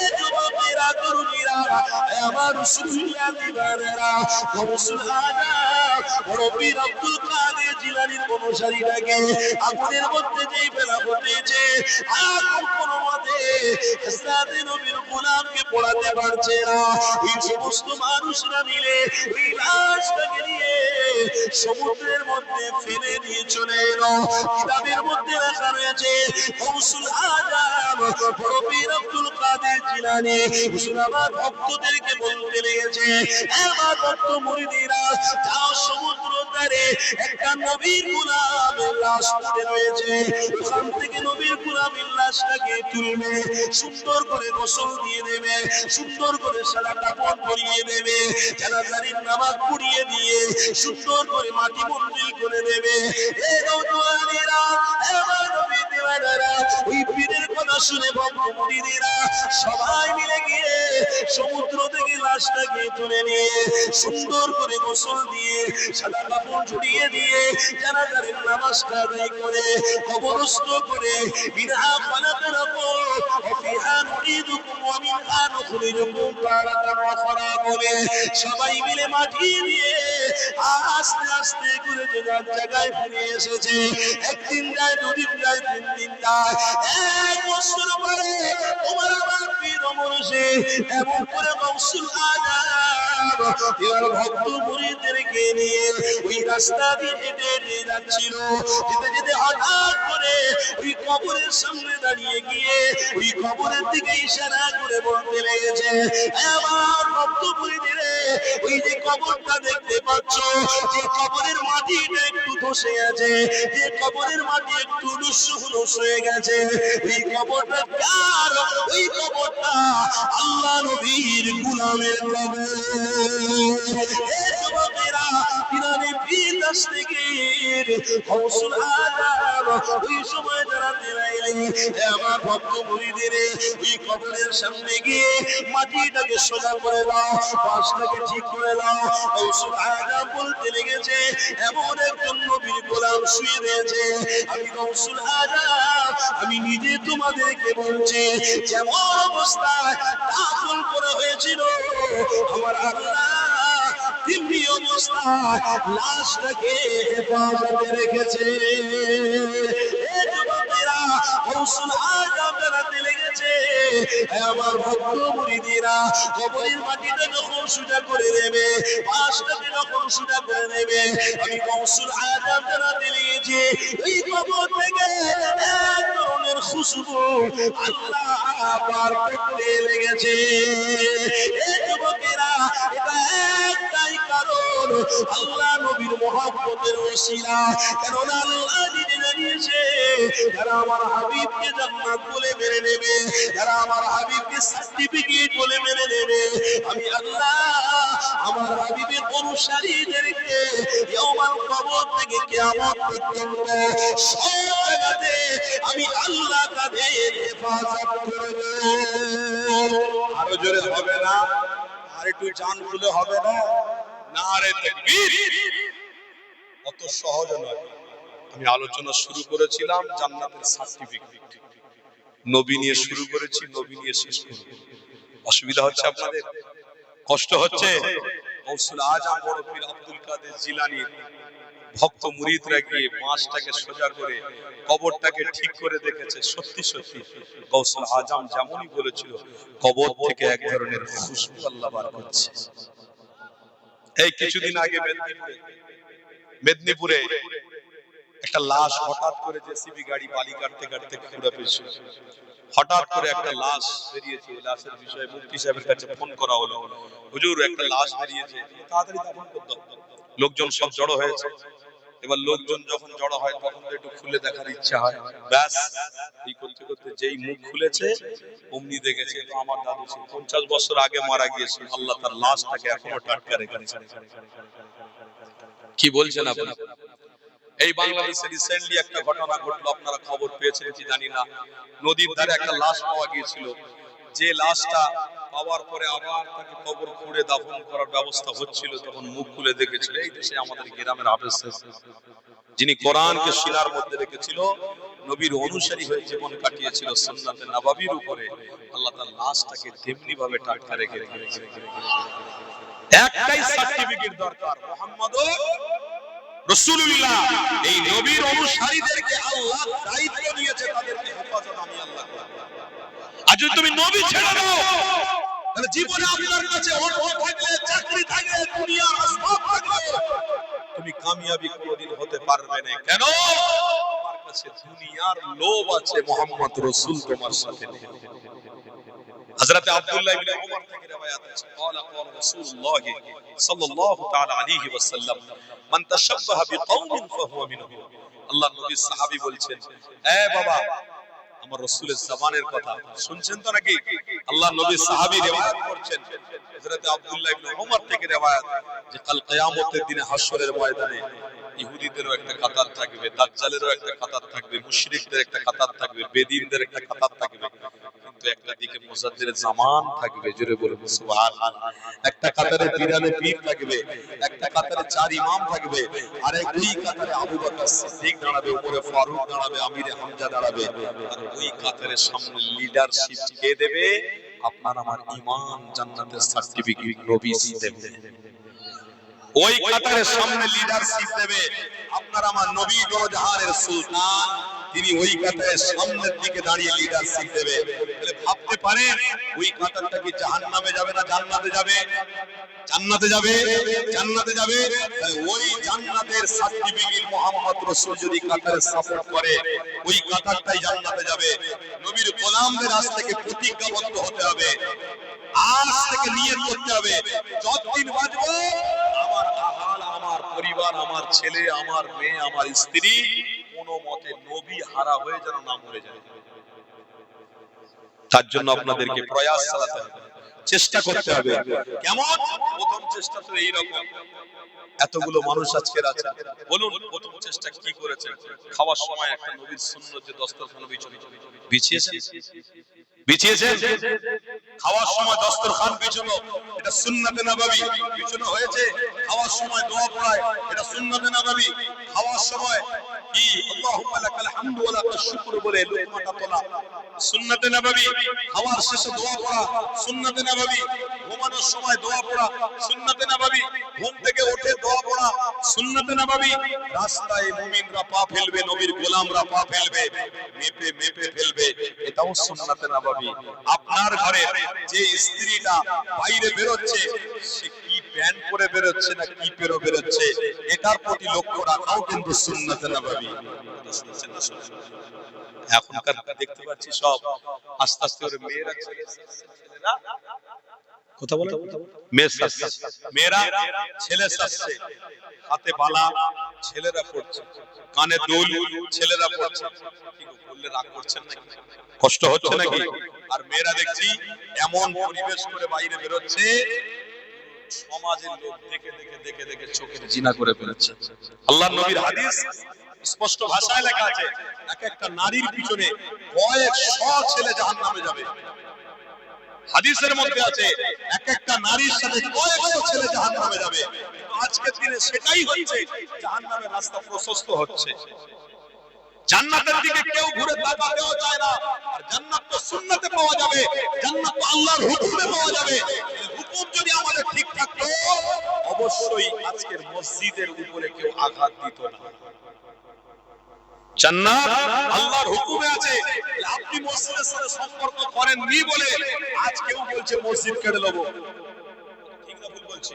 এই যুবকেরা, তরুণীরা, আমার রাসূলুল্লাহ দিবানেরা, গৌসুল আজম রবির আব্দুল কাদের জিলানীর অনুসারীটাকে আগুনের মধ্যে যেই ফেলা হতেছে, আর কোন মতে হযরত নবীর গোলামকে পড়াতে পারছে না। এই সমস্ত মানুষরা মিলে ওই লাশটাকে নিয়ে সমুদ্রের মধ্যে ফেলে দিয়ে চলে এলো। কিতাবের মধ্যে লেখা রয়েছে গৌসুল আজম রবির আব্দুল কাদের জিলানী হুজুর আমার ভক্তদেরকে বলতে লেগেছে, আমার ভক্ত মুরিদিরা, যাও সমুদ্র ধারে একটা নবীর গোলামের লাশ পড়ে রয়েছে, ওখান থেকে নবীর গোলামের লাশটাকে তুলবে, সুন্দর করে গোসল দিয়ে দেবে, সুন্দর করে সাদা কাপড় পরিয়ে দেবে, জানাজার নামাজ পড়িয়ে দিয়ে সুন্দর করে মাটি মন্দির করে দেবে। এই নওজোয়ানেরা, আমার নবী দিওয়ানারা, ওই পীরের কথা শুনে ভক্ত মুরিদিরা সবাই মিলে গিয়ে সমুদ্র থেকে লাশটাকে তুলে নিয়ে সুন্দর করে গোসল দিয়ে সাদা কাপড় জড়িয়ে দিয়ে জানাজার নামাজটা আদায় করে কবরস্থ করে বিনা ফালাতের উপর ফিহা নুরিদুকুম ওয়া মিনহা নুখরিজুকুম তারাতান উখরা বলে সবাই মিলে মাটি দিয়ে আস্তে আস্তে করে যে যার জায়গায় ফিরে এসেছে। একদিন যায়, দুদিন যায়, 3 দিন যায়, 1 বছর পরে তোমার আমার পীর মুর্শিদ এমন করে গৌসুল আজম এর ভক্ত মুরিদদেরকে নিয়ে ওই রাস্তা দিয়ে হেঁটে হেঁটে যাচ্ছিল। যেতে যেতে হঠাৎ করে ওই কবরের সামনে দাঁড়িয়ে গিয়ে ওই কবরের দিকে ইশারা করে বলতে লেগেছে, আমার ভক্ত মুরিদরা, ওই যে কবরটা দেখতে পাচ্ছ, যে কবরের মাটিটা একটু ধসে আছে, যে কবরের মাটি একটু লুস হয়ে গেছে, এই কবরটা কার? ওই কবরটা আল্লাহ নবীর গোলামের কবর। এই যুবকেরা, ইরানি পীর দস্তগীর গৌসুল আজম ওই সময় জানাতে লাগলেন, আমার ভক্ত মুরিদরা, ওই কবরের সামনে গিয়ে মাটিটাকে সোজা করে দাও, পাশটাকে ঠিক করে দাও। গৌসুল আজম বলতে লেগেছে, এমন একজন নবীর গোলাম শুয়ে রয়েছে, আমি গৌসুল আজম আমি নিজে তোমাদেরকে বলছি, যেমন অবস্থায় দাফন করা হয়েছিল আমার আল্লাহ তেমনি অবস্থায় লাশটাকে হেফাজতে রেখেছে। এই যুবকেরা, গৌসুল আজম জানাতে লেগেছে, আমার ভক্ত মুরিদিরা, কবরের মাটিটা যখন সোজা করে দেবে, পাশটাকে যখন সোজা করে দেবে, আমি গৌসুল আজম জানাতে লেগেছি, এই কবর থেকে এক ধরনের খুশবু আল্লাহ পার করতে লেগেছে। এই যুবকেরা, এটা একটাই কারণ, আল্লাহ নবীর মহব্বতের ওসিলা। কারণ আল্লাহ নিজে জানিয়েছে, যারা আমার হাবিবকে জান্নাত বলে মেনে নেবে, যারা আমার হাবিবকে সার্টিফিকেট বলে মেনে নেবে, আমি আল্লাহ আমার হাবিবের অনুসারীদেরকে ইয়াউমাল কবর থেকে কিয়ামত পর্যন্ত সব জায়গাতে আমি আল্লাহ তাদের হেফাজত করব। আরো জোরে হবে না? আর একটু জান খুলে হবে না? নারে তাকবীর! অত সহজ নয়। আমি আলোচনা শুরু করেছিলাম জান্নাতের সার্টিফিকেট, নবী নিয়ে শুরু করেছি, নবী নিয়ে শেষ করব। অসুবিধা হচ্ছে আপনাদের? কষ্ট হচ্ছে? গৌসুল আজম বড় পীর আব্দুল কাদের জিলানীর ভক্ত মুরিদরা গিয়ে বাঁশটাকে সোজা করে কবরটাকে ঠিক করে দেখেছে, সত্যি সত্যি গৌসুল আজম যেমনই বলেছিল, কবর থেকে এক ধরনের খুশবু আল্লাহ বার করছে। এই কিছুদিন আগে মেদিনীপুরে একটা লাশ হঠাৎ করে জেসিবি গাড়ি বালি কাটতে কাটতে খুঁড়ে পেয়েছে। হঠাৎ করে একটা লাশ বেরিয়েছে, লাশের বিষয়ে মুফতি সাহেবের কাছে ফোন করা হলো, হুজুর একটা লাশ বেরিয়েছে, তাড়াতাড়ি দাফন করে দাও। লোকজন সব জড়ো হয়েছে। এবার লোকজন যখন জড়ো হয় তখন তো একটু খুলে দেখার ইচ্ছা হয়। ব্যাস এই করতে করতে যেই মুখ খুলেছে অমনি দেখেছে তো আমার দাদু 50 বছর আগে মারা গিয়েছে, আল্লাহ তার লাশটাকে এখনো টাটকা রেখেছে। কি বলছেন আপনি? এই বাংলাদেশে রিসেন্টলি একটা ঘটনা ঘটলো, আপনারা খবর পেয়েছেন কি জানি না। নদীর ধারে একটা লাশ পাওয়া গিয়েছিল, যে লাশটা পাওয়ার পরে আবার তাকে কবর খুঁড়ে দাফন করার ব্যবস্থা হচ্ছিল, তখন মুখ খুলে দেখেছিল এই দেশে আমাদের গ্রামের হাফেজ যিনি কোরআনকে সিনার মধ্যে রেখেছিল, নবীর অনুসারী হয়ে জীবন কাটিয়েছিল সুন্নাতে নববীর উপরে, আল্লাহ তার লাশটাকে তেমনি ভাবে টাটকা রেখে একটাই সার্টিফিকেট দরকার, মুহাম্মাদুর রাসূলুল্লাহ। এই নবীর অনুসারীদেরকে আল্লাহ দায়িত্ব দিয়েছে, তাদেরকে হেফাজত আমি আল্লাহ করব। আজ যদি তুমি নবী ছেড়ে দাও, তাহলে জীবনে আপনার কাছে অর্থ থাকলে, চাকরি থাকলে, দুনিয়ার আসবাব থাকলে, তুমি কামিয়াবি কোনদিন হতে পারবে না। কেন? তোমার কাছে দুনিয়ার লোভ আছে, মুহাম্মদ রাসূল তোমার সাথে নেই। হযরত আব্দুল্লাহ ইবনে উমর থেকে রওয়ায়াত আছে, قال قال رسول الله صلى الله تعالى عليه وسلم من تشبه بقوم فهو منهم। আল্লাহর নবী সাহাবী বলছেন, এ বাবা, আমার রাসূলের জবানের কথা শুনছেন তো নাকি? আল্লাহর নবী সাহাবী রওয়ায়াত করছেন, হযরত আব্দুল্লাহ ইবনে উমর থেকে রওয়ায়াত, যে কাল কিয়ামতের দিনে হাশরের ময়দানে ইহুদিদেরও একটা কাতার থাকবে, দাজ্জালেরও একটা কাতার থাকবে, মুশরিকদের একটা কাতার থাকবে, বেদিনদের একটা কাতার থাকবে, কিন্তু একটা দিকে মুজাদ্দিদ জামান থাকবে, জোরে বলুন সুবহানাল্লাহ। একটা কাতারে বিরানে পীর থাকবে, একটা কাতারে চার ইমাম থাকবে, আর ওই কাতারে আবু বকর সিদ্দিক দাঁড়াবে, উপরে ফারুক দাঁড়াবে, আমিরে হামজা দাঁড়াবে। আর ওই কাতারের সামনে লিডারশিপ কে দেবে? আপনার আমার ঈমান জান্নাতের সার্টিফিকেট নবী দেবে। ওই কাতারের সামনে লিডারশিপ দেবে আপনার আমার নবী, দোজাহানের সুলতান, তিনি ওই কাতারের সামনের দিকে দাঁড়িয়ে লিডারশিপ দেবে। তাহলে ভাবতে পারেন ওই কাতারটা কি জাহান্নামে যাবে না জান্নাতে যাবে? জান্নাতে যাবে, জান্নাতে যাবে। ওই জান্নাতের সার্টিফিকেট মুহাম্মদ রাসূল যদি কাতারে সাপোর্ট করে, ওই কাতারটাই জান্নাতে যাবে। নবীর গোলামদের আজ থেকে প্রতিজ্ঞাবদ্ধ হতে হবে, আজ থেকে নিয়ত করতে হবে, যতদিন বাঁচবো আমার আহাল, আমার পরিবার, আমার ছেলে, আমার মেয়ে, আমার স্ত্রী কোনো মতে নবী হারা হয়ে যেন না মরে যায়। তার জন্য আপনাদেরকে প্রয়াস চালাতে হবে, চেষ্টা করতে হবে। কেমন? প্রথম চেষ্টা তো এইরকম, এতগুলো মানুষ আজকে আছে, বলুন প্রথম চেষ্টা কি করেছেন? খাওয়ার সময় একটা নবীর সুন্নত যে দস্তরখান বিছিয়েছেন, বিছিয়েছেন। খাওয়ার সময় দস্তরখান বিছানো, এটা সুন্নতে নববী, বিছানো হয়েছে। খাওয়ার সময় দোয়া পড়ায়, এটা সুন্নতে নববী। খাওয়ার সময় কি আল্লাহুম্মা লাকাল হামদু ওয়া লাকাশ শুকরু বলে লোকমাটা তোলা, সুন্নতে নববী। খাওয়ার শেষে দোয়া পড়া, সুন্নতে নববী। ঘুমানোর সময় দোয়া পড়া, সুন্নতে নববী। ঘুম থেকে উঠে দোয়া পড়া, সুন্নতে নববী। রাস্তায় মুমিনরা পা ফেলবে, নবীর গোলামরা পা ফেলবে, মেপে মেপে ফেলবে, এটাও সুন্নতে নববী। আপনার ঘরে যে স্ত্রীটা বাইরে বেরোচ্ছে, সে কি প্যান্ট পরে বেরোচ্ছে না কি পরে বেরোচ্ছে, এটার প্রতি লক্ষ্য রাখাও কিন্তু সুন্নতে নববী। এখনকার দেখতে পাচ্ছি সব আস্তে আস্তে করে মেয়েরা, ছেলেরা কথা বলে, মেয়েরা ছেলে সাজছে, হাতে বালা ছেলেরা পড়ছে, কানে দুল ছেলেরা পড়ছে। বললে রাগ করছেন নাকি? কষ্ট হচ্ছে নাকি? আর মেয়েরা দেখছি এমন পরিবেশ করে বাইরে বেরোচ্ছে, সমাজের লোক দেখে দেখে দেখে দেখে চোখের জিনা করে ফেলছে। আল্লাহর নবীর হাদিস স্পষ্ট ভাষায় লেখা আছে, এক একটা নারীর পিছনে কয়েকশ ছেলে জাহান্নামে যাবে। হাদিসের মধ্যে আছে এক একটা নারীর সাথে কয়েকশ ছেলে জাহান্নামে যাবে। আজকের দিনে সেটাই হচ্ছে, জাহান্নামের রাস্তা প্রশস্ত হচ্ছে। জান্নাতের দিকে কেউ ঘুরে তাকাতেও চায় না। আর জান্নাত তো সুন্নতে পাওয়া যাবে, জান্নাত তো আল্লাহর হুকুমে পাওয়া যাবে। হুকুম যদি আমাদের ঠিক থাকতো, অবশ্যই আজকের মসজিদের উপরে কেউ আঘাত দিত না। জান্নাত আল্লাহর হুকুমে আছে, আপনি মসজিদের সাথে সম্পর্ক করেননি বলে আজ কেউ বলছে মসজিদ কেড়ে নেব। ঠিক না ভুল বলছি?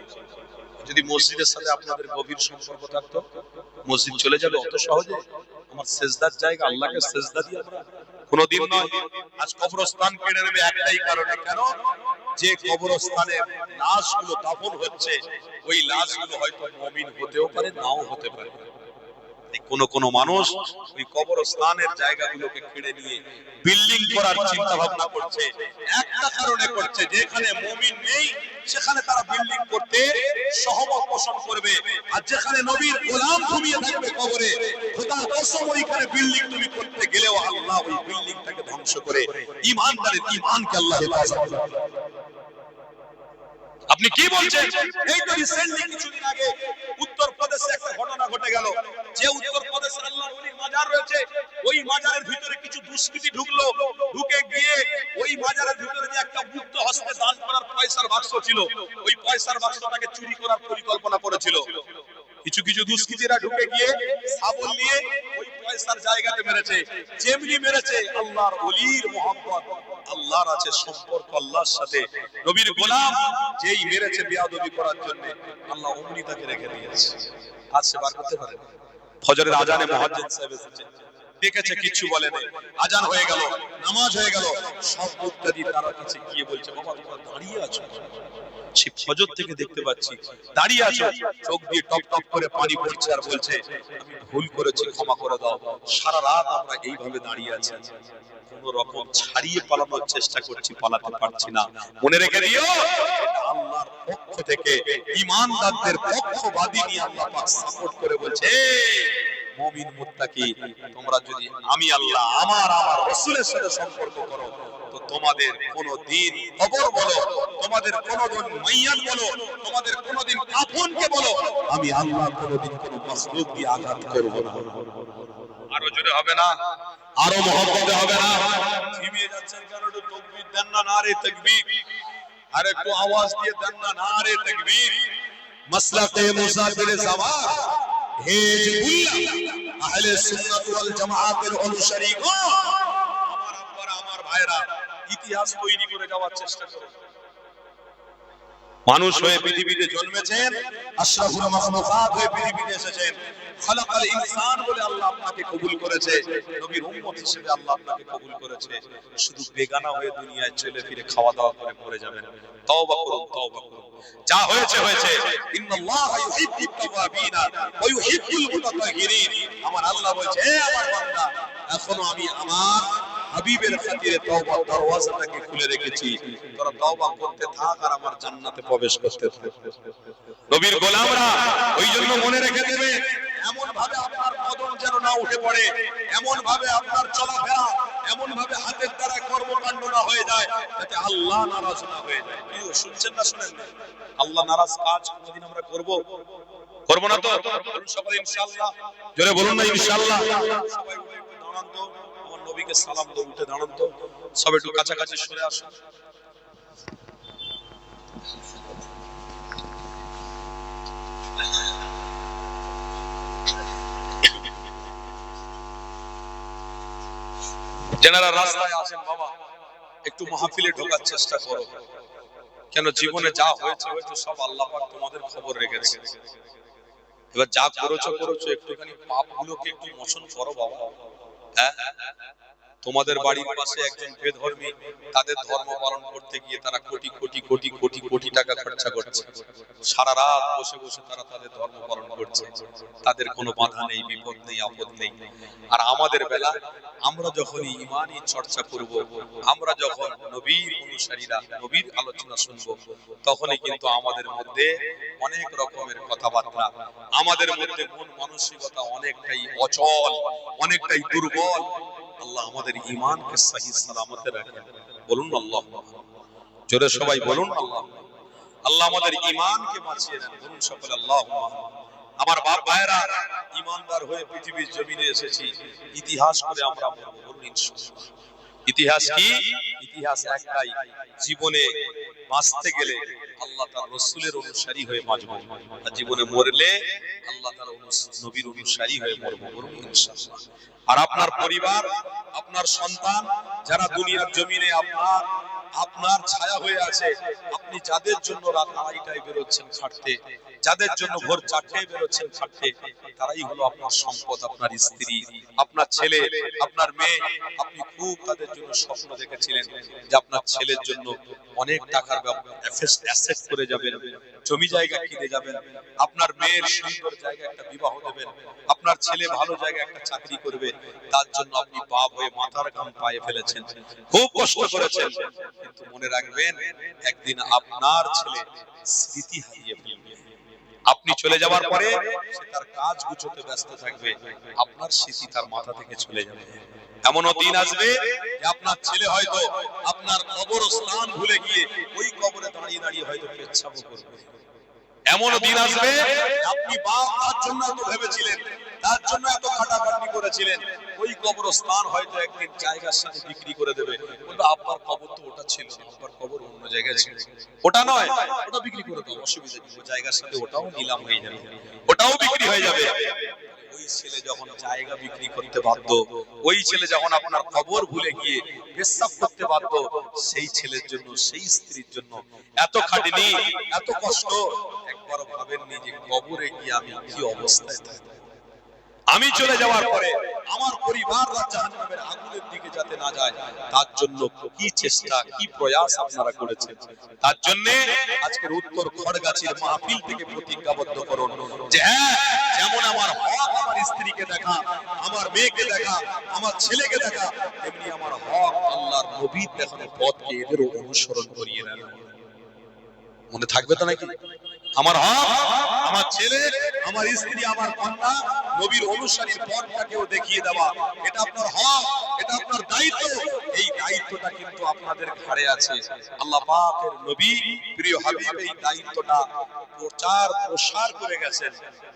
যদি মসজিদের সাথে আপনাদের গভীর সম্পর্ক থাকতো, মসজিদ চলে যাবে অত সহজে? আমার সেজদার জায়গা, আল্লাহকে সেজদা দিয়ে আমরা কোনদিন নয়। আজ কবরস্থান কেড়ে নেবে একটাই কারণে, কেন? যে কবরস্থানে লাশগুলো দাফন হচ্ছে, ওই লাশগুলো হয়তো মুমিন হতেও পারে, নাও হতে পারে। কোন কোন মানুষ ওই কবরস্থানের জায়গাগুলোকে কেড়ে নিয়ে বিল্ডিং করার চিন্তা ভাবনা করছে, একটা কারণে করছে, যেখানে মুমিন নেই সেখানে তারা বিল্ডিং করতে সহমত পোষণ করবে, আর যেখানে নবীর গোলাম ঘুমিয়ে থাকবে কবরে, খোদার কসম ওইখানে বিল্ডিং তুমি করতে গেলেও আল্লাহ ওই বিল্ডিংটাকে ধ্বংস করে ঈমানদারের ঈমানকে আল্লাহ হেফাজত করবে। আপনি কি বলছেন? এই তো রিসেন্টলি কিছুদিন আগে উত্তরপ্রদেশে একটা ঘটনা ঘটে গেল, যে উত্তরপ্রদেশে আল্লাহর ওলির মাজার রয়েছে, ওই মাজারের ভিতরে কিছু দুষ্কৃতী ঢুকলো, ঢুকে গিয়ে ওই মাজারের ভিতরে যে একটা মুক্ত হস্তে দান করার পয়সার বাক্স ছিল, ওই পয়সার বাক্সটাকে চুরি করার পরিকল্পনা করেছিল। কিছু কিছু দুষ্কৃতীরা ঢুকে গিয়ে শাবল নিয়ে ওই পয়সার জায়গাতে মেরেছে। যেমনি মেরেছে, আল্লাহর ওলির মোহাম্মত, আল্লাহর আছে সম্পর্ক আল্লাহর সাথে, নবীর গোলাম যেই মেরেছে বেয়াদবি করার জন্য, আল্লাহ অমনি তাকে রেখে দিয়েছে। আজ সে বার করতে পারে। ফজরের আজানে মুয়াজ্জিন সাহেব এসেছে, দেখেছে, কিছু বলে না, আজান হয়ে গেল, নামাজ হয়ে গেল, সব মুক্তাদি তার কাছে গিয়ে বলছে, বাবা তোমরা দাঁড়িয়ে আছো, সে ফজর থেকে দেখতে পাচ্ছি দাঁড়িয়ে আছো, চোখ দিয়ে টপ টপ করে পানি পড়ছে, আর বলছে আমি ভুল করেছি, ক্ষমা করে দাও, সারা রাত আমরা এইভাবে দাঁড়িয়ে আছি, কোন রকম ছাড়িয়ে পালানোর চেষ্টা করছি, পালাতে পারছি না। মনে রেখে দিও, আল্লাহর পক্ষ থেকে ঈমানদারদের পক্ষবাদী নিয়ে আল্লাহ পাক সাপোর্ট করে বলছে, মুমিন মুত্তাকি, তোমরা যদি আমি আল্লাহ আমার রাসূলের সাথে সম্পর্ক করো, তো তোমাদের কোনদিন খবর বলো, তোমাদের কোনদিন মাইয়ান বলো, তোমাদের কোনদিন কাফনকে বলো, আমি আল্লাহ কোনদিন কোন মাখলুক দিয়ে আঘাত করব না। আরো জোরে হবে না? আরো মহব্বতে হবে না? থিমিয়ে যাচ্ছেন কেন? একটু তাকবীর দেন না, নারে তাকবীর, আর একটু আওয়াজ দিয়ে দেন না, নারে তাকবীর। মাসলাকে মুসাফির জামান, হিজবুল্লাহ আহলে সুন্নাত ওয়াল জামাআতের অনুসারীগণ, আমার আব্বারা, আমার ভাইরা, ইতিহাস তৈরি করে যাওয়ার চেষ্টা করুন। মানুষ হয়ে পৃথিবীতে জন্মেছেন, আশরাফুল মাখলুকাত হয়ে পৃথিবীতে এসেছেন, খালাকাল ইনসান বলে আল্লাহ আপনাকে কবুল করেছে, নবীর উম্মত হিসেবে আল্লাহ আপনাকে কবুল করেছে। শুধু বেগানা হয়ে দুনিয়ায় চলে ফিরে খাওয়া দাওয়া করে মরে যাবেন। তওবা করুন, তওবা করুন, যা হয়েছে হয়েছে। ইন্নাল্লাহা ইউহিব্বুত তাওয়াবিনা ওয়া ইউহিব্বুল মুতাতাহহিরিন। আমার আল্লাহ বলছে, হে আমার বান্দা, এখনো আমি আমার হাবিবের খাতিরে তওবার দরওয়াজাটাকে খুলে রেখেছি, তোরা তওবা করতে থাক আর আমার জান্নাতে প্রবেশ করতে থাক। নবীর গোলামরা ওই জন্য মনে রেখে দেবে, এমন ভাবে আপনার কদম যেন না উঠে পড়ে, এমন ভাবে আপনার চলাফেরা, এমন ভাবে হাতের দ্বারা কর্মকাণ্ড না হয়ে যায় যাতে আল্লাহ নারাজ না হয়ে যায়। কি শুনছেন না শুনেন না? আল্লাহ নারাজ কাজ কোনদিন আমরা করব না তো? বলুন সবাই ইনশাআল্লাহ, জোরে বলুন না ইনশাআল্লাহ। সবাই উঠে দাঁড়ান তো, আমার নবীকে সালাম দাও, উঠে দাঁড়ান তো, সব একটু কাছাকাছি সরে আসুন। যারা রাস্তায় আছেন, বাবা একটু মাহফিলে ঢোকার চেষ্টা করো, কেন জীবনে যা হয়েছে হয়েছে সব আল্লাহ পাক তোমাদের খবর রেখেছে। এবার যা করেছো একটুখানি পাপগুলোকে একটু মোচন করো বাবা। হ্যাঁ, তোমাদের বাড়ির পাশে একজন বেধর্মী, তাদের ধর্ম পালন করতে গিয়ে তারা কোটি কোটি কোটি কোটি কোটি টাকা খরচা করছে, সারা রাত বসে বসে তারা তাদের ধর্ম পালন করছে, তাদের কোনো বাধা নেই, বিপদ নেই, আপদ নেই। আর আমাদের বেলা আমরা যখন ঈমানি চর্চা করব, আমরা যখন নবীর অনুসারীরা নবীর আলোচনা শুনব, তখনই কিন্তু আমাদের মধ্যে অনেক রকমের কথাবার্তা, আমাদের মধ্যে মন মানসিকতা অনেকটাই অচল, অনেকটাই দুর্বল। আল্লাহ আমাদের ঈমানকে সহি সালামতে রাখেন। বলুন আল্লাহ, জোরে সবাই বলুন আল্লাহ। আল্লাহ আমাদের ঈমানকে বাঁচিয়ে দেন। বলুন সকলে আল্লাহুম্মা। আমার বাপ ভাইরা, ঈমানদার হয়ে পৃথিবীর জমিনে এসেছি, ইতিহাস করে আমরা মরব। বলুন ইনশাআল্লাহ। ইতিহাস কি? ইতিহাস একটাই, জীবনে বাঁচতে গেলে আল্লাহ তার রাসূলের অনুসারী হয়ে বাঁচব, আর জীবনে মরলে আল্লাহ তার নবীর অনুসারী হয়ে মরব। বলুন ইনশাআল্লাহ। আর আপনার পরিবার, আপনার সন্তান যারা দুনিয়ার জমিনে আপনার ছায়া হয়ে আছে, আপনি যাদের জন্য রাত 2:30টায় বেরোচ্ছেন খাটতে, যাদের জন্য ভোর 4টায় বেরোচ্ছেন খাটতে, তারাই হলো আপনার সম্পদ, আপনার স্ত্রী, আপনার ছেলে, আপনার মেয়ে। আপনি খুব তাদের জন্য স্বপ্ন দেখেছিলেন যে আপনার ছেলের জন্য অনেক টাকার অ্যাসেট করে যাবেন, জমি জায়গা কিনে যাবেন, আপনার মেয়ের সুন্দর জায়গা একটা বিবাহ দেবেন, আপনার ছেলে ভালো জায়গা একটা চাকরি করবে, তার জন্য আপনি বাপ হয়ে মাথার ঘাম পায়ে ফেলেছেন, খুব কষ্ট করেছেন। কিন্তু মনে রাখবেন, একদিন আপনার ছেলে স্মৃতি হারিয়ে ফেলবে। আপনি চলে যাওয়ার পরে সে তার কাজ গুছোতে ব্যস্ত থাকবে, আপনার স্মৃতি তার মাথা থেকে চলে যাবে। এমনও দিন আসবে যে আপনার ছেলে হয়তো আপনার কবরস্থান ভুলে গিয়ে ওই কবরে দাঁড়িয়ে দাঁড়িয়ে হয়তো পেচ্ছাপ করবে। এমনও দিন আসবে আপনি বাপ তার জন্য এত ভেবেছিলেন, তার জন্য এত খাটাখাটনি করেছিলেন, ওই কবরস্থান হয়তো একদিন জায়গার সাথে বিক্রি করে দেবে, বলবে আব্বার কবর তো ওটা ছিল না, আব্বার কবর অন্য জায়গায় ছিল, ওটা নয়, ওটা বিক্রি করে দাও, অসুবিধা নেই, ওই জায়গার সাথে ওটাও নিলাম হয়ে যাবে, ওটাও বিক্রি হয়ে যাবে। ওই ছেলে যখন জায়গা বিক্রি করতে বাধ্য, ওই ছেলে যখন আপনার কবর ভুলে গিয়ে পেশাব করতে বাধ্য, সেই ছেলের জন্য, সেই স্ত্রীর জন্য এত খাটনি, এত কষ্ট, একবার ভাবেননি যে কবরে গিয়ে আমি কি অবস্থায় থাকব, আমি চলে যাওয়ার পরে আমার পরিবার জাহান্নামের আগুনের দিকে যাতে না যায়, তার জন্য কি চেষ্টা, কি প্রয়াস আপনারা করেছেন। তার জন্য আজকের উত্তর খড়গাছির মাহফিল থেকে প্রতিজ্ঞাবদ্ধ করুন যে হ্যাঁ, যেমন আমার হক আমার স্ত্রীকে দেখা, আমার মেয়েকে দেখা, আমার ছেলেকে দেখা, তেমনি আমার হক আল্লাহর নবীর দেখানো পথকে এদেরও অনুসরণ করিয়ে নেন। মনে থাকবে তো নাকি? আমার হক আমার ছেলে, আমার স্ত্রী, আমার কন্যা নবীর অনুসারীর পথটাকেও দেখিয়ে দেওয়া, এটা আপনার হক, এটা আপনার দায়িত্ব। এই দায়িত্বটা কিন্তু আপনাদের ঘাড়ে আছে। আল্লাহ পাকের নবী প্রিয় হাবিব এই দায়িত্বটা প্রচার প্রসার করে গেছেন।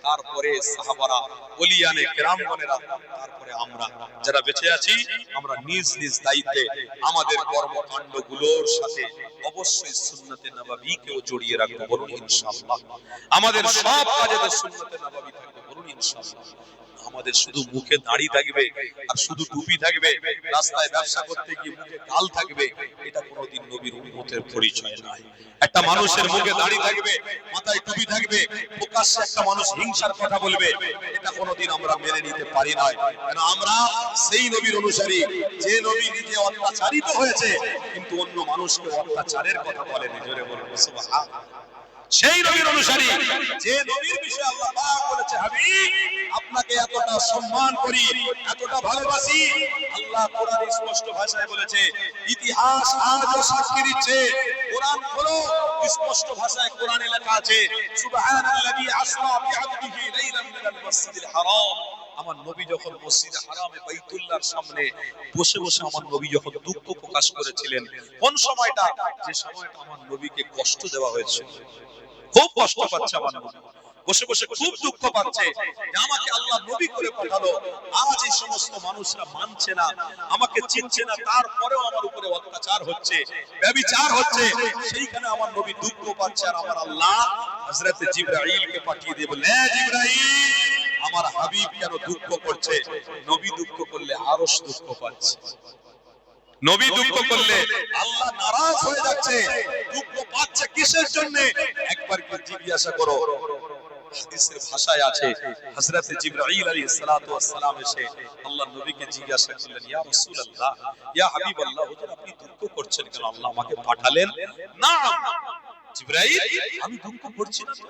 তারপরে সাহাবারা, ওলিয়ানে কেরামগণেরা, তারপরে আমরা যারা বেঁচে আছি, আমরা নিজ নিজ দায়িত্বে আমাদের কর্মকাণ্ডগুলোর সাথে অবশ্যই সুন্নতে নববীকেও জড়িয়ে রাখবো, বলুন ইনশাআল্লাহ। আমাদের সব কাজে সুন্নতে নববী থাকবে, বলুন ইনশাআল্লাহ। আমাদের শুধু মুখে দাড়ি থাকবে আর শুধু টুপি থাকবে, রাস্তায় ব্যবসা করতে গিয়ে মুখে গাল থাকবে, এটা কোনোদিন নবীর উম্মতের পরিচয় নয়। একটা মানুষের মুখে দাড়ি থাকবে, মাথায় টুপি থাকবে, প্রকাশ্যে একটা মানুষ হিংসার কথা বলবে, এটা কোনোদিন আমরা মেনে নিতে পারি না। কারণ আমরা সেই নবীর অনুসারী, যে নবী নিজে অত্যাচারিত হয়েছে কিন্তু অন্য মানুষকে অত্যাচারের কথা বলেনি। জোরে বলুন সুবহানাল্লাহ। সেই নবীর অনুসারী, যে নবীর বিষয়ে আল্লাহ পাক বলেছে হাবিব আপনাকে এতটা সম্মান করি, এতটা ভালোবাসি। আল্লাহ কোরআনে স্পষ্ট ভাষায় বলেছে, ইতিহাস আজও সাক্ষী দিচ্ছে, কোরআন খোলো, স্পষ্ট ভাষায় কোরআনে লেখা আছে, সুবহানাল্লাযী আসরা বিআবদিহি লাইলান মিনাল মাসজিদিল হারাম। আমার নবী যখন মসজিদে হারামে বাইতুল্লাহর সামনে বসে বসে আমার নবী যখন দুঃখ প্রকাশ করেছিলেন, কোন সময়টা, যে সময়টা আমার নবীকে কষ্ট দেওয়া হয়েছিল, খুব কষ্ট পাচ্ছে আমার নবী, বসে বসে খুব দুঃখ পাচ্ছে যে আমাকে আল্লাহ নবী করে পাঠালো, আজ এই সমস্ত মানুষরা মানছে না, আমাকে চিনছে না, তারপরেও আমার উপরে অত্যাচার হচ্ছে, ব্যভিচার হচ্ছে, সেইখানে আমার নবী দুঃখ পাচ্ছে। আর আমার আল্লাহ হযরত জিবরাইলকে পাঠিয়ে দিয়ে বলে, জিবরাইল আমার হাবিব কেন দুঃখ করছে? নবী দুঃখ করলে আরশ দুঃখ পাচ্ছে, নবী দুঃখ করলে আল্লাহ নারাজ হয়ে যাচ্ছে, দুঃখ পাচ্ছে কিসের জন্য? একবার কি জিজ্ঞাসা করো। হাদিসের ভাষায় আছে, হযরত জিবরাইল আলাইহিস সালাতু ওয়াস সালাম এসে আল্লাহর নবীকে জিজ্ঞাসা করলেন, ইয়া রাসূলুল্লাহ, ইয়া হাবিবাল্লাহ, হুজুর আপনি দুঃখ করছেন কেন? আল্লাহ আমাকে পাঠালেন। না জিবরাইল, আমি দুঃখ করছি না তো,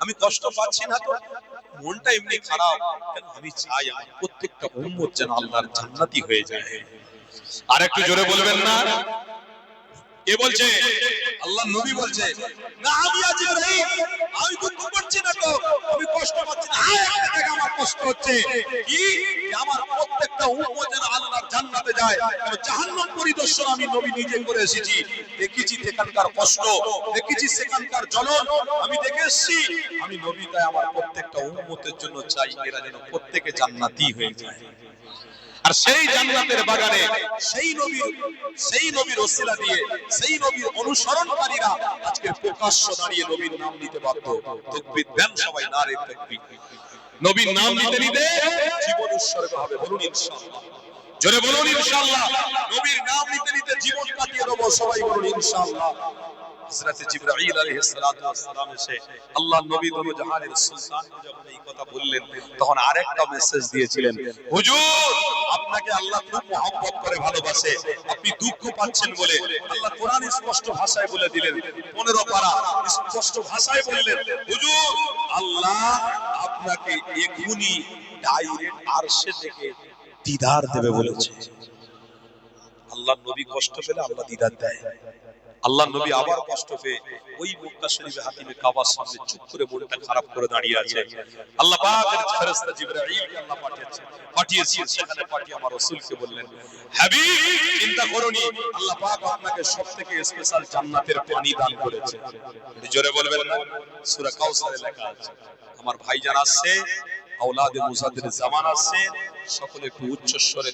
আমি কষ্ট পাচ্ছি না তো, মনটা এমনি খারাপ কেন? আমি চাই আমার প্রত্যেকটা উম্মত যেন আল্লাহর জান্নাতি হয়ে যায়। আর একটু জোরে বলবেন না? কে বলছে? আল্লাহ নবী বলছে, না আমি জিবরাইল, আমি দুঃখ করছি না তো, আমি কষ্ট পাচ্ছি না, একটা জায়গা আমার কষ্ট হচ্ছে কি, আমার প্রত্যেকটা উম্মত যেন আল্লাহর জান্নাতে যায়। কারণ জাহান্নাম পরিদর্শন আমি নবী নিজে করে এসেছি, দেখেছি সেখানকার কষ্ট, দেখেছি সেখানকার জ্বলন, আমি দেখে এসেছি। আমি নবী তাই আমার প্রত্যেকটা উম্মতের জন্য চাই এরা যেন প্রত্যেকে জান্নাতি হয়ে যায়। আর সেই জান্নাতের বাগানে সেই নবীর ওসিলা দিয়ে সেই নবীর অনুসরণকারীরা আজকে প্রকাশ্য দাঁড়িয়ে নবীর নাম নিতে বাধ্য। তাকবীর দেন সবাই, নারে তাকবীর। নবীর নাম নিতে নিতে জীবন উৎসর্গ হবে, বলুন ইনশাআল্লাহ। জোরে বলুন ইনশাআল্লাহ। নবীর নাম নিতে নিতে জীবন কাটিয়ে দেব, সবাই বলুন ইনশাআল্লাহ। হযরত জিবরাইল আলাইহিস সালাতু ওয়াস সালাম এসে আল্লাহর নবী দোনো জাহানের সুলতান যখন এই কথা বললেন, তখন আরেকটা মেসেজ দিয়েছিলেন, হুজুর আপনাকে আল্লাহ খুব মহব্বত করে ভালোবাসে, আপনি দুঃখ পাচ্ছেন বলে আল্লাহ কোরআনে স্পষ্ট ভাষায় বলে দিলেন, 15 পারা স্পষ্ট ভাষায় বললেন, হুজুর আল্লাহ আপনাকে এখুনি ডাইরেক্ট আরশে থেকে দিদার দেবে বলেছে। আল্লাহ নবী কষ্ট পেলে আল্লাহ দিদার দেয়। আল্লাহ নবী আবার কষ্ট পেয়ে ওই মক্কা শরীফে হাতিমে কাবার সামনে চুপ করে মনটা খারাপ করে দাঁড়িয়ে আছে। আল্লাহ পাকের ফেরেশতা জিবরাইলকে আল্লাহ পাঠিয়েছেন, সেখানে পাঠিয়ে আমার রাসূলকে বললেন, হাবিব চিন্তা করোনি, আল্লাহ পাক আপনাকে সবথেকে স্পেশাল জান্নাতের পানি দান করেছে। জোরে বলবেন না? সূরা কাউসারে লেখা আছে। আমার ভাইজান আসছে, আওলাদে মুসাদ্দির জামান আসছে, সকলে একটু উচ্চ স্বরে